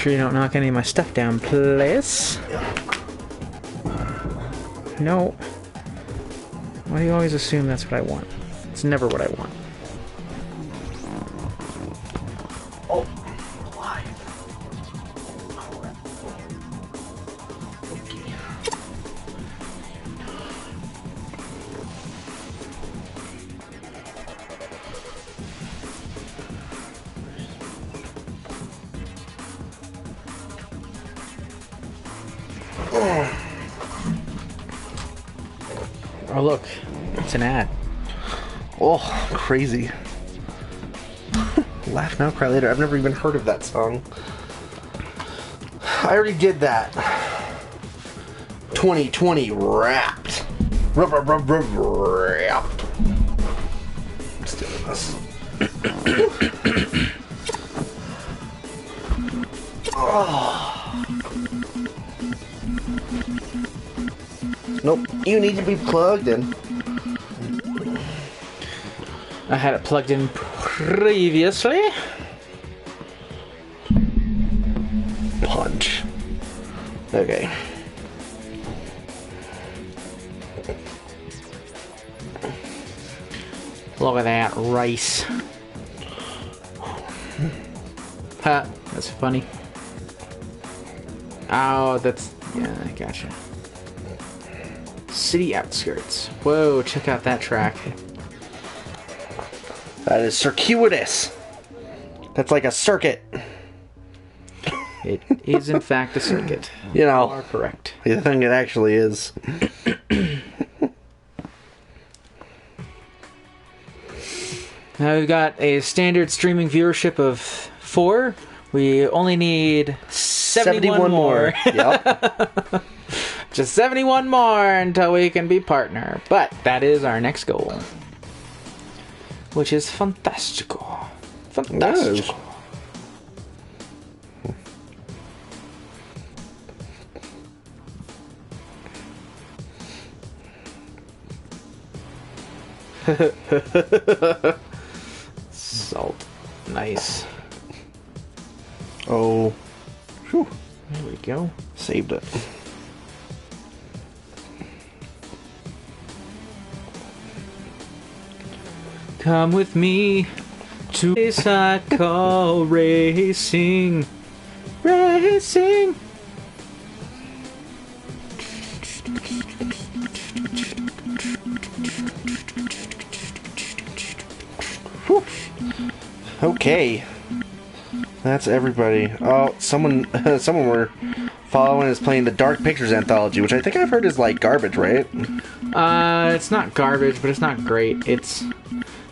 sure you don't knock any of my stuff down, please. No. Why do you always assume that's what I want? It's never what I want. Oh, alive. Oh, look. It's an ad. Oh, crazy. Laugh Now, Cry Later. I've never even heard of that song. I already did that. 2020 Wrapped. Wrapped. Let's do this. Oh. Nope, you need to be plugged in. I had it plugged in previously. Punch. Okay. Look at that rice. Ha, that's funny. Oh, that's... Yeah, I gotcha. City outskirts. Whoa, check out that track. That is circuitous. That's like a circuit. It is, in fact, a circuit. You know. You are correct. I think it actually is. Now we've got a standard streaming viewership of 4. We only need 71 more. Yep. Just 71 more until we can be partner. But that is our next goal. Which is fantastical. Fantastical. Salt. Nice. Oh. Whew. There we go. Saved it. Come with me to a cycle racing. Racing. Whew. Okay. That's everybody. Oh, someone were following is playing the Dark Pictures anthology, which I think I've heard is like garbage, right? It's not garbage, but it's not great. It's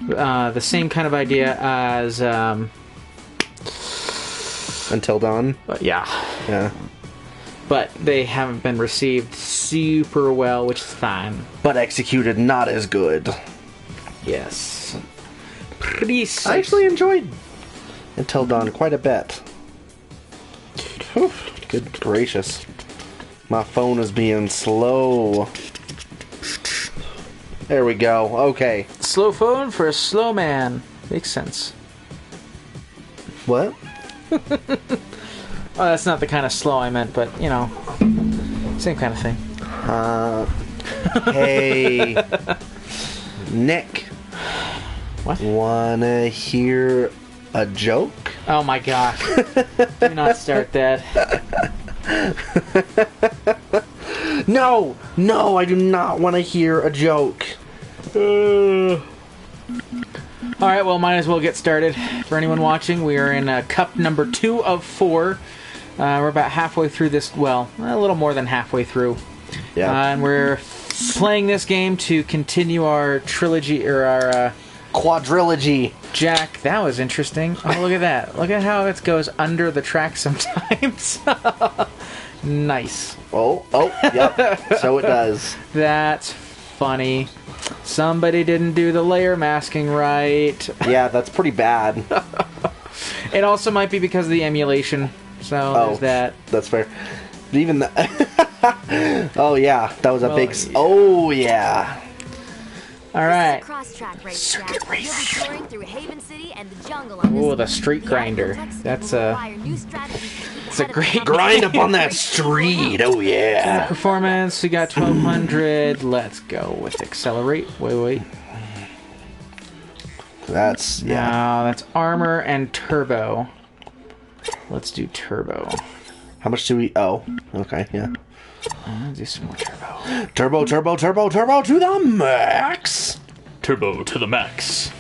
the same kind of idea as Until Dawn. yeah. Yeah. But they haven't been received super well, which is fine. But executed not as good. Yes. Precisely. I actually enjoyed Until Dawn quite a bit. Whew. Good gracious. My phone is being slow. There we go. Okay. Slow phone for a slow man. Makes sense. What? Oh, that's not the kind of slow I meant, but, you know, same kind of thing. Hey. Nick. What? Wanna hear a joke? Oh my gosh. Do not start that. No! No, I do not want to hear a joke. Alright, well, might as well get started. For anyone watching, we are in cup number 2 of 4. We're about halfway through this, well, a little more than halfway through. Yeah. And we're playing this game to continue our trilogy, or our Quadrilogy. Jack. That was interesting. Oh, look at that. Look at how it goes under the track sometimes. Nice. Oh, yep. So it does. That's funny. Somebody didn't do the layer masking right. Yeah, that's pretty bad. It also might be because of the emulation. So there's that. That's fair. Even the... Oh, yeah. That was a Well, big... Oh, yeah. All right. Cross-track race, Circuit Jack. race. You'll be touring through Haven City and the jungle on this Ooh, one. the street grinder. That's a It's a great Grind up on that street. Oh yeah. performance. We got 1200. Let's go with accelerate. Wait. That's yeah. No, that's armor and turbo. Let's do turbo. How much do we? Oh, okay, yeah. Let's do some more turbo. Turbo to the max. Turbo to the max.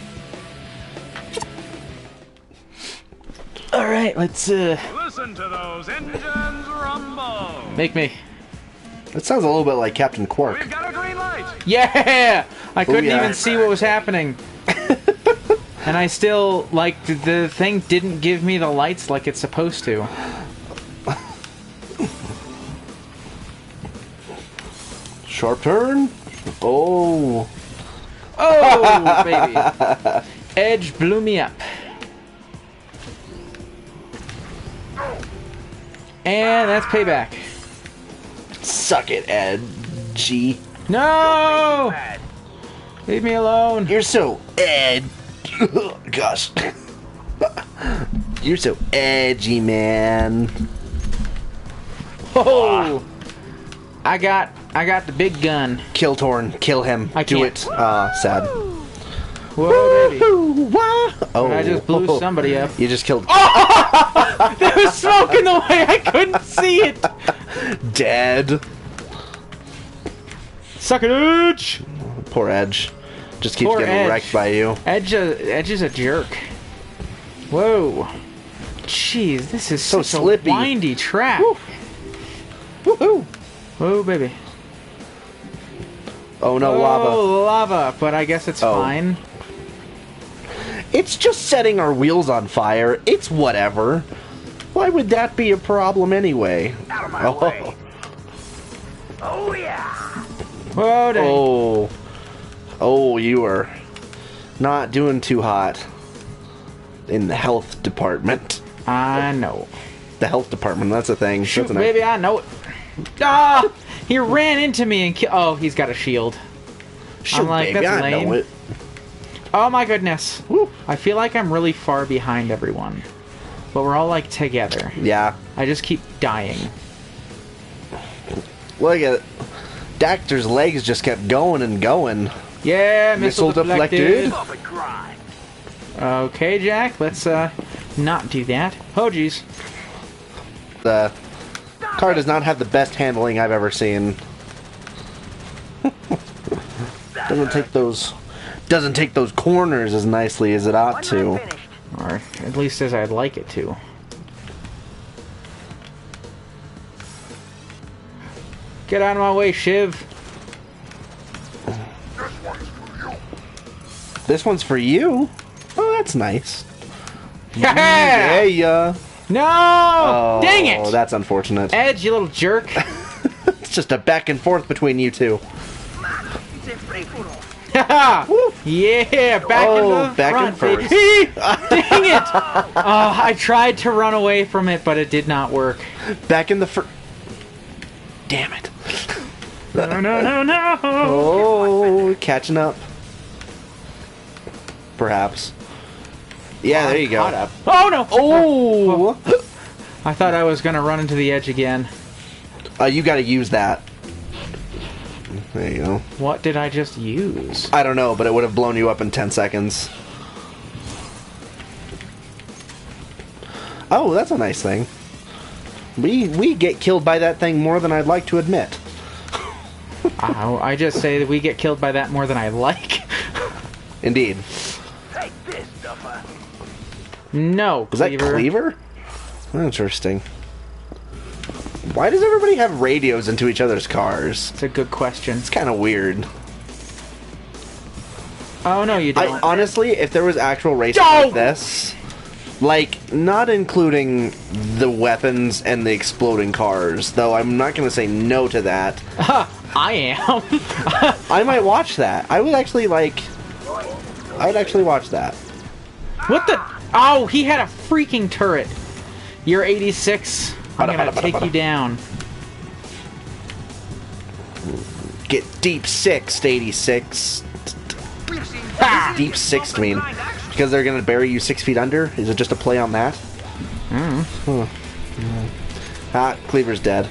All right, let's Listen to those engines rumble. make me. That sounds a little bit like Captain Quark. We've got a green light. Yeah, I couldn't yeah. even see what was happening. And I still, like, the thing didn't give me the lights like it's supposed to. Sharp turn. Oh. Oh, baby. Edge blew me up. And that's payback. Suck it, Edgy. No! Leave me alone. You're so Gosh. You're so edgy, man. Oh! I got the big gun. Kill Torn. Kill him. I Do can't. it. Sad. Whoa, baby. Oh. I just blew somebody up. You just killed. There was smoke in the way. I couldn't see it. Dead. Suck it, Edge. Poor Edge. Just keeps Poor getting Edge. wrecked by you. Edge is a jerk. Whoa. Jeez, this is So such slippy. a windy track. Woohoo! Whoa, baby. Oh no, lava. Oh, lava. But I guess it's Oh. fine. It's just setting our wheels on fire. It's whatever. Why would that be a problem anyway? Out of my way. Oh yeah. Whoa, dang. Oh. Oh, you are not doing too hot in the health department. I know. The health department, that's a thing. Shoot, That's a baby, I know it. Ah! He ran into me and oh, he's got a shield. Shoot, I'm like, baby, that's I know lame. it. Oh my goodness. Woo. I feel like I'm really far behind everyone. But we're all like together. Yeah. I just keep dying. Look at it. Dactor's legs just kept going and going. Yeah, missile Missile deflected. deflected. Up and grind. Okay, Jack, let's not do that. Oh geez. The car does not have the best handling I've ever seen. Doesn't take those corners as nicely as it ought to. Or at least as I'd like it to. Get out of my way, Shiv. This one's for you. Oh, that's nice. Yeah! Yeah. No! Oh, Dang it! that's unfortunate. Edge, you little jerk. It's just a back and forth between you two. Haha! Yeah, back in the back front, and first. baby. Dang it! Oh, I tried to run away from it, but it did not work. Back in the Damn it. No. Oh, catching up. Perhaps. Yeah, there you go. Caught up. Oh no! Oh! I thought I was gonna run into the edge again. You gotta use that. There you go. What did I just use? I don't know, but it would have blown you up in 10 seconds. Oh, that's a nice thing. We get killed by that thing more than I'd like to admit. Oh, I just say that we get killed by that more than I like. Indeed. Take this, duffer. No, Was that Cleaver? Interesting. Why does everybody have radios into each other's cars? It's a good question. It's kind of weird. Oh no, you don't. Honestly, if there was actual racing No! like this, like, not including the weapons and the exploding cars, though I'm not going to say no to that. I am. I might watch that. I would actually watch that. What the? Oh, he had a freaking turret. You're 86. I'm gonna take you down. Get deep 6 to 86. What does deep sixth mean? Because they're gonna bury you 6 feet under? Is it just a play on that? Ah, Cleaver's dead.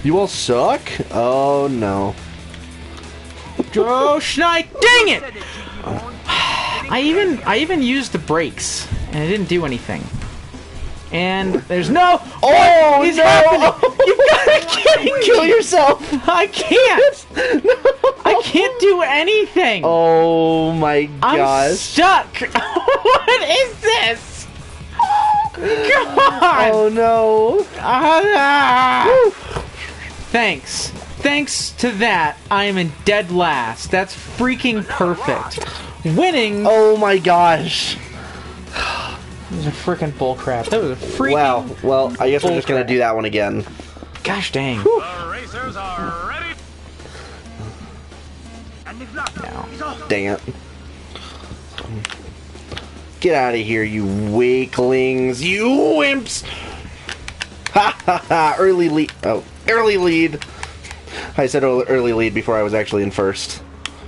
You all suck? Oh no. Oh, Schneid! Dang it! I even used the brakes, and it didn't do anything. And there's no. Oh What is no! happening? You gotta Kill yourself! I can't. I can't do anything. Oh my I'm gosh! stuck. What is this? God. Oh no! Thanks. Thanks to that, I am in dead last. That's freaking perfect. Winning. Oh my gosh! That was a freaking bullcrap. That was a freaking. Wow. Well, I guess we're just gonna do that one again. Gosh dang. The racers are ready. And if not, he's off. Dang it. Get out of here, you weaklings! You wimps! Ha ha ha! Early lead. Oh, early lead! I said early lead before I was actually in first.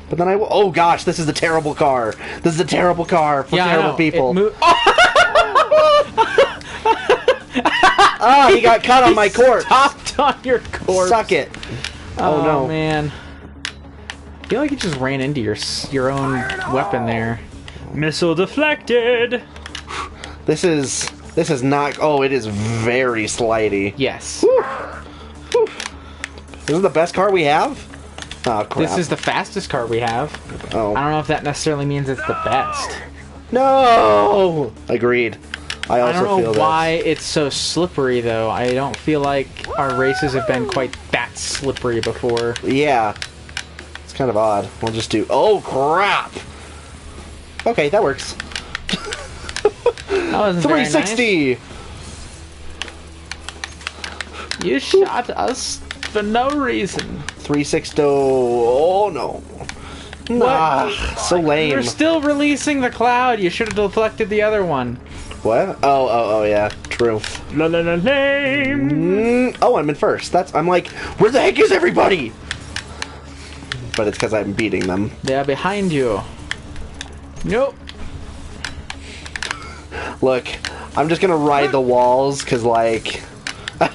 But then oh gosh, this is a terrible car! This is a terrible car for terrible people. Ah, he got caught on my corpse! Stopped on your corpse. Suck it! Oh no. Man. I feel like you just ran into your own weapon there. Missile deflected. This is not. Oh, it is very slidey. Yes. Whew. Whew. This is the best car we have? Oh, crap. This is the fastest car we have. Oh. I don't know if that necessarily means it's the best. No! Agreed. I also I don't feel know why it's so slippery, though. I don't feel like our races have been quite that slippery before. Yeah. It's kind of odd. We'll just do... Oh, crap! Okay, that works. That wasn't very nice. 360! You shot us for no reason. 360... Oh, no. Nah, so lame. You're still releasing the cloud. You should have deflected the other one. What? Oh, yeah. True. La la la lame. Oh, I'm in first. I'm like, where the heck is everybody? But it's because I'm beating them. They are behind you. Nope. Look, I'm just gonna ride the walls, because, like, I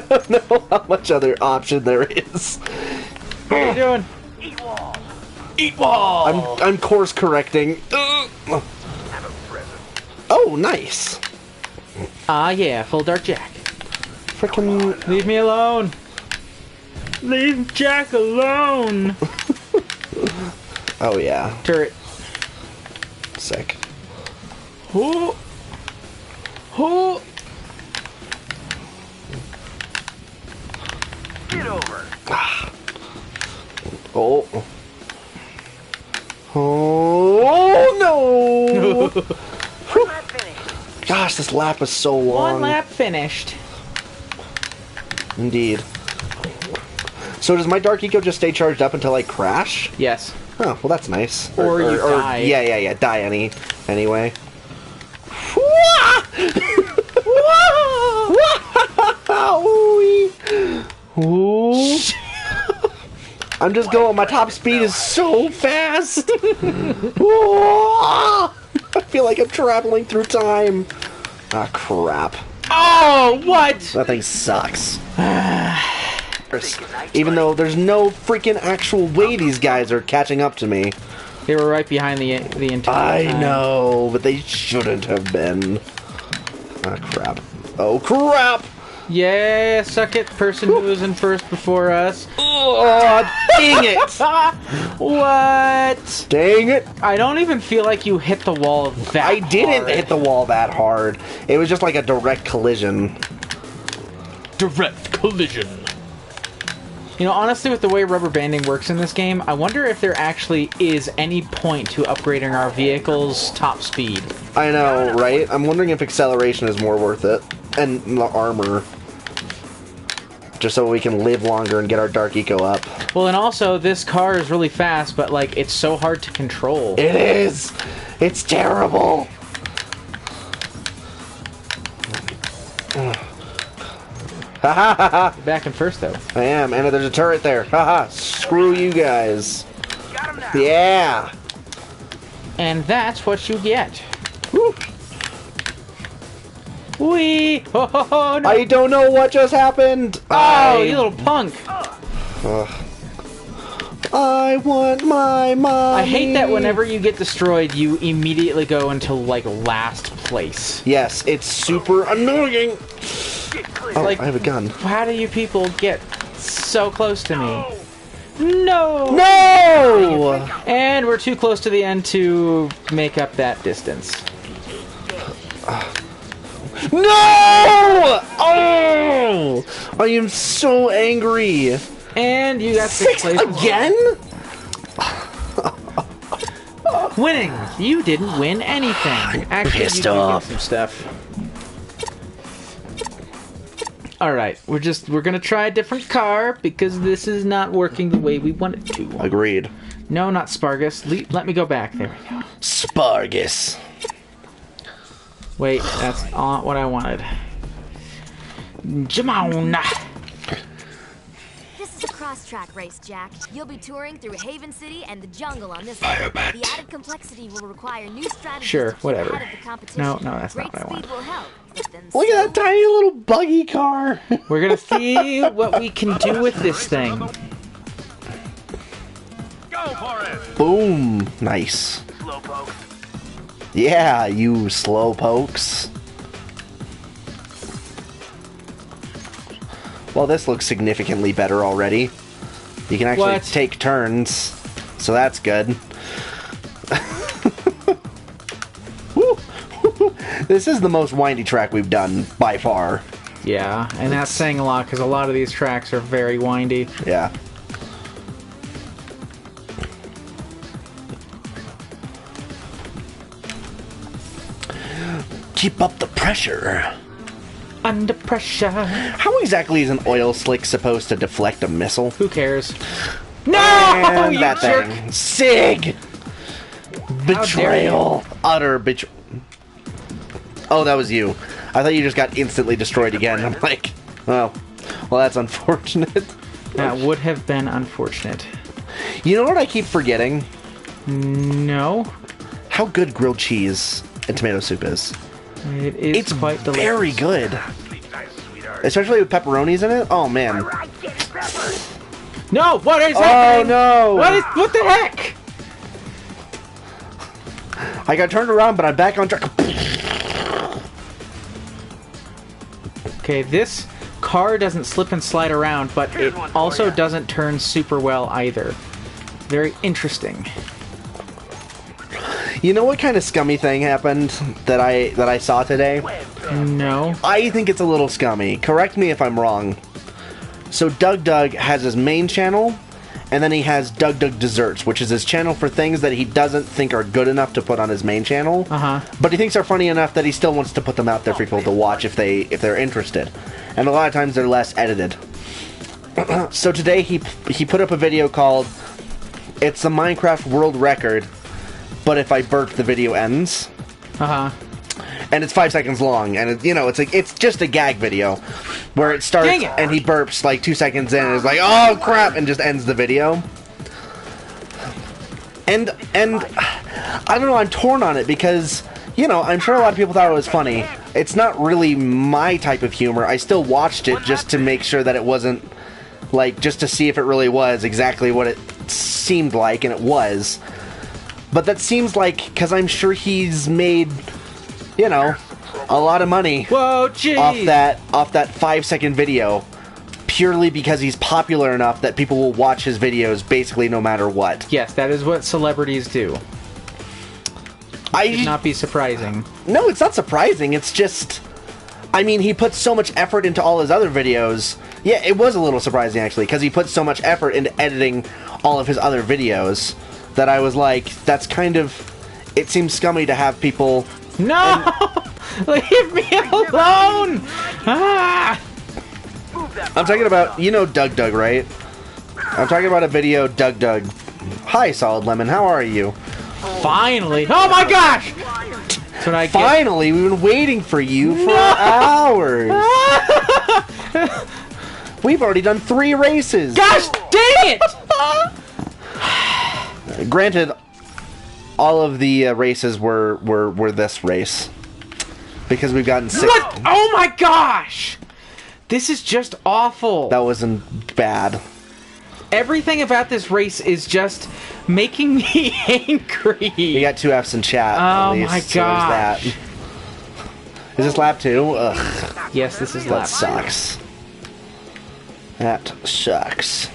don't know how much other option there is. What are you doing? Eat wall! I'm course correcting. Oh, nice. Ah, yeah, full Dark Jack. Frickin' Leave me alone. Leave Jack alone. Oh, yeah. Turret. Sick. Who? Who? Get over. Oh. Oh, no! Gosh, this lap was so long. One lap finished. Indeed. So does my Dark Eco just stay charged up until I crash? Yes. Oh, well that's nice. Or you die. Yeah. Die anyway. Ooh. I'm just going. My top speed is so fast. I feel like I'm traveling through time. Ah, crap. Oh, what? That thing sucks. Even though there's no freaking actual way these guys are catching up to me. They were right behind the entire time. I know, but they shouldn't have been. Ah, crap. Oh, crap! Yeah, suck it, person who was in first before us. Oh, dang it! What? Dang it! I don't even feel like you hit the wall that I didn't hard. hit the wall that hard. It was just like a direct collision. Direct collision. You know, honestly, with the way rubber banding works in this game, I wonder if there actually is any point to upgrading our vehicle's top speed. I know, right? I'm wondering if acceleration is more worth it. And the armor. Just so we can live longer and get our Dark Eco up. Well, and also, this car is really fast, but, like, it's so hard to control. It is! It's terrible! Ha ha ha ha! Back in first, though. I am, and there's a turret there. Haha, screw you guys. Got him Yeah. And that's what you get. Wee! Ho ho ho! No. I don't know what just happened. Oh, you little punk! I want my mommy. I hate that whenever you get destroyed, you immediately go into, like, last place. Yes, it's super annoying. Oh, Like, I have a gun. How do you people get so close to me? No! No! And we're too close to the end to make up that distance. No! Oh! I am so angry. And you got 6th place. Again? Winning! You didn't win anything. Actually, pissed you did off. get some stuff. Alright, we're gonna try a different car because this is not working the way we want it to. Agreed. No, not Spargus. Let me go back. There we go. Spargus. Wait, that's not what I wanted. Jamon! This is a cross-track race, Jack. You'll be touring through Haven City and the jungle on this one. The added complexity will require new strategies Sure, to keep whatever. ahead of the competition. No, that's Great not what I speed will help, but then Look at that tiny little buggy car. We're gonna see what we can do with this thing. Go for it! Boom. Nice. Slowpoke. Yeah, you slow pokes. Well, this looks significantly better already. You can actually What? take turns, so that's good. Woo. This is the most windy track we've done, by far. Yeah, and that's saying a lot because a lot of these tracks are very windy. Yeah. Keep up the pressure. Under pressure. How exactly is an oil slick supposed to deflect a missile? Who cares? No! And You that jerk! thing. Sig! Betrayal. Utter betrayal. Oh, that was you. I thought you just got instantly destroyed again. I'm like, oh, well, that's unfortunate. That would have been unfortunate. You know what I keep forgetting? No. How good grilled cheese and tomato soup is. It is It's quite delicious. very good. Sleep nice, sweetheart. Especially with pepperonis in it. Oh, man. No! What is Oh, happening? no. What the heck? I got turned around, but I'm back on track. Okay, this car doesn't slip and slide around, but it also doesn't turn super well either. Very interesting. You know what kind of scummy thing happened that I saw today? No. I think it's a little scummy. Correct me if I'm wrong. So Doug has his main channel, and then he has Doug Desserts, which is his channel for things that he doesn't think are good enough to put on his main channel. But he thinks are funny enough that he still wants to put them out there for people to watch if they're interested. And a lot of times they're less edited. So today he put up a video called "It's the Minecraft World Record, but if I burp the video ends." And it's 5 seconds long, and it's just a gag video where it starts Dang it. and he burps like 2 seconds in and is like, "Oh crap," and just ends the video. And I don't know, I'm torn on it because, I'm sure a lot of people thought it was funny. It's not really my type of humor. I still watched it just to make sure that it wasn't, like, just to see if it really was exactly what it seemed like, and it was. But that seems like, because I'm sure he's made, a lot of money Whoa, jeez! off that 5-second video, purely because he's popular enough that people will watch his videos basically no matter what. Yes, that is what celebrities do. Should not be surprising. No, it's not surprising. It's just, he puts so much effort into all his other videos. Yeah, it was a little surprising actually, because he put so much effort into editing all of his other videos that I was like, that's kind of, it seems scummy to have people. No! Leave me alone! Ah! I'm talking about, Doug, right? I'm talking about a video, Doug. Hi, Solid Lemon, how are you? Finally! Oh my gosh! That's what I get. Finally, we've been waiting for you for hours. We've already done 3 races. Gosh dang it! Granted, all of the races were this race. Because we've gotten 6. What? Oh my gosh! This is just awful. That wasn't bad. Everything about this race is just making me angry. We got 2 Fs in chat. Oh at least, my so there's gosh. that. Is this lap 2? Ugh. Yes, this is That lap. sucks. That sucks.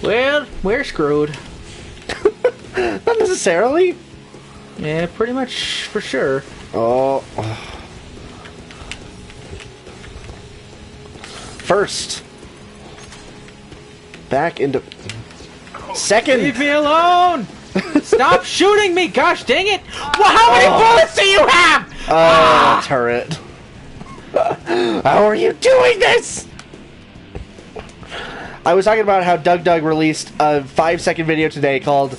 Well, we're screwed. Not necessarily. Yeah, pretty much for sure. Oh. First. Back into... Second. Leave me alone! Stop shooting me! Gosh dang it! Well, how many bullets do you have? Turret. How are you doing this? I was talking about how Doug released a 5-second video today called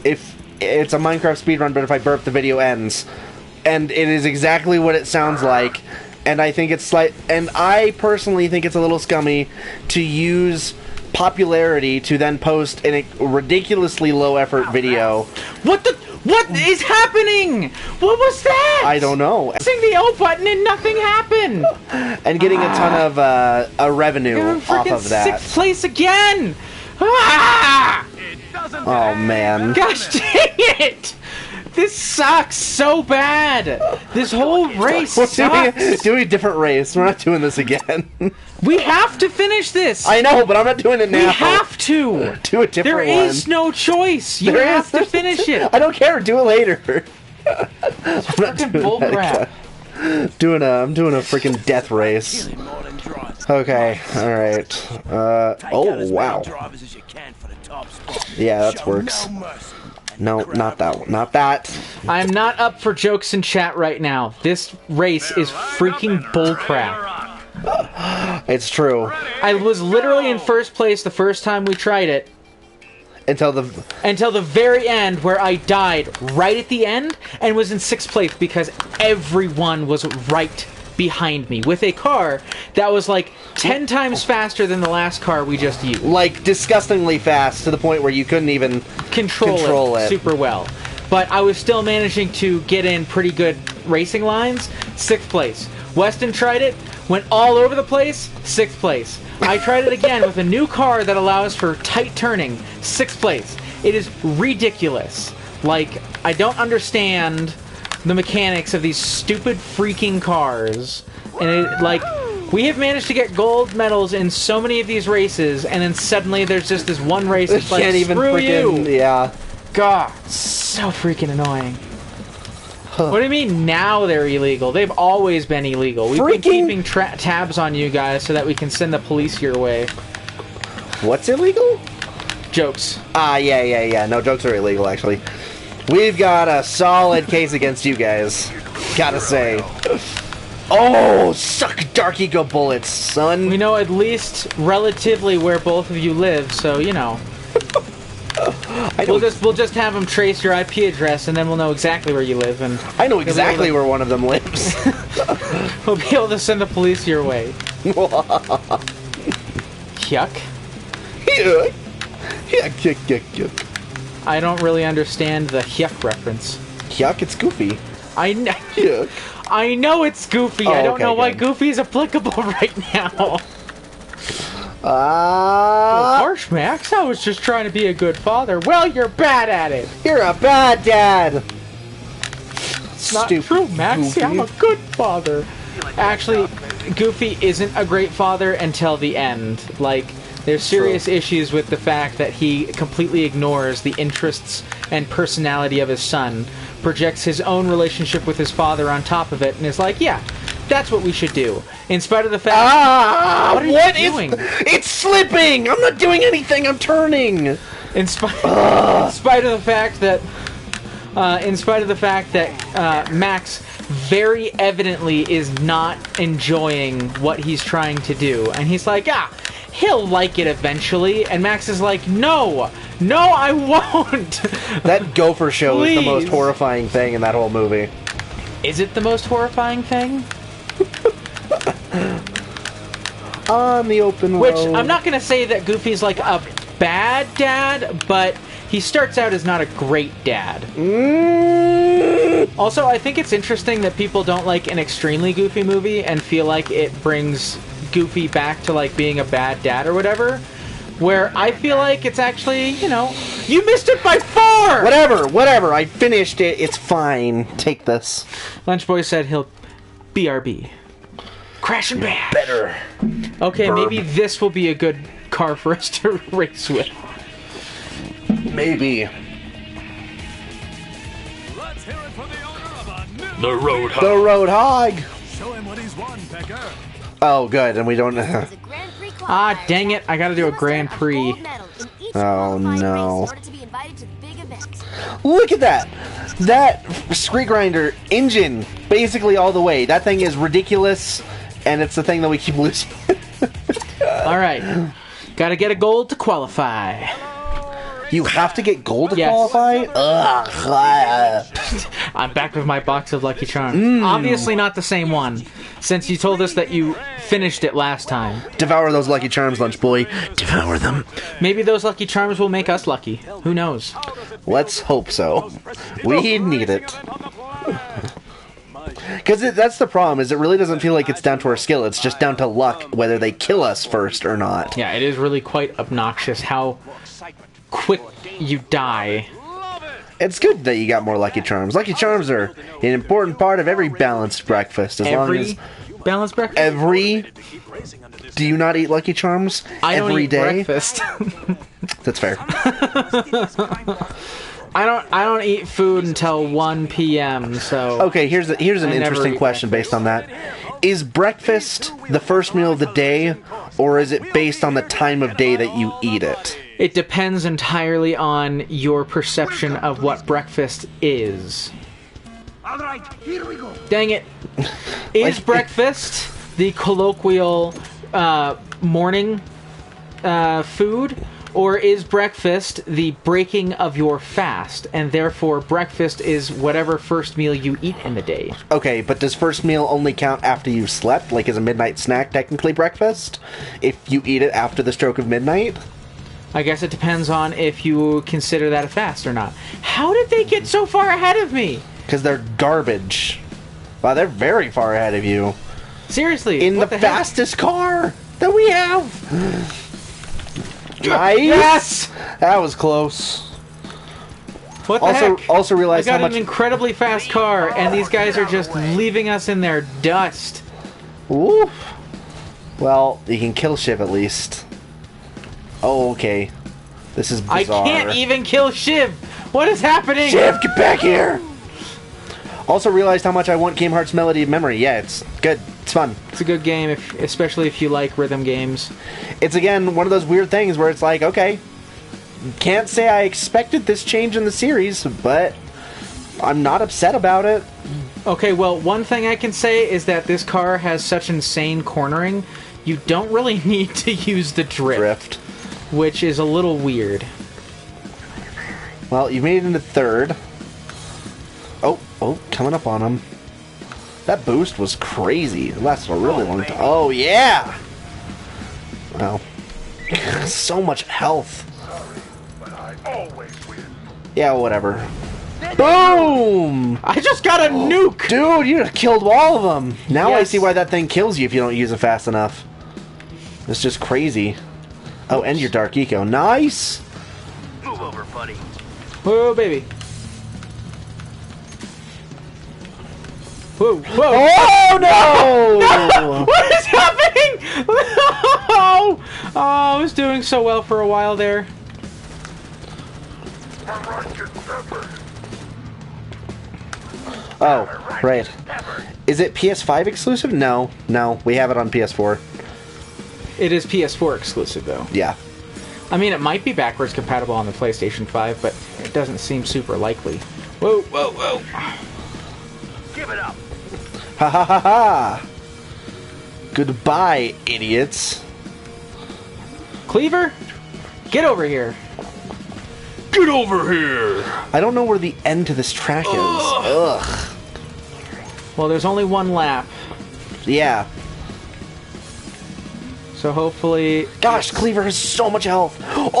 "If It's a Minecraft Speedrun, but if I burp, the video ends." And it is exactly what it sounds like. And I think it's and I personally think it's a little scummy to use popularity to then post a ridiculously low effort video. What is happening? What was that? I don't know. Pressing the O button and nothing happened. And getting a ton of revenue I'm off freaking of that. 6th place again. Ah! Oh man. Gosh dang it! This sucks so bad. This whole race We're sucks. doing a different race. We're not doing this again. We have to finish this. I know, but I'm not doing it now. We have to. Do a different There one. is no choice. You have to finish it. I don't care. Do it later. I'm not Fucking doing bull that crap. again. I'm doing a freaking death race. Okay. All right. Oh wow. Yeah, that works. No, not that one. Not that. I'm not up for jokes in chat right now. This race is freaking bullcrap. It's true. I was literally in first place the first time we tried it. Until the very end, where I died right at the end and was in 6th place because everyone was right behind me with a car that was like 10 times faster than the last car we just used. like disgustingly fast to the point where you couldn't even Control it super well. But I was still managing to get in pretty good racing lines. 6th place. Weston tried it, went all over the place, 6th place. I tried it again with a new car that allows for tight turning, 6th place. It is ridiculous. Like, I don't understand the mechanics of these stupid freaking cars. And it, like, we have managed to get gold medals in so many of these races, and then suddenly there's just this one race that's like, can't even screw freaking you! yeah. God, so freaking annoying. What do you mean now they're illegal? They've always been illegal. We've been keeping tabs on you guys so that we can send the police your way. What's illegal? Jokes. Yeah. No, jokes are illegal, actually. We've got a solid case against you guys. Gotta say. Oh, suck dark ego bullets, son. We know at least relatively where both of you live, so, you know. We'll just have them trace your IP address, and then we'll know exactly where you live, and I know exactly where one of them lives. we'll be able to send the police your way. Yuck. Yuck. I don't really understand the yuck reference. Yuck, it's Goofy. Yuck. I know it's Goofy. Oh, I don't okay, know why good. Goofy is applicable right now. Harsh, Max. I was just trying to be a good father. Well, you're bad at it. You're a bad dad. It's not true, Max. Goofy. I'm a good father. Actually, Goofy isn't a great father until the end. Like, there's serious issues with the fact that he completely ignores the interests and personality of his son, projects his own relationship with his father on top of it, and is like, yeah, that's what we should do. In spite of the fact... what are you doing? It's slipping! I'm not doing anything, I'm turning! In spite of the fact that... Max very evidently is not enjoying what he's trying to do. And he's like, he'll like it eventually. And Max is like, no, I won't. That gopher show is the most Please. horrifying thing in that whole movie. Is it the most horrifying thing? On the open road. Which, I'm not going to say that Goofy's like a bad dad, but he starts out as not a great dad. Also, I think it's interesting that people don't like an extremely goofy movie and feel like it brings Goofy back to like being a bad dad or whatever. Where I feel like it's actually, you know, you missed it by 4! Whatever. I finished it. It's fine. Take this. Lunchboy said he'll BRB. Crash and bash. Better. Okay, Burb. maybe this will be a good car for us to race with. Maybe. Let's hear it for the owner of a new The Roadhog. The Roadhog. Show him what he's won, Pecker. Oh, good. And we don't... There's a Grand Prix Ah, qualifier. dang it. I gotta do You a must Grand earn a Prix. gold medal in each Oh, qualifying no. race in order to be invited to the big event. Look at that! That Scree Grinder engine, basically all the way. That thing is ridiculous, and it's the thing that we keep losing. Alright. Gotta get a gold to qualify. You have to get gold to Yes. qualify? Ugh. I'm back with my box of Lucky Charms. Obviously not the same one, since you told us that you finished it last time. Devour those Lucky Charms, Lunch Boy. Devour them. Maybe those Lucky Charms will make us lucky. Who knows? Let's hope so. We need it. Because that's the problem, is it really doesn't feel like it's down to our skill. It's just down to luck, whether they kill us first or not. Yeah, it is really quite obnoxious how quick you die. It's good that you got more Lucky Charms. Lucky Charms are an important part of every balanced breakfast. As long as Balanced breakfast? every... Do you not eat Lucky Charms I don't every eat day? breakfast. That's fair. I don't eat food until 1 p.m. So Okay, here's an I never interesting eat question based on that. Is breakfast the first meal of the day, or is it based on the time of day that you eat it? it depends entirely on your perception of what breakfast is. All right, here we go. Dang it! Is breakfast the colloquial morning food? Or is breakfast the breaking of your fast, and therefore breakfast is whatever first meal you eat in the day? Okay, but does first meal only count after you've slept? Like, is a midnight snack technically breakfast? If you eat it after the stroke of midnight? I guess it depends on if you consider that a fast or not. How did they get so far ahead of me? Because they're garbage. Wow, they're very far ahead of you. Seriously, In the what the heck? fastest car that we have! Nice! Yes! That was close. What the heck? Also I realize got how much... an incredibly fast car, and these guys are just leaving us in their dust. Oof. Well, you can kill Shiv at least. Oh, okay. This is I bizarre. can't even kill Shiv! What is happening? Shiv, get back here! Also realized how much I want Game Hearts Melody of Memory. Yeah, it's good. It's fun. It's a good game, especially if you like rhythm games. It's, again, one of those weird things where it's like, okay, can't say I expected this change in the series, but I'm not upset about it. Okay, well, one thing I can say is that this car has such insane cornering, you don't really need to use the drift. Which is a little weird. Well, you made it into third. Oh, coming up on him. That boost was crazy. It lasted a really long time. Oh, yeah! Wow. So much health. Yeah, whatever. Boom! I just got a nuke! Dude, you just killed all of them. Now I Yes. see why that thing kills you if you don't use it fast enough. It's just crazy. Oh, and your Dark Eco. Nice! Move over, buddy. Whoa, baby. Whoa, whoa. Oh, no! What is happening? Oh, I was doing so well for a while there. Oh, right. Is it PS5 exclusive? No, we have it on PS4. It is PS4 exclusive, though. Yeah. I mean, it might be backwards compatible on the PlayStation 5, but it doesn't seem super likely. Whoa, whoa, whoa. Give it up. Ha ha ha ha! Goodbye, idiots. Cleaver, get over here. Get over here! I don't know where the end to this track is. Ugh. Well, there's only one lap, Yeah. so hopefully... Gosh, Cleaver has so much health. Oh,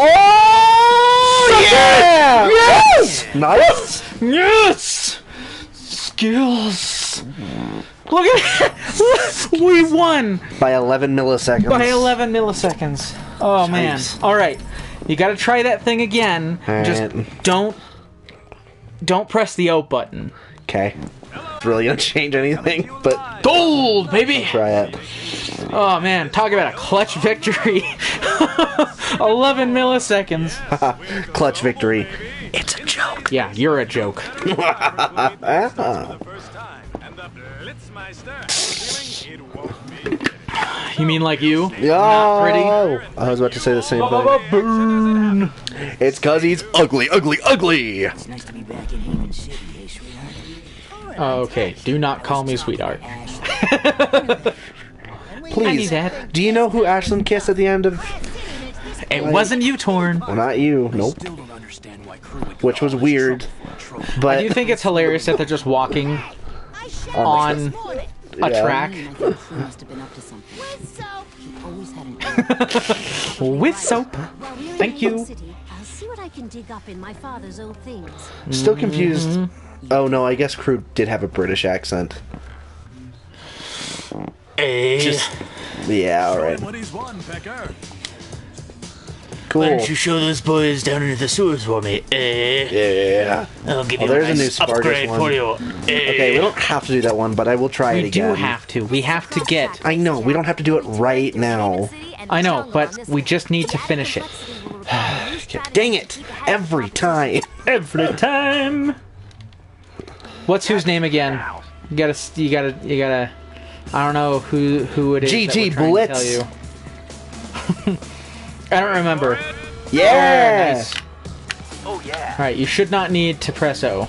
Yeah! Yes! Nice! Yes! Skills. Look at it! We won! By 11 milliseconds. By 11 milliseconds. Oh, man. Jeez. Alright. You gotta try that thing again. All Just right. don't press the O button. Okay. It's really gonna change anything, but Gold, baby! try it. Oh, man. Talk about a clutch victory. 11 milliseconds. Clutch victory. It's a joke. Yeah, you're a joke. You mean like you? Not pretty? I was about to say the same thing. Burn. It's cause he's ugly, ugly, ugly! It's nice to be back in Haven City, eh, sweetheart? Oh, okay. Do not call me sweetheart. Please. I need that. Do you know who Ashlyn kissed at the end of... It wasn't you, Torn. Well, not you. Nope. Still don't understand why crew would Which was weird. But... I do think it's hilarious that they're just walking on a Yeah. track I think crew must have been up to something. He always had an with soap. While we're in Thank Haven you. City, I'll see what I can dig up in my father's old things. Still confused. Oh, no, I guess Crew did have a British accent. Just... Yeah, alright. What he's won, Pecker. Cool. Why don't you show those boys down into the sewers for me? Yeah. I'll give Oh, you a there's a new nice Spartus upgrade one. for you. Okay, we don't have to do that one, but I will try it We again. do have to. We have to get. I know, we don't have to do it right now. I know, but we just need to finish it. Dang it! Every time! Every time. What's whose name again? You gotta. I don't know who it is. GG that we're trying to Blitz. tell you. I don't remember. Yeah! Oh, nice. Oh yeah. All right, you should not need to press O.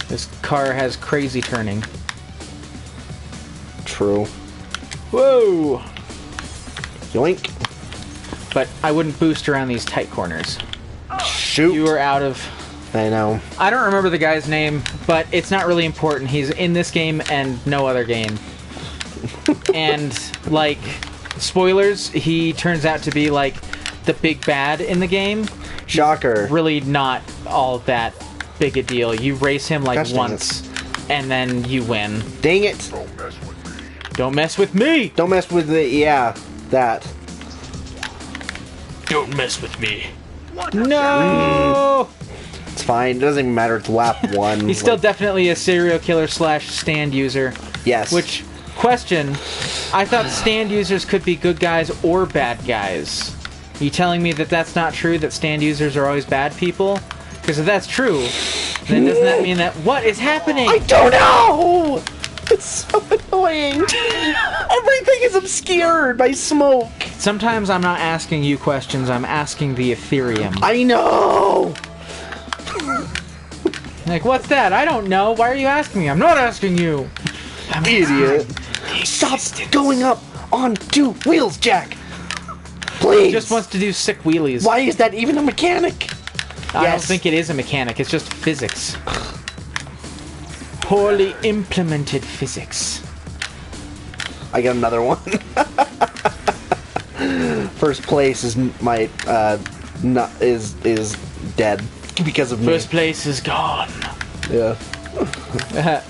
This car has crazy turning. True. Whoa! Yoink. But I wouldn't boost around these tight corners. Shoot. You are out of. I know. I don't remember the guy's name, but it's not really important. He's in this game and no other game. And, like, spoilers, he turns out to be, like, the big bad in the game. Shocker. Really not all that big a deal. You race him, like, Gosh dang once, and then you win. Dang it! Don't mess with me! Don't mess with the... Yeah, that. Don't mess with me. No! It's fine. It doesn't even matter. It's lap one. He's still definitely a serial killer / stand user. Yes. Which, question, I thought stand users could be good guys or bad guys. Are you telling me that that's not true, that stand users are always bad people? Because if that's true, then doesn't that mean that... What is happening? I don't know! It's so annoying. Everything is obscured by smoke. Sometimes I'm not asking you questions, I'm asking the Ethereum. I know! Like, what's that? I don't know. Why are you asking me? I'm not asking you. Idiot. Stop going up on 2 wheels, Jack. Please. He just wants to do sick wheelies. Why is that even a mechanic? I don't Yes. think it is a mechanic, it's just physics. Poorly implemented physics. I got another one. First place is my is dead because of me. First place is gone. Yeah.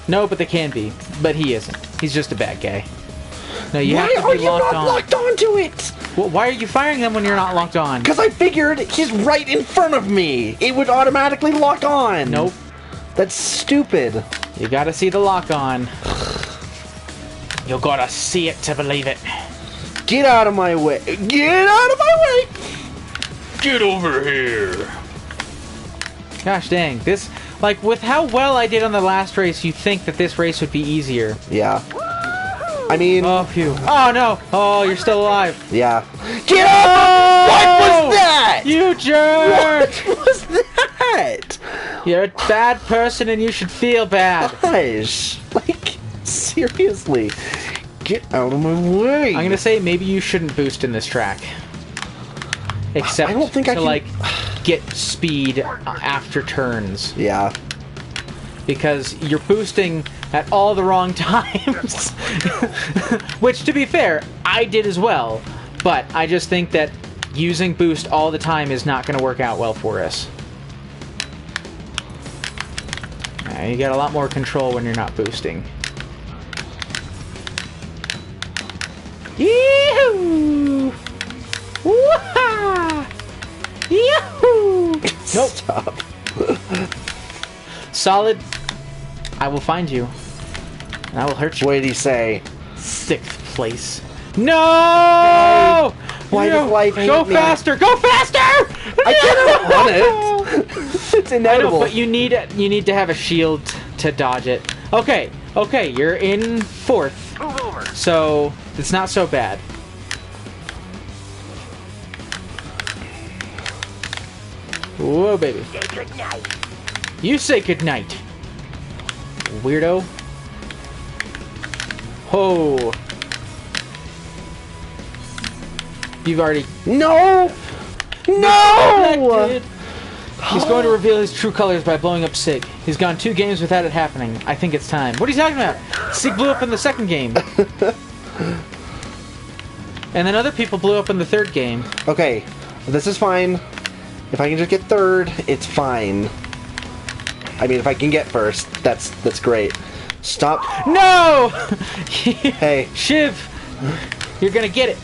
No, but they can be. But he isn't. He's just a bad guy. No, you have Why to are be you locked not on. locked onto it? Well, why are you firing them when you're not locked on? Because I figured he's right in front of me. It would automatically lock on. Nope. That's stupid. You gotta see the lock on. You gotta see it to believe it. Get out of my way. Get out of my way. Get over here. Gosh dang. This, like, with how well I did on the last race, you'd think that this race would be easier. Yeah. I mean, Oh, phew. Oh, no. Oh, you're still alive. yeah. Get up! What was that? You jerk! What was that? You're a bad person and you should feel bad. Gosh. Like, seriously. Get out of my way. I'm gonna say maybe you shouldn't boost in this track. Except I don't think to, I can- like, get speed after turns. Yeah. Because you're boosting at all the wrong times. Which, to be fair, I did as well. But I just think that using boost all the time is not going to work out well for us. You got a lot more control when you're not boosting. Yee-hoo! Wah! Yahoo! Nope. Stop. Solid. I will find you. And I will hurt you. What did he say? 6th place. No! Why does life hate Go me? faster! Go faster! I didn't want it. It's I inevitable. know, but you need to have a shield to dodge it. Okay, you're in 4th. Move over. So it's not so bad. Whoa, baby. Say goodnight. You say goodnight. Weirdo. Ho. You've already... No! No! Reflected. He's going to reveal his true colors by blowing up Sig. He's gone 2 games without it happening. I think it's time. What are you talking about? Sig blew up in the 2nd game. And then other people blew up in the 3rd game. Okay, this is fine. If I can just get 3rd, it's fine. I mean, if I can get 1st, that's great. Stop. No! Hey. Shiv! You're gonna get it.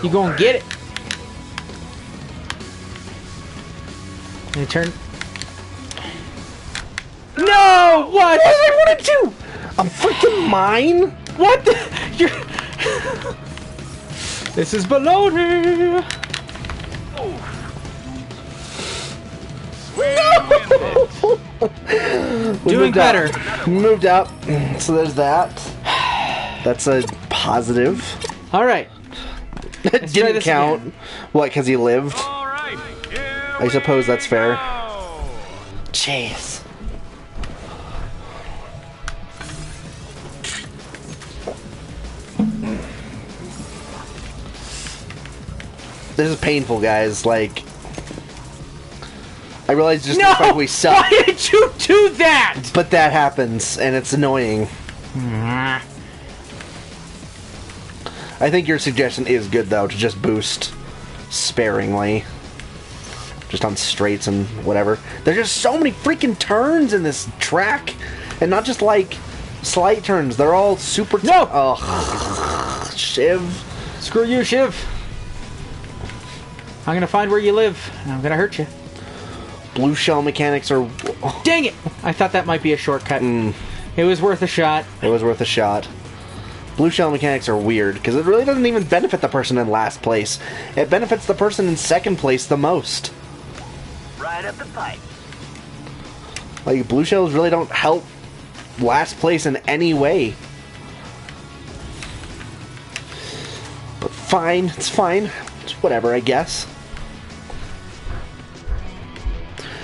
You gonna get it. You turn... No! What? What did I want to do? A freaking mine? What the... You're... This is baloney! Doing better. Moved up. So there's that. That's a positive. Alright. That try didn't this count. again. What, because he lived? All right. Here I suppose that's fair. we go. Jeez. This is painful, guys. Like, I realize just looks like we suck, Why did you do that? but that happens, and it's annoying. I think your suggestion is good, though, to just boost sparingly. Just on straights and whatever. There's just so many freaking turns in this track. And not just, like, slight turns. They're all super... No! Oh, Shiv. Screw you, Shiv. I'm gonna find where you live, and I'm gonna hurt you. Blue shell mechanics are... Dang it! I thought that might be a shortcut. It was worth a shot. It was worth a shot. Blue shell mechanics are weird, because it really doesn't even benefit the person in last place. It benefits the person in 2nd place the most. Right up the pipe. Like, blue shells really don't help last place in any way. But fine, it's fine. It's whatever, I guess.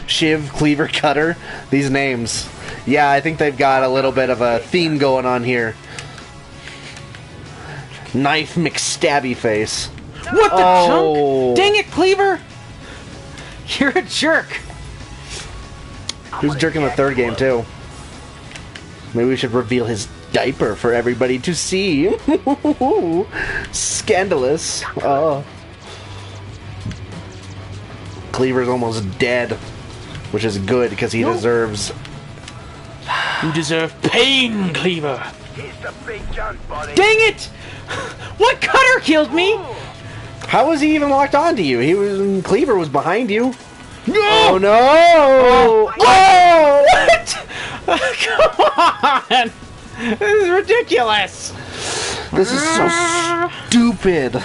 Shiv, Cleaver, Cutter, these names. Yeah, I think they've got a little bit of a theme going on here. Knife McStabby face. What the Oh. chunk? Dang it, Cleaver! You're a jerk. He was jerking the 3rd game, too. Maybe we should reveal his diaper for everybody to see. Scandalous. Oh. Cleaver's almost dead, which is good because he deserves... You deserve pain, Cleaver. He's the big gun, buddy. Dang it! What Cutter killed me? How was he even locked onto you? He was... Cleaver was behind you. No! Oh, no! Oh! What? Come on! This is ridiculous! This is so stupid.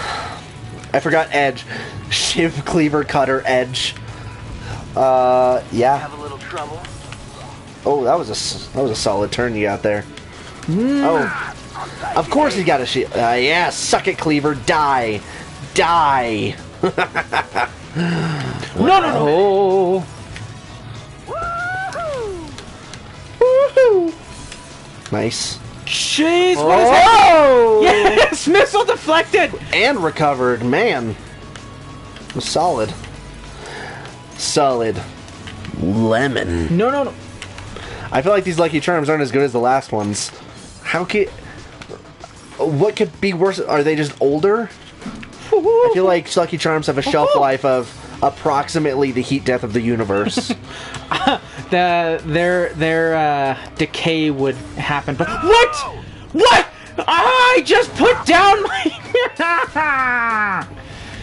I forgot Edge. Shiv, Cleaver, Cutter, Edge. Yeah. Have a little trouble. Oh, that was a solid turn you got there. Oh, of course he got a shield. Yeah, suck it, Cleaver. Die, die. No. Woohoo! Nice. Jeez, what is that? Oh! Yes, missile deflected. And recovered, man. Solid. Solid. Lemon. No. I feel like these Lucky Charms aren't as good as the last ones. How could... What could be worse? Are they just older? I feel like Lucky Charms have a shelf life of approximately the heat death of the universe. Their decay would happen. But what? What? I just put down my.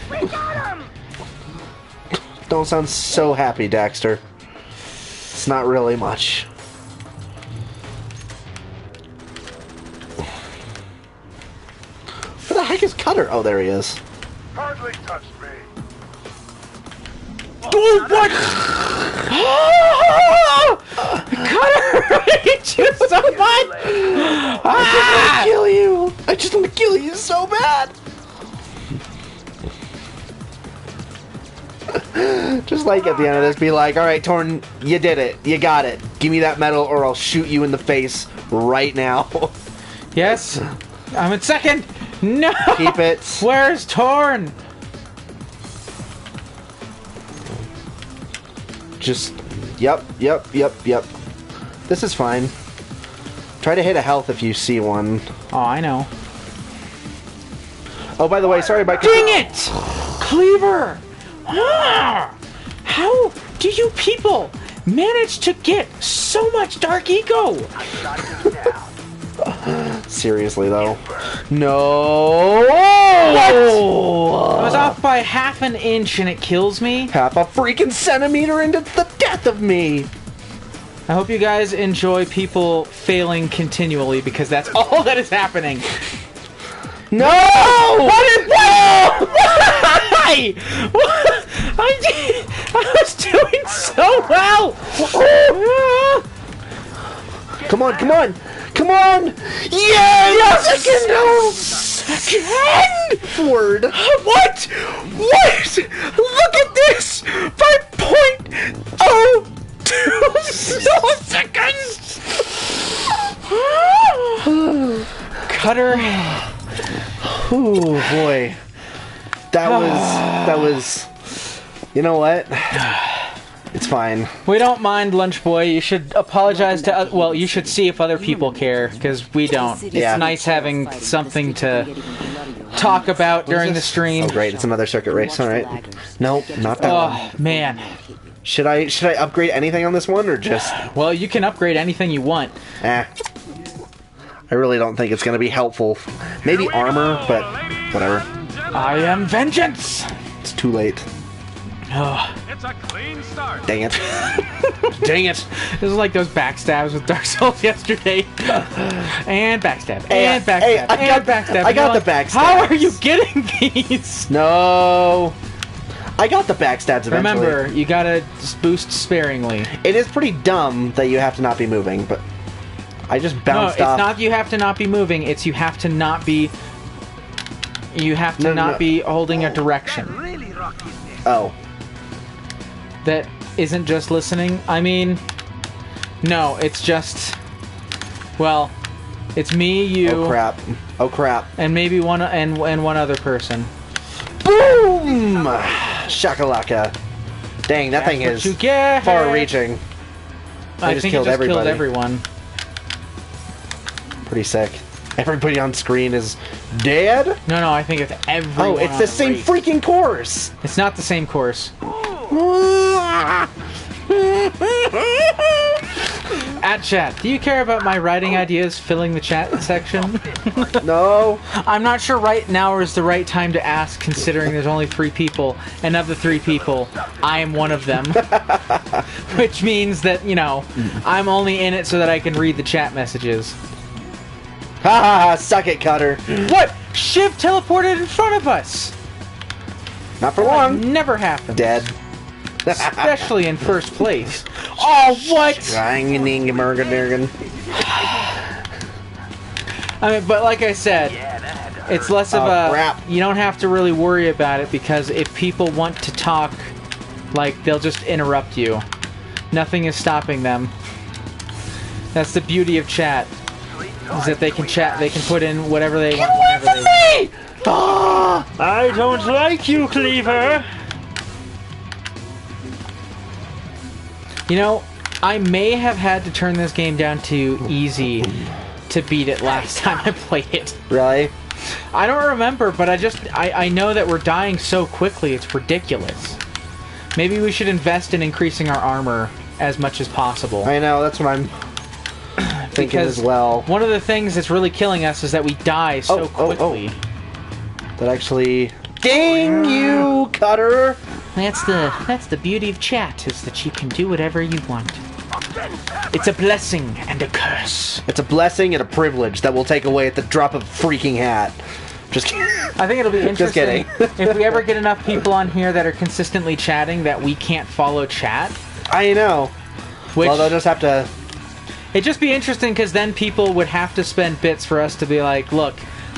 We got him! Don't sound so happy, Daxter. It's not really much. Where the heck is Cutter? Oh, there he is. Hardly touched me. Oh, what? Cutter, I hate you so much. I just want to kill you. I just want to kill you so bad. Just like at the end of this, be like, all right, Torn, you did it. You got it. Give me that medal or I'll shoot you in the face right now. Yes, I'm in second. No. Keep it. Where's Torn? Just, yep. This is fine. Try to hit a health if you see one. Oh, I know. Oh, by the way, sorry about... Dang it! Cleaver! Ah! How do you people manage to get so much dark ego? Seriously, though. No! What? I was off by half an inch and it kills me. Half a freaking centimeter into the death of me! I hope you guys enjoy people failing continually because that's all that is happening. No! Why? I was doing so well! Come on! Yes! Second! Word! What? Look at this! 5.02 seconds! Cutter. Ooh, boy. That was... You know what? It's fine. We don't mind, Lunch Boy. You should apologize to... well, you should see if other people care, because we don't. It's Yeah. nice having something to talk about during the stream. Oh, great. It's another circuit race. All right. Nope, not that one. Oh, man. Should I upgrade anything on this one, or just... Well, you can upgrade anything you want. I really don't think it's going to be helpful. Maybe armor, but whatever. I am vengeance! It's too late. Oh, It's a clean start. Dang it. Dang it. this is like those backstabs with Dark Souls yesterday. And backstab, and backstab, Hey, and backstab. I got You're the backstabs. How are you getting these? No. I got the backstabs eventually. Remember, you gotta boost sparingly. It is pretty dumb that you have to not be moving, but I just No, bounced it's off. not you have to not be moving, it's you have to not be... You have to not be holding a direction. Really rocky thing. Oh. That isn't just listening. I mean... No, it's just... Well, it's me, you... Oh crap. And maybe one other person. Boom! Shakalaka. Dang, that thing That's is what you get. far-reaching. I just think killed it just killed everybody. everyone. Pretty sick. Everybody on screen is dead? No, I think it's everyone. Oh, it's the same race. freaking course! It's not the same course. At chat, do you care about my writing ideas filling the chat section? No. I'm not sure right now is the right time to ask, considering there's only 3 people, and of the 3 people, I am one of them. Which means that, you know, I'm only in it so that I can read the chat messages. Ha ha ha, suck it, Cutter. What? Shiv teleported in front of us! Not for long. Never happened. Dead. Especially in first place. Oh, what? I mean, but like I said, it's less of a... crap. You don't have to really worry about it, because if people want to talk, like, they'll just interrupt you. Nothing is stopping them. That's the beauty of chat. Is that they can chat, they can put in whatever they want. Get away from me! Ah, I don't like you, Cleaver. You know, I may have had to turn this game down to easy to beat it last time I played it. Really? I don't remember, but I know that we're dying so quickly, it's ridiculous. Maybe we should invest in increasing our armor as much as possible. I know, that's what I'm thinking as well. One of the things that's really killing us is that we die so quickly. That actually... Dang you, Cutter! That's the beauty of chat, is that you can do whatever you want. It's a blessing and a curse. It's a blessing and a privilege that we'll take away at the drop of a freaking hat. Just kidding. I think it'll be interesting Just kidding. if we ever get enough people on here that are consistently chatting that we can't follow chat. I know. Well, they'll just have to... It'd just be interesting, because then people would have to spend bits for us to be like, look,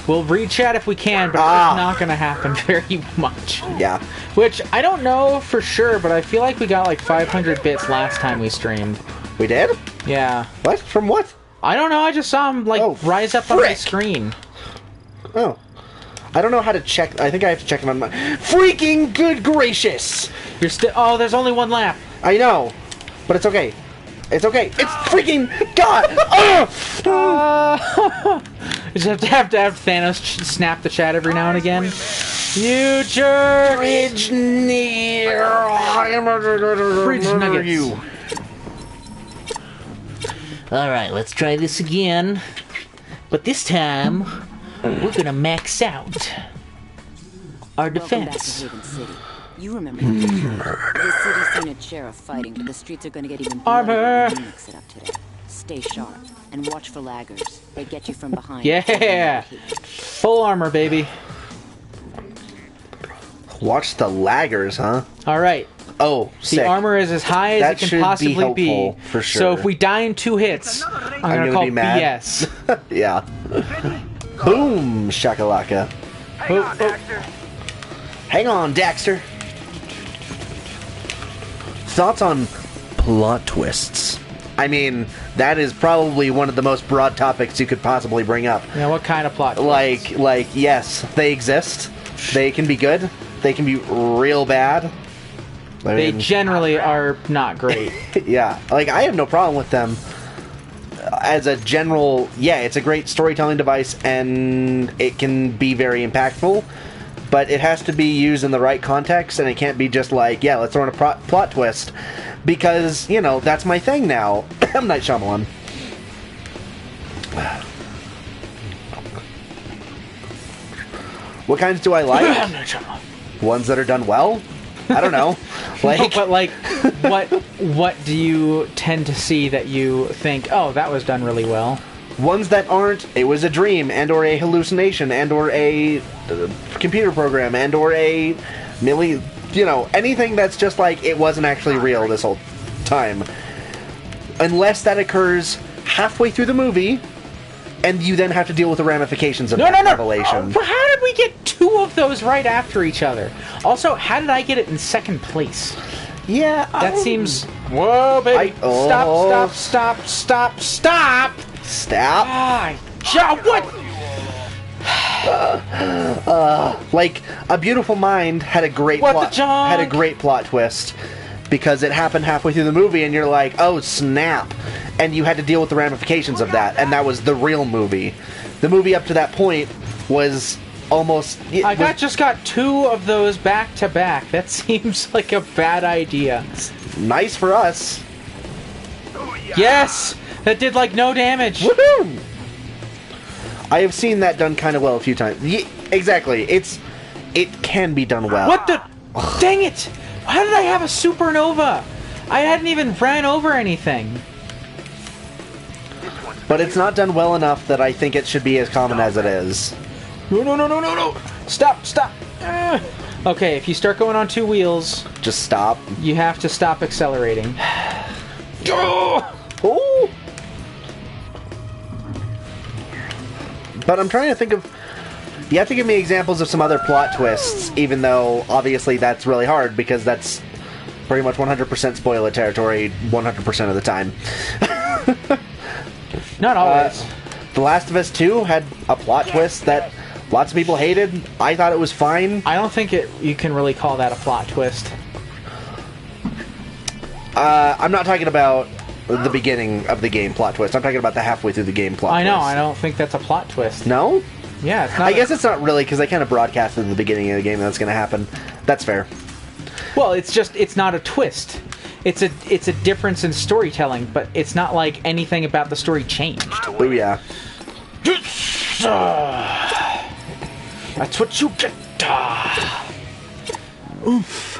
we'll read chat if we can, but it's not going to happen very much. Yeah. Which, I don't know for sure, but I feel like we got like 500 bits last time we streamed. We did? Yeah. What? From what? I don't know, I just saw him like rise up on my screen. Oh. I don't know how to check. I think I have to check him on my... Freaking good gracious! You're still... Oh, there's only one lap. I know. But it's okay. It's okay. It's freaking... God! You just have to have Thanos snap the chat every now and again. You jerk! Fridge near... Fridge nuggets. You. Alright, let's try this again. But this time, we're gonna max out our defense. Welcome back to Haven City. You remember the city's seen its share of fighting, but the streets are gonna get even bloodier when you mix it up today. Stay sharp and watch for laggers. They get you from behind. Yeah! Full armor, baby. Watch the laggers, huh? Alright. Oh, sick. The armor is as high as That it can should be possibly helpful, for sure. So if we die in 2 hits, I'm gonna call be mad. BS. Yeah. Boom, shakalaka. Hang on, Daxter. Thoughts on plot twists? I mean, that is probably one of the most broad topics you could possibly bring up. Yeah, what kind of plot twists? Like, yes, they exist. They can be good. They can be real bad. They generally are not great. Yeah, like, I have no problem with them. As a general, yeah, it's a great storytelling device, and it can be very impactful, but it has to be used in the right context, and it can't be just like, yeah, let's throw in a plot twist, because, you know, that's my thing now. M. Night Shyamalan. What kinds do I like? Ones that are done well? I don't know. Like, No, but like, what do you tend to see that you think, oh, that was done really well? ones that aren't, it was a dream, and or a hallucination, and or a computer program, and or a you know, anything that's just like, it wasn't actually real this whole time. Unless that occurs halfway through the movie, and you then have to deal with the ramifications of that revelation. How did we get 2 of those right after each other? Also, how did I get it in 2nd place? Yeah, That seems... Whoa, baby. Stop. Stop. What? Like, A Beautiful Mind had a great plot twist because it happened halfway through the movie, and you're like, oh snap, and you had to deal with the ramifications of that, and that was the real movie. The movie up to that point was almost... just got 2 of those back to back. That seems like a bad idea. Nice for us. Yes! That did like no damage. Woohoo! I have seen that done kind of well a few times. Exactly. It can be done well. What the... Dang it! How did I have a supernova? I hadn't even ran over anything. But it's not done well enough that I think it should be as common as it is. No. Stop. Okay, if you start going on 2 wheels... Just stop. You have to stop accelerating. Ooh. But I'm trying to think of... You have to give me examples of some other plot twists, even though, obviously, that's really hard, because that's pretty much 100% spoiler territory 100% of the time. Not always. The Last of Us 2 had a plot twist that lots of people hated. I thought it was fine. I don't think you can really call that a plot twist. I'm not talking about the beginning of the game plot twist. I'm talking about the halfway through the game plot twist. I know, I don't think that's a plot twist. No? Yeah, it's not. I guess it's not really because they kind of broadcasted in the beginning of the game that's going to happen. That's fair. Well, it's not a twist. It's a difference in storytelling, but it's not like anything about the story changed. Oh yeah. That's what you get. Oof.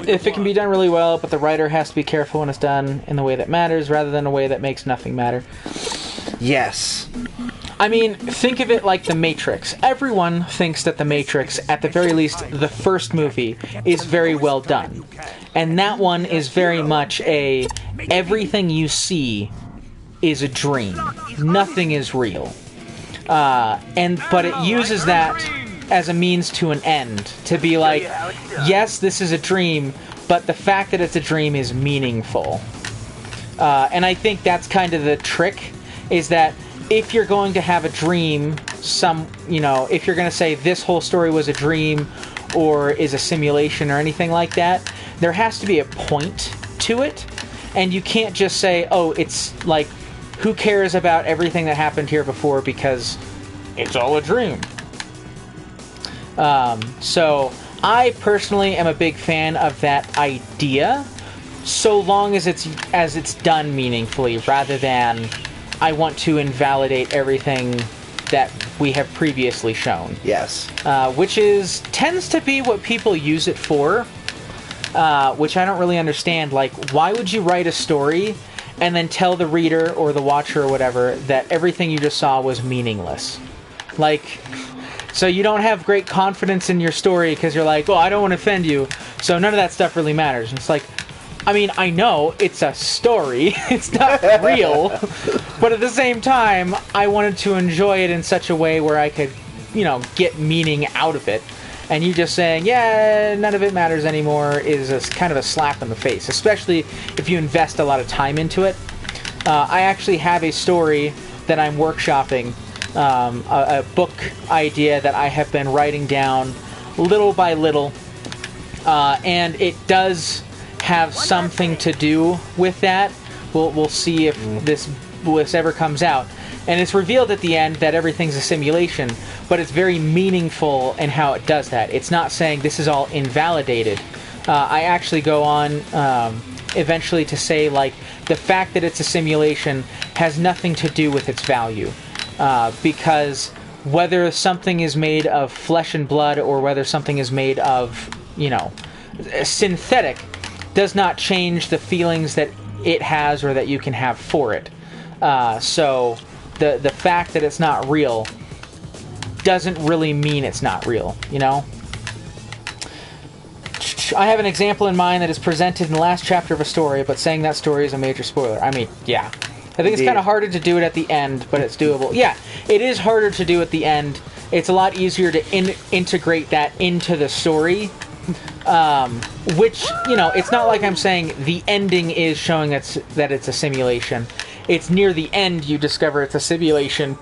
If it can be done really well, but the writer has to be careful when it's done in the way that matters rather than a way that makes nothing matter. Yes. I mean, think of it like The Matrix. Everyone thinks that The Matrix, at the very least, the first movie, is very well done. And that one is very much everything you see is a dream. Nothing is real. But it uses that as a means to an end. To be like, yes, this is a dream, but the fact that it's a dream is meaningful. And I think that's kind of the trick, is that if you're going to have a dream, if you're going to say this whole story was a dream or is a simulation or anything like that, there has to be a point to it. And you can't just say, oh, it's like, who cares about everything that happened here before because it's all a dream. So I personally am a big fan of that idea, so long as it's done meaningfully, rather than I want to invalidate everything that we have previously shown. Yes. Which tends to be what people use it for, which I don't really understand. Like, why would you write a story and then tell the reader or the watcher or whatever that everything you just saw was meaningless? Like, so you don't have great confidence in your story because you're like, well, I don't want to offend you, so none of that stuff really matters. And it's like, I mean, I know it's a story, it's not real, but at the same time, I wanted to enjoy it in such a way where I could, get meaning out of it. And you just saying, yeah, none of it matters anymore is kind of a slap in the face, especially if you invest a lot of time into it. I actually have a story that I'm workshopping, a book idea that I have been writing down little by little, and it does have something to do with that. We'll see if this ever comes out. And it's revealed at the end that everything's a simulation, but it's very meaningful in how it does that. It's not saying this is all invalidated. I actually go on eventually to say, like, the fact that it's a simulation has nothing to do with its value. Because whether something is made of flesh and blood or whether something is made of, synthetic, does not change the feelings that it has or that you can have for it. So the fact that it's not real doesn't really mean it's not real, I have an example in mind that is presented in the last chapter of a story, but saying that story is a major spoiler. I mean, yeah. I think it's kind of harder to do it at the end, but it's doable. Yeah, it is harder to do at the end. It's a lot easier to integrate that into the story. Which, it's not like I'm saying the ending is showing that it's a simulation. It's near the end you discover it's a simulation,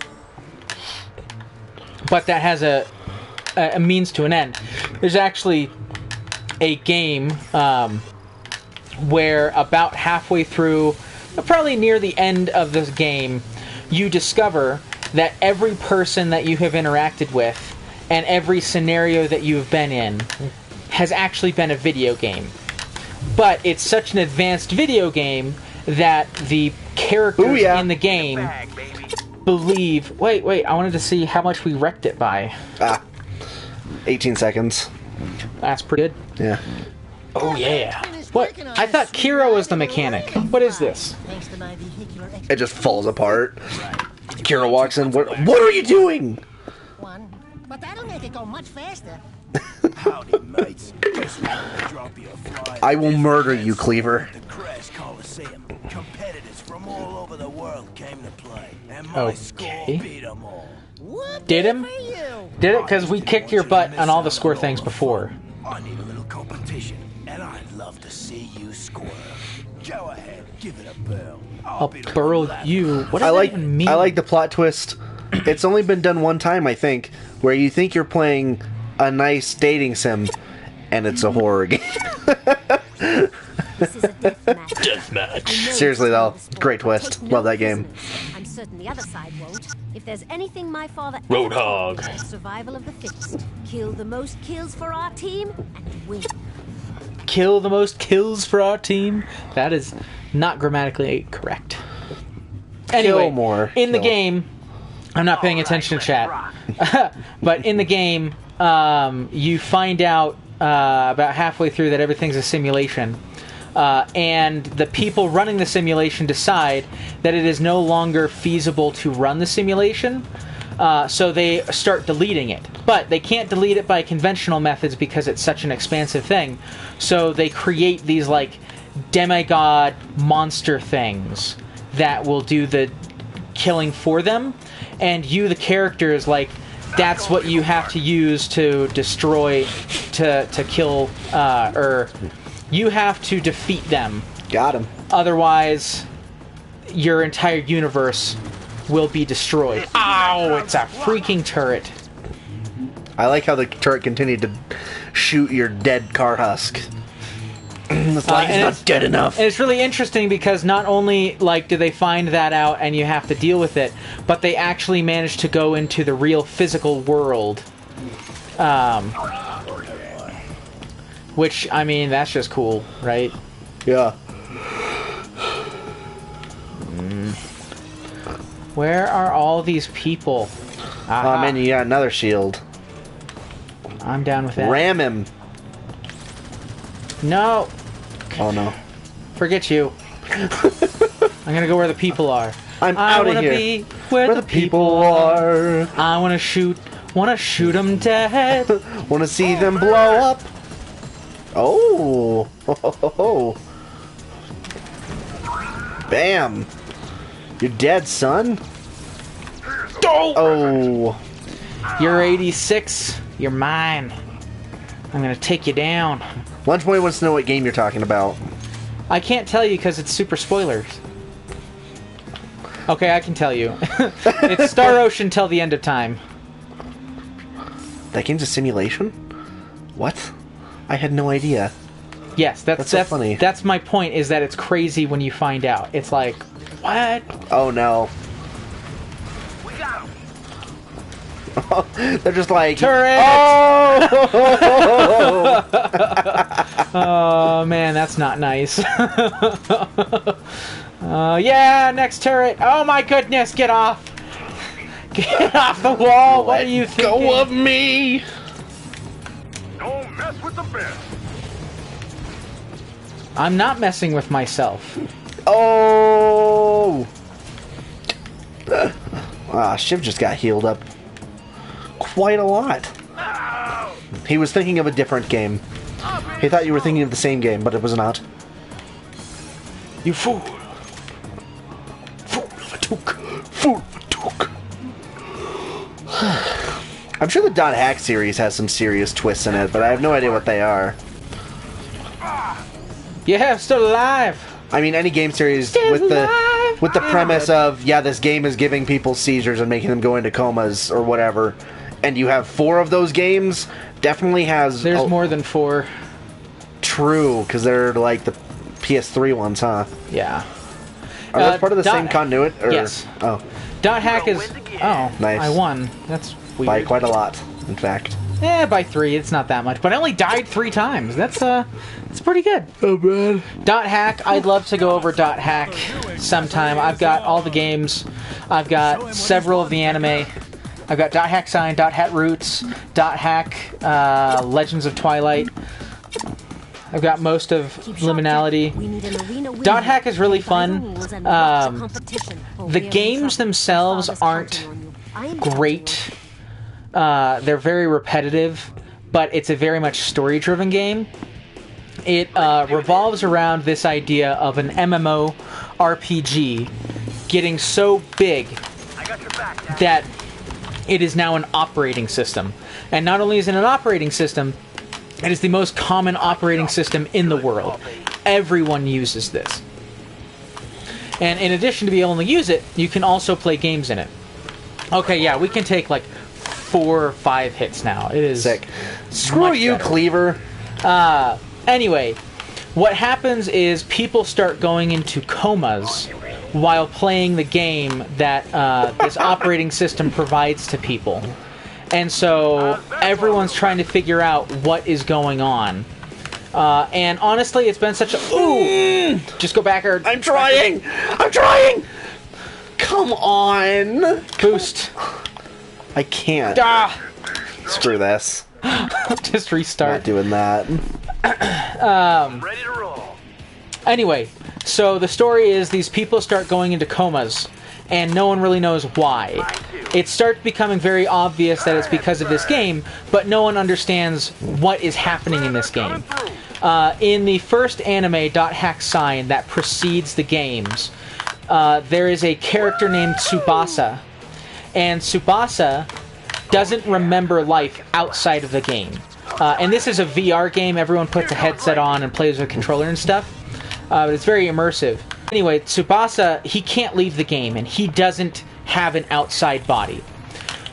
but that has a means to an end. There's actually a game where about halfway through, probably near the end of this game, you discover that every person that you have interacted with and every scenario that you have been in has actually been a video game. But it's such an advanced video game that the characters in the game believe... Wait, I wanted to see how much we wrecked it by. 18 seconds. That's pretty good. Yeah. Oh, yeah. What? I thought Kira was the mechanic. What is this? It just falls apart. Kira walks in. What are you doing? But that'll make it go much faster. Howdy, mates. Just drop you a fly. I will murder you, Cleaver. The Crash Coliseum. Competitors from all over the world came to play, and my score beat them all. Did him? Did it? Because we kicked your butt on all the score things before. I need a little competition, and I'd love to see you score. Go ahead, give it a burl. I'll burl you. What does that even mean? I like the plot twist. It's only been done one time, I think, where you think you're playing a nice dating sim, and it's a horror game. This is a death match. Seriously, though, great twist. Love that game. I'm certain the other side won't. If If there's anything my father Roadhog. ever taught me, it's survival of the fittest. Kill the most kills for our team and win. Kill the most kills for our team. That is not grammatically correct. Anyway, Kill more. in the game, I'm not paying attention to chat, but in the game, you find out about halfway through that everything's a simulation. And the people running the simulation decide that it is no longer feasible to run the simulation, so they start deleting it. But they can't delete it by conventional methods because it's such an expansive thing. So they create these, like, demigod monster things that will do the killing for them. And you, the character, is like, that's what you have to use to destroy, to kill, or you have to defeat them. Got him. Otherwise, your entire universe will be destroyed. Ow! It's a freaking turret. I like how the turret continued to shoot your dead car husk. It's like it's not dead enough. And it's really interesting because not only like do they find that out and you have to deal with it, but they actually manage to go into the real physical world. Which, I mean, that's just cool, right? Yeah. Where are all these people? Oh man, you got another shield. I'm down with that. Ram him. No. Oh no. Forget you. I'm gonna go where the people are. I'm out of here. Be where the people are. I wanna shoot them dead. Wanna see them blow up. Oh. Bam. You're dead, son. Oh. You're 86. You're mine. I'm gonna take you down. Lunchboy wants to know what game you're talking about. I can't tell you because it's super spoilers. Okay, I can tell you. It's Star Ocean till the end of time. That game's a simulation? What? I had no idea. Yes, that's so funny. That's my point, is that it's crazy when you find out. It's like, what? Oh no. We got him. They're just like turret! Oh! Oh man, that's not nice. Yeah, next turret. Oh my goodness, get off! Get off the wall! What are you thinking? Go of me! Don't mess with the best. I'm not messing with myself. Oh! Shiv just got healed up quite a lot. He was thinking of a different game. He thought you were thinking of the same game, but it was not. You fool! Fool of a toque! Fool of a toque! I'm sure the .hack series has some serious twists in it, but I have no idea what they are. Yeah, I'm still alive. I mean, any game series with the premise of, yeah, this game is giving people seizures and making them go into comas or whatever, and you have 4 of those games, definitely has... There's more than 4. True, because they're like the PS3 ones, huh? Yeah. Are those part of the same conduit? Or? Yes. Oh. .hack is... Oh, nice. I won. That's weird. By quite a lot, in fact. By 3. It's not that much. But I only died 3 times. That's pretty good. Oh, man. .hack, I'd love to go over .hack sometime. I've got all the games. I've got several of the anime. I've got .hack Sign, .hack Roots, .hack Legends of Twilight. I've got most of Liminality. .hack is really fun. The games themselves aren't great. They're very repetitive, but it's a very much story-driven game. It revolves around this idea of an MMO RPG getting so big that it is now an operating system. And not only is it an operating system, it is the most common operating system in the world. Everyone uses this. And in addition to being able to use it, you can also play games in it. Okay, yeah, we can take like 4 or 5 hits now. It is sick. Screw you, better. Cleaver. Anyway, what happens is people start going into comas while playing the game that this operating system provides to people. And so everyone's trying to figure out what is going on. And honestly, it's been such a... Ooh! Just go back or... I'm trying! I'm trying! Come on! Boost. I can't. Ah! Screw this. Just restart. Not doing that. Ready to roll. Anyway, so the story is these people start going into comas, and no one really knows why. It starts becoming very obvious that it's because of this game, but no one understands what is happening in this game. In the first anime, .hack sign, that precedes the games, there is a character named Tsubasa, and Tsubasa doesn't remember life outside of the game. And this is a VR game. Everyone puts a headset on and plays with a controller and stuff. But it's very immersive. Anyway, Tsubasa, he can't leave the game, and he doesn't have an outside body.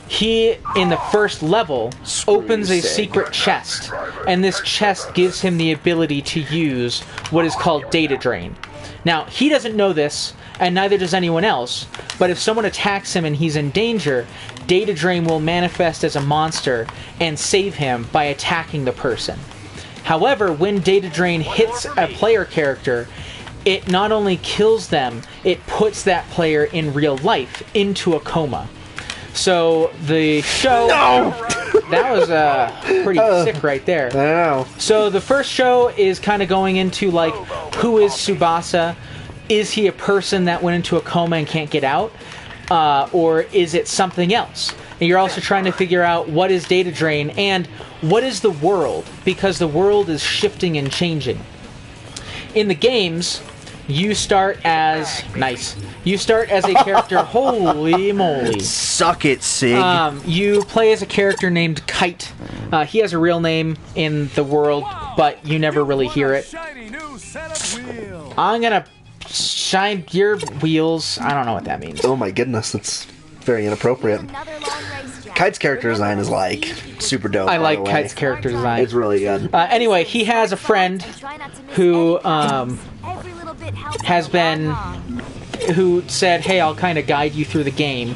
He, in the first level, opens a secret chest, and this chest gives him the ability to use what is called data drain. Now, he doesn't know this, and neither does anyone else, but if someone attacks him and he's in danger, data drain will manifest as a monster and save him by attacking the person. However, when data drain hits a player character, it not only kills them, it puts that player in real life into a coma. So the show... No! That was pretty sick right there. I know. So the first show is kind of going into, like, who is Tsubasa? Is he a person that went into a coma and can't get out? Or is it something else? And you're also trying to figure out what is data drain and what is the world, because the world is shifting and changing. In the games, you start as... Nice. You start as a character... Holy moly. Suck it, Sig. You play as a character named Kite. He has a real name in the world, but you never really hear it. I'm gonna shine your wheels. I don't know what that means. Oh my goodness, that's very inappropriate. Kite's character design is, like, super dope. I like Kite's character design. It's really good. Anyway, he has a friend who has been... who said, hey, I'll kind of guide you through the game.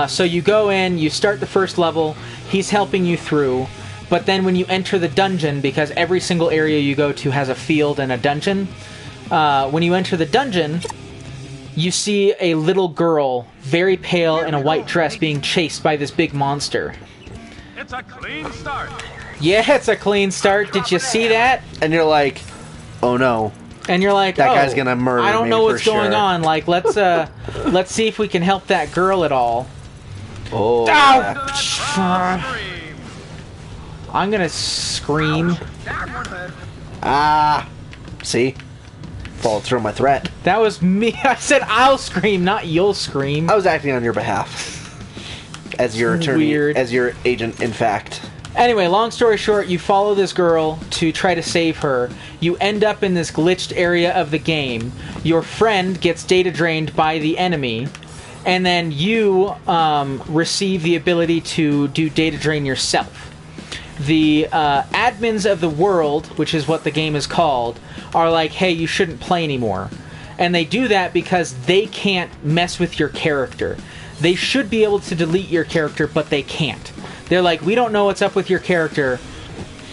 So you go in, you start the first level, he's helping you through, but then when you enter the dungeon, because every single area you go to has a field and a dungeon, when you enter the dungeon, you see a little girl, very pale, in a white dress, being chased by this big monster. It's a clean start. Yeah, it's a clean start. Did you see that? And you're like, oh no. And you're like, that guy's gonna murder me. I don't know what's going on. Like, let's see if we can help that girl at all. Oh. I'm gonna scream. Ah. See? Followed through my threat. That was me. I said I'll scream, not you'll scream. I was acting on your behalf. As your attorney. Weird. As your agent, in fact. Anyway, long story short, you follow this girl to try to save her. You end up in this glitched area of the game. Your friend gets data drained by the enemy. And then you receive the ability to do data drain yourself. The admins of the world, which is what the game is called, are like, hey, you shouldn't play anymore. And they do that because they can't mess with your character. They should be able to delete your character, but they can't. They're like, we don't know what's up with your character,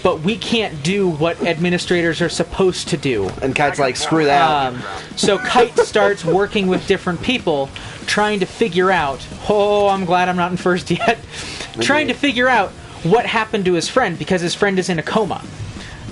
but we can't do what administrators are supposed to do. And Kite's like, screw that. So Kite starts working with different people, trying to figure out, oh, I'm glad I'm not in first yet, trying to figure out what happened to his friend, because his friend is in a coma.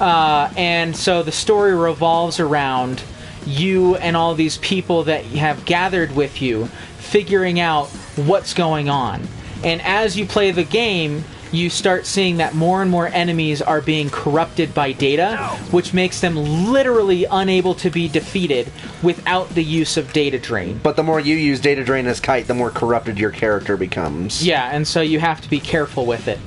And so the story revolves around you and all these people that have gathered with you, figuring out what's going on. And as you play the game, you start seeing that more and more enemies are being corrupted by data, which makes them literally unable to be defeated without the use of data drain. But the more you use data drain as Kite, the more corrupted your character becomes. Yeah, and so you have to be careful with it.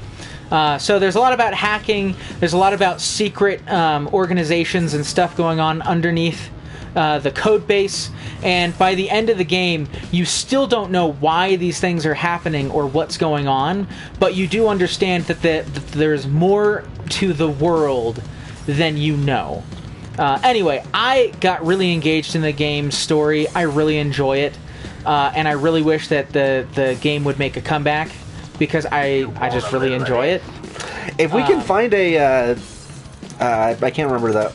So there's a lot about hacking, there's a lot about secret organizations and stuff going on underneath the code base, and by the end of the game, you still don't know why these things are happening or what's going on, but you do understand that there's more to the world than you know. Anyway, I got really engaged in the game's story. I really enjoy it. And I really wish that the game would make a comeback because I just really enjoy it. If we can find a, I can't remember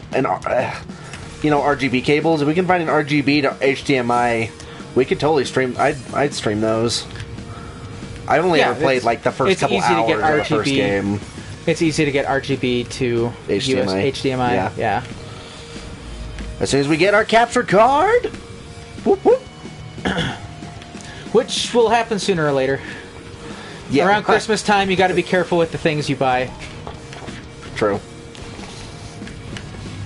RGB cables. If we can find an RGB to HDMI, we could totally stream. I'd stream those. I've only ever played like the first couple hours of the first game. It's easy to get RGB to HDMI. Yeah. As soon as we get our capture card, whoop whoop. Which will happen sooner or later. Yeah. Around Christmas time, you got to be careful with the things you buy. True.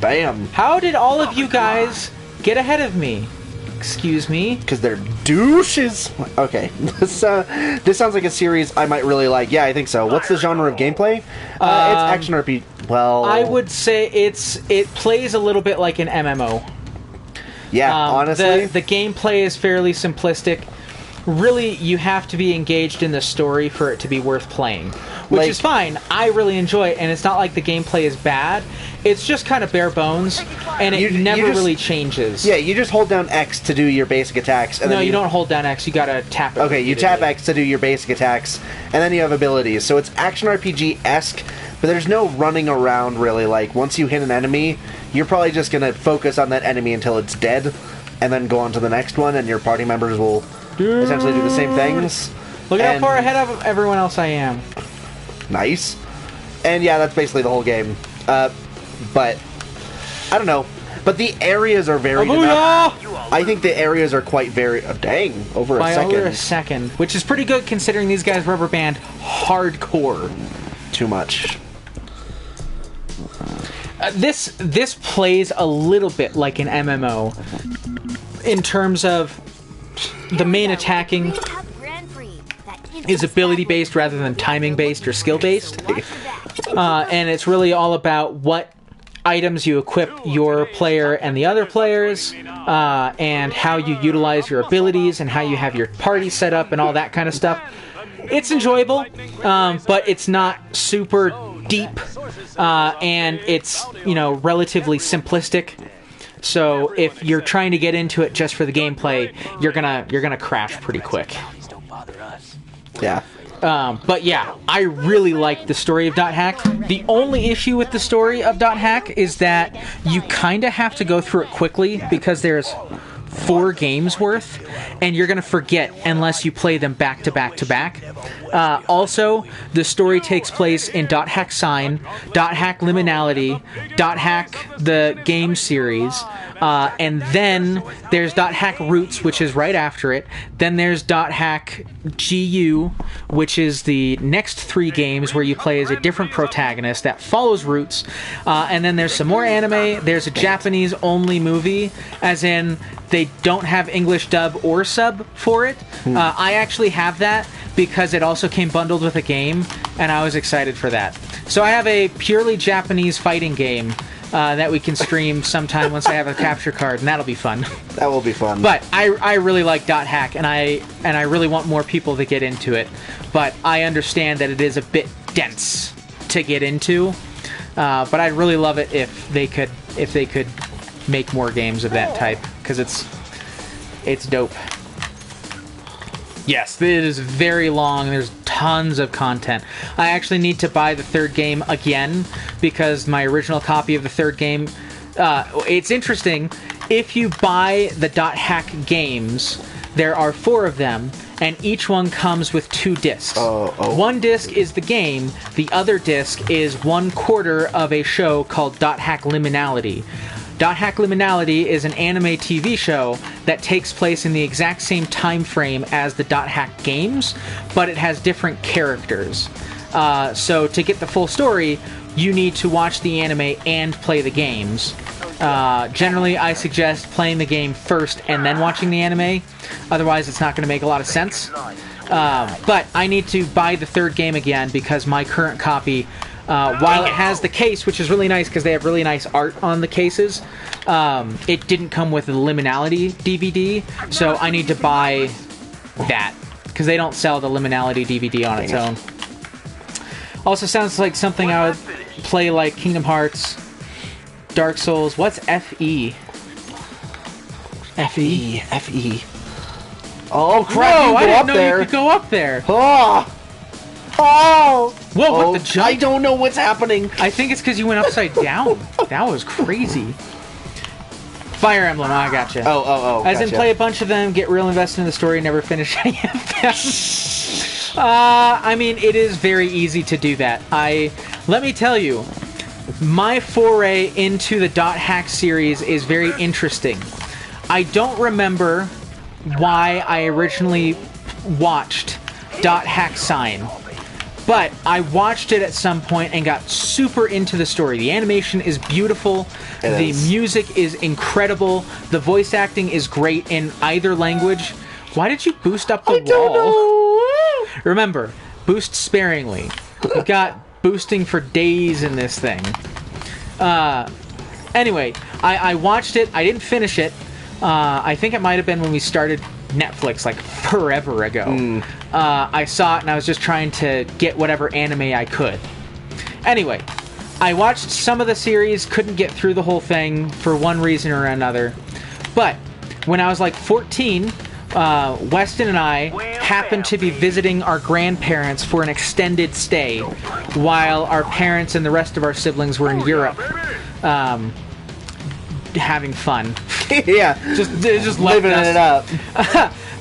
Bam. How did all of you guys get ahead of me? Excuse me? Because they're douches. Okay. This sounds like a series I might really like. Yeah, I think so. What's the genre of gameplay? It's action RPG. Well, I would say it plays a little bit like an MMO. Yeah, honestly. The gameplay is fairly simplistic. Really, you have to be engaged in the story for it to be worth playing. Which is fine. I really enjoy it, and it's not like the gameplay is bad. It's just kind of bare bones, and it never really changes. Yeah, you just hold down X to do your basic attacks. And no, you don't hold down X. You gotta tap it. Okay, you tap X to do your basic attacks, and then you have abilities. So it's action RPG-esque, but there's no running around, really. Like, once you hit an enemy, you're probably just gonna focus on that enemy until it's dead, and then go on to the next one, and your party members will essentially do the same things. Look at how far ahead of everyone else I am. Nice. And yeah, that's basically the whole game. But I don't know. But the areas are varied enough. I think the areas are quite varied. Dang, over a second. Which is pretty good considering these guys rubber band hardcore. Too much. This plays a little bit like an MMO in terms of the main attacking is ability-based rather than timing-based or skill-based. And it's really all about what items you equip your player and the other players, and how you utilize your abilities and how you have your party set up and all that kind of stuff. It's enjoyable, but it's not super deep, and it's, relatively simplistic. So if you're trying to get into it just for the gameplay, you're gonna crash pretty quick. Yeah. But yeah, I really like the story of Dot Hack. The only issue with the story of Dot Hack is that you kind of have to go through it quickly because there's 4 games worth, and you're going to forget unless you play them back to back to back. Also, the story takes place in Dot Hack Sign, Dot Hack Liminality, Dot Hack the game series, and then there's Dot Hack Roots, which is right after it. Then there's Dot Hack GU, which is the next 3 games where you play as a different protagonist that follows Roots. And then there's some more anime. There's a Japanese-only movie, as in they don't have English dub or sub for it. I actually have that because it also came bundled with a game, and I was excited for that. So I have a purely Japanese fighting game that we can stream sometime once I have a capture card, and that'll be fun. That will be fun. But I really like Dot Hack, and I really want more people to get into it. But I understand that it is a bit dense to get into. But I'd really love it if they could make more games of that type, because it's dope. Yes, it is very long. There's tons of content. I actually need to buy the 3rd game again because my original copy of the 3rd game, it's interesting. If you buy the Dot Hack games, there are 4 of them, and each one comes with 2 discs. One disc is the game, the other disc is 1/4 of a show called Dot Hack Liminality. Dot Hack Liminality is an anime TV show that takes place in the exact same time frame as the Dot Hack games, but it has different characters. So to get the full story, you need to watch the anime and play the games. Generally, I suggest playing the game first and then watching the anime. Otherwise, it's not going to make a lot of sense. But I need to buy the 3rd game again because my current copy, while it has the case, which is really nice because they have really nice art on the cases, it didn't come with the Liminality DVD, so I need to buy that because they don't sell the Liminality DVD on its own. Also sounds like something I would play, like Kingdom Hearts. Dark Souls. What's FE? FE? FE. Oh, crap, Whoa, you I go didn't up know there. you could go up there. Oh! Oh! Whoa, Oh, what the jump? I don't know what's happening. I think it's because you went upside down. That was crazy. Fire Emblem, I gotcha. Oh, As in gotcha. play a bunch of them, get real invested in the story, never finish any of them. I mean, it is very easy to do that. Let me tell you, my foray into the Dot Hack series is very interesting. I don't remember why I originally watched Dot Hack Sign, but I watched it at some point and got super into the story. The animation is beautiful, the music is incredible, the voice acting is great in either language. Why did you boost up the wall? Don't know. Remember, boost sparingly. We've got boosting for days in this thing. Anyway, I watched it. I didn't finish it. I think it might have been when we started Netflix, like forever ago. I saw it and I was just trying to get whatever anime I could. Anyway, I watched some of the series, couldn't get through the whole thing for one reason or another. But when I was like 14, Weston and I happened to be visiting our grandparents for an extended stay while our parents and the rest of our siblings were in Europe having fun. Yeah. Just living it up.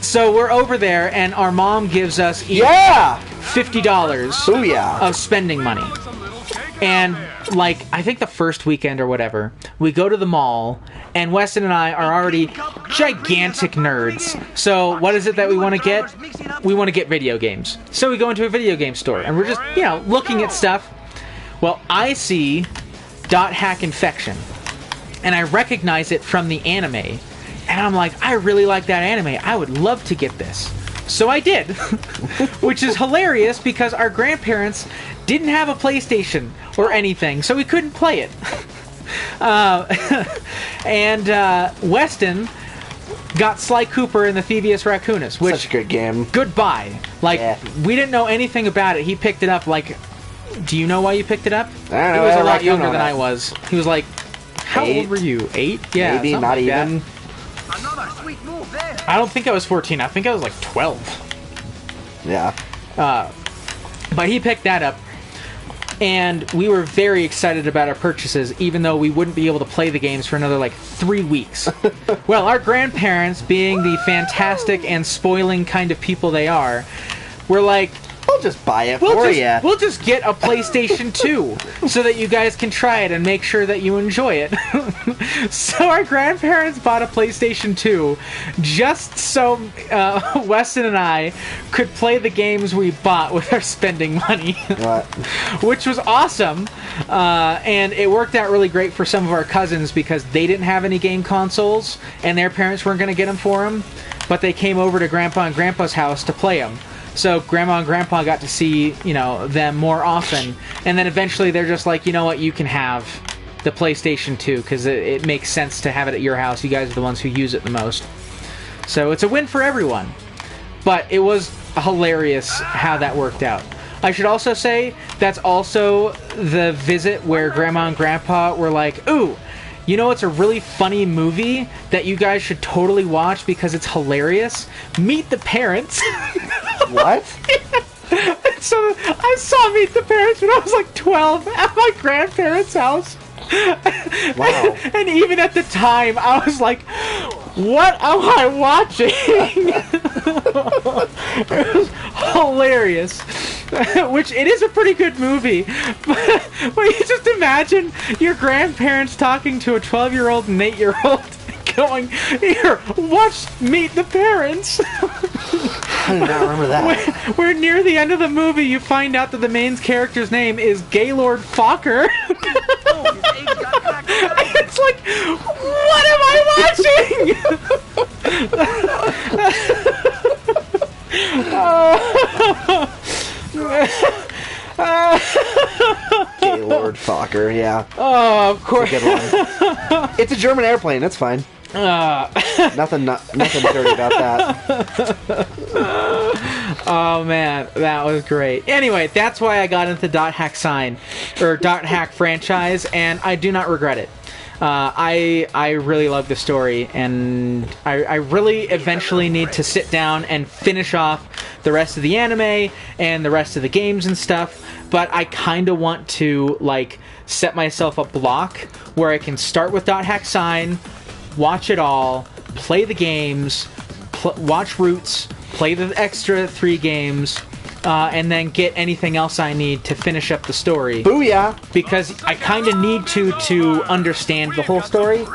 So we're over there and our mom gives us each $50 Oh, yeah. of spending money. And, like, I think the first weekend or whatever, we go to the mall, and Weston and I are already gigantic nerds. So, what is it that we want to get? We want to get video games. So we go into a video game store, and we're just, looking at stuff. Well, I see Dot Hack Infection, and I recognize it from the anime. And I'm like, I really like that anime. I would love to get this. So I did. Which is hilarious because our grandparents didn't have a PlayStation or anything, so we couldn't play it. And Weston got Sly Cooper and the Thievius Raccoonus, which... Such a good game. Goodbye. Like, we didn't know anything about it. He picked it up, like... Do you know why you picked it up? I don't know. He was a lot younger than I was. He was like... How 8? old were you? 8? Yeah, maybe, not like even. That. I don't think I was 14. I think I was like 12. Yeah. But he picked that up, and we were very excited about our purchases, even though we wouldn't be able to play the games for another, like, 3 weeks. Well, our grandparents, being the fantastic and spoiling kind of people they are, were like... We'll just buy it for you. We'll just get a PlayStation 2 so that you guys can try it and make sure that you enjoy it. So our grandparents bought a PlayStation 2 just so Weston and I could play the games we bought with our spending money. Which was awesome. And it worked out really great for some of our cousins because they didn't have any game consoles and their parents weren't going to get them for them. But they came over to Grandpa and Grandpa's house to play them. So Grandma and Grandpa got to see, them more often. And then eventually they're just like, you know what, you can have the PlayStation 2 because it makes sense to have it at your house. You guys are the ones who use it the most. So it's a win for everyone. But it was hilarious how that worked out. I should also say that's also the visit where Grandma and Grandpa were like, ooh, you know what's a really funny movie that you guys should totally watch because it's hilarious? Meet the Parents. What? So I saw Meet the Parents when I was like 12 at my grandparents' house. Wow. And even at the time, I was like, what am I watching? It was hilarious. Which, it is a pretty good movie. But you just imagine your grandparents talking to a 12-year-old and 8-year-old going, here, watch Meet the Parents. I do not remember that. Where near the end of the movie, you find out that the main character's name is Gaylord Fokker. It's like, what am I watching? Gaylord Fokker, yeah. Oh, of course. It's a good one. It's a German airplane, that's fine. Nothing dirty about that. Oh man, that was great. Anyway, that's why I got into Dot Hack franchise, and I do not regret it. I really love the story, and I really eventually need to sit down and finish off the rest of the anime and the rest of the games and stuff. But I kind of want to like set myself a block where I can start with Dot Hack Sign, watch it all, play the games, watch Roots, play the extra 3 games. And then get anything else I need to finish up the story. Booyah! Because I kind of need to understand the whole story.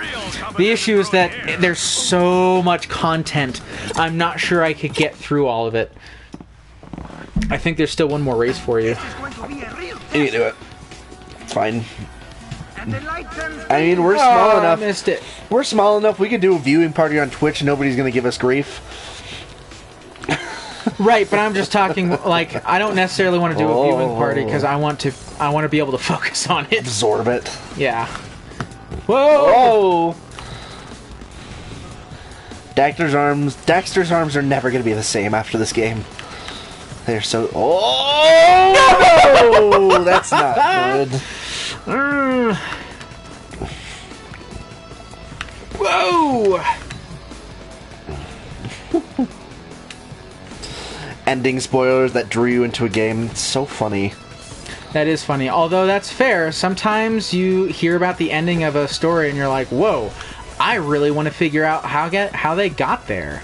The issue is that there's so much content, I'm not sure I could get through all of it. I think there's still one more race for you. You can do it. It's fine. I mean, we're small enough. I missed it. We're small enough. We could do a viewing party on Twitch and nobody's going to give us grief. Right, but I'm just talking like I don't necessarily want to do a viewing party because I want to be able to focus on it. Absorb it. Yeah. Whoa! Dexter's arms are never going to be the same after this game. They're so... Oh! No! That's not good. Whoa! Ending spoilers that drew you into a game. It's so funny. That is funny. Although that's fair. Sometimes you hear about the ending of a story and you're like, whoa, I really want to figure out how they got there.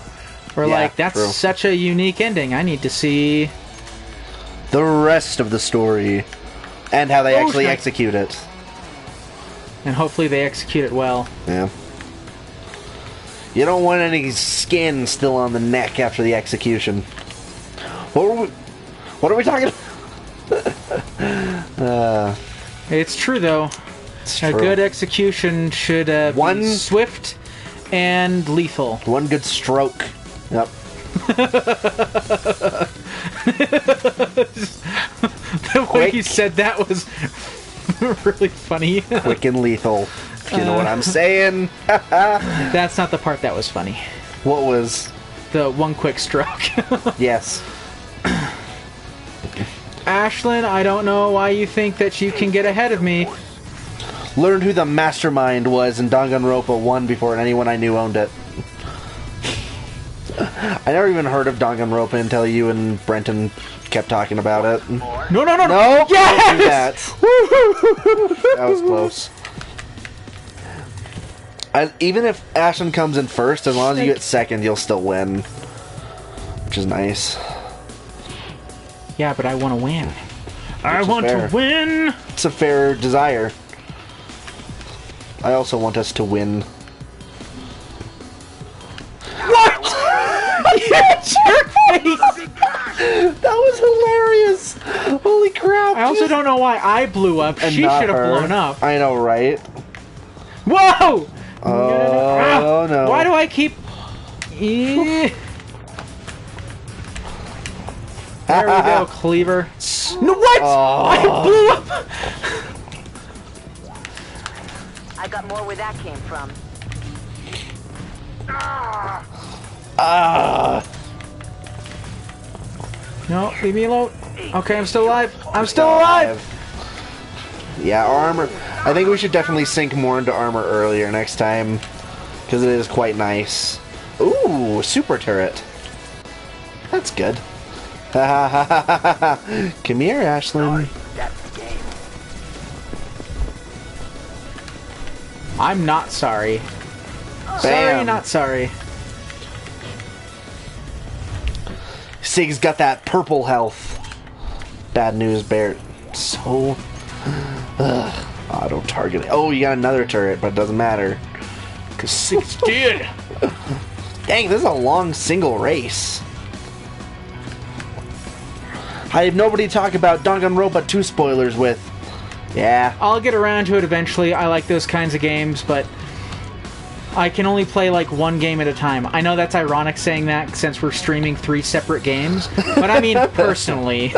Or yeah, like, that's true. such a unique ending. I need to see the rest of the story and how they actually execute it. And hopefully they execute it well. Yeah. You don't want any skin still on the neck after the execution. What are we talking about? It's true, though. It's true. A good execution should be swift and lethal. One good stroke. Yep. The way you said that was really funny. Quick and lethal. If you know what I'm saying. That's not the part that was funny. What was? The one quick stroke. Yes. Ashlyn, I don't know why you think that you can get ahead of me. Learned who the mastermind was, and Danganronpa won before anyone I knew owned it. I never even heard of Danganronpa until you and Brenton kept talking about it. No! Yes! Don't do that. That was close. Even if Ashlyn comes in first, as long as you get second, you'll still win. Which is nice. Yeah, but I want to win. I want to win! It's a fair desire. I also want us to win. What? Jerk face! That was hilarious! Holy crap! I also don't know why I blew up. And She not should have her. blown up. I know, right? Whoa! Oh, no. Why do I keep... There we go, Cleaver. No, what? Oh. I blew up! I got more where that came from. No, leave me alone. Okay, I'm still alive. I'm still alive! Yeah, armor. I think we should definitely sink more into armor earlier next time. Because it is quite nice. Ooh, super turret. That's good. Come here, Ashlyn. I'm not sorry. Bam. Sorry, not sorry. Sig's got that purple health. Bad news, Barrett. So... auto targeting. Oh, you got another turret, but it doesn't matter. Because Sig's dead. Dang, this is a long single race. I have nobody to talk about Danganronpa 2 spoilers with. Yeah. I'll get around to it eventually. I like those kinds of games, but I can only play like one game at a time. I know that's ironic saying that since we're streaming 3 separate games, but I mean personally,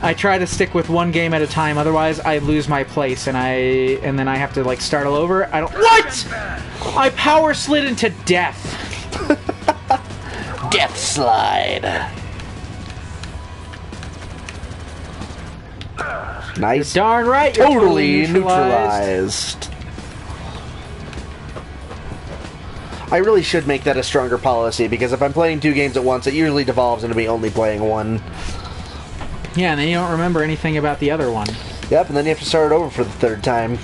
I try to stick with one game at a time. Otherwise, I lose my place and then I have to like start all over. I don't. What? I power slid into death. Death slide. Nice. You're darn right. You're Totally neutralized. I really should make that a stronger policy, because if I'm playing 2 games at once, it usually devolves into me only playing 1. Yeah, and then you don't remember anything about the other one. Yep, and then you have to start it over for the 3rd time.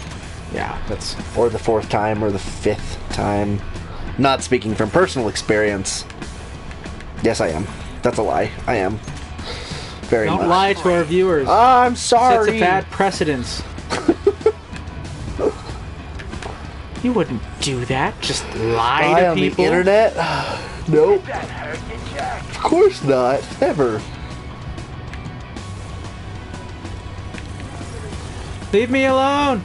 Yeah, that's... Or the 4th time, or the 5th time. Not speaking from personal experience. Yes, I am. That's a lie. I am. Very much. Don't lie to our viewers. I'm sorry. Sets a bad precedence. You wouldn't do that. Just lie to on people. The internet? Nope. Of course not. Never. Leave me alone.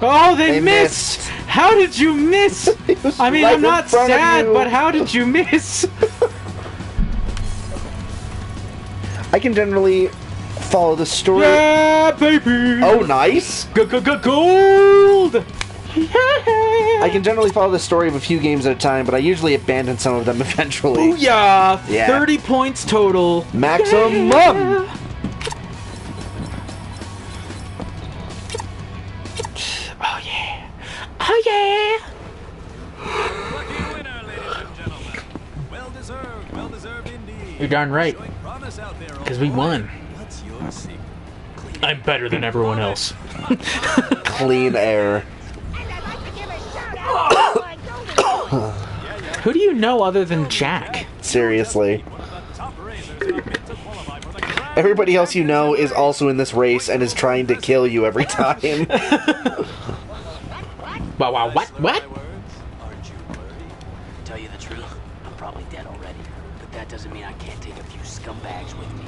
Oh, they missed. How did you miss? I mean, right I'm not in front of sad, you. but how did you miss? I can generally follow the story. Yeah, baby. Oh, nice. Gold. I can generally follow the story of a few games at a time, but I usually abandon some of them eventually. Booyah! Yeah. 30 points total. Maximum! Yeah. Oh, yeah. Oh, yeah! Lucky winner, ladies and gentlemen. Well deserved indeed. You're darn right. Showing promise out there, Because we won. What's your secret? I'm better than everyone else. Clean air. Who do you know other than Jack? Seriously. Everybody else you know is also in this race and is trying to kill you every time. Wow, what? Aren't you worried? To tell you the truth, I'm probably dead already. But that doesn't mean I can't take a few scumbags with me.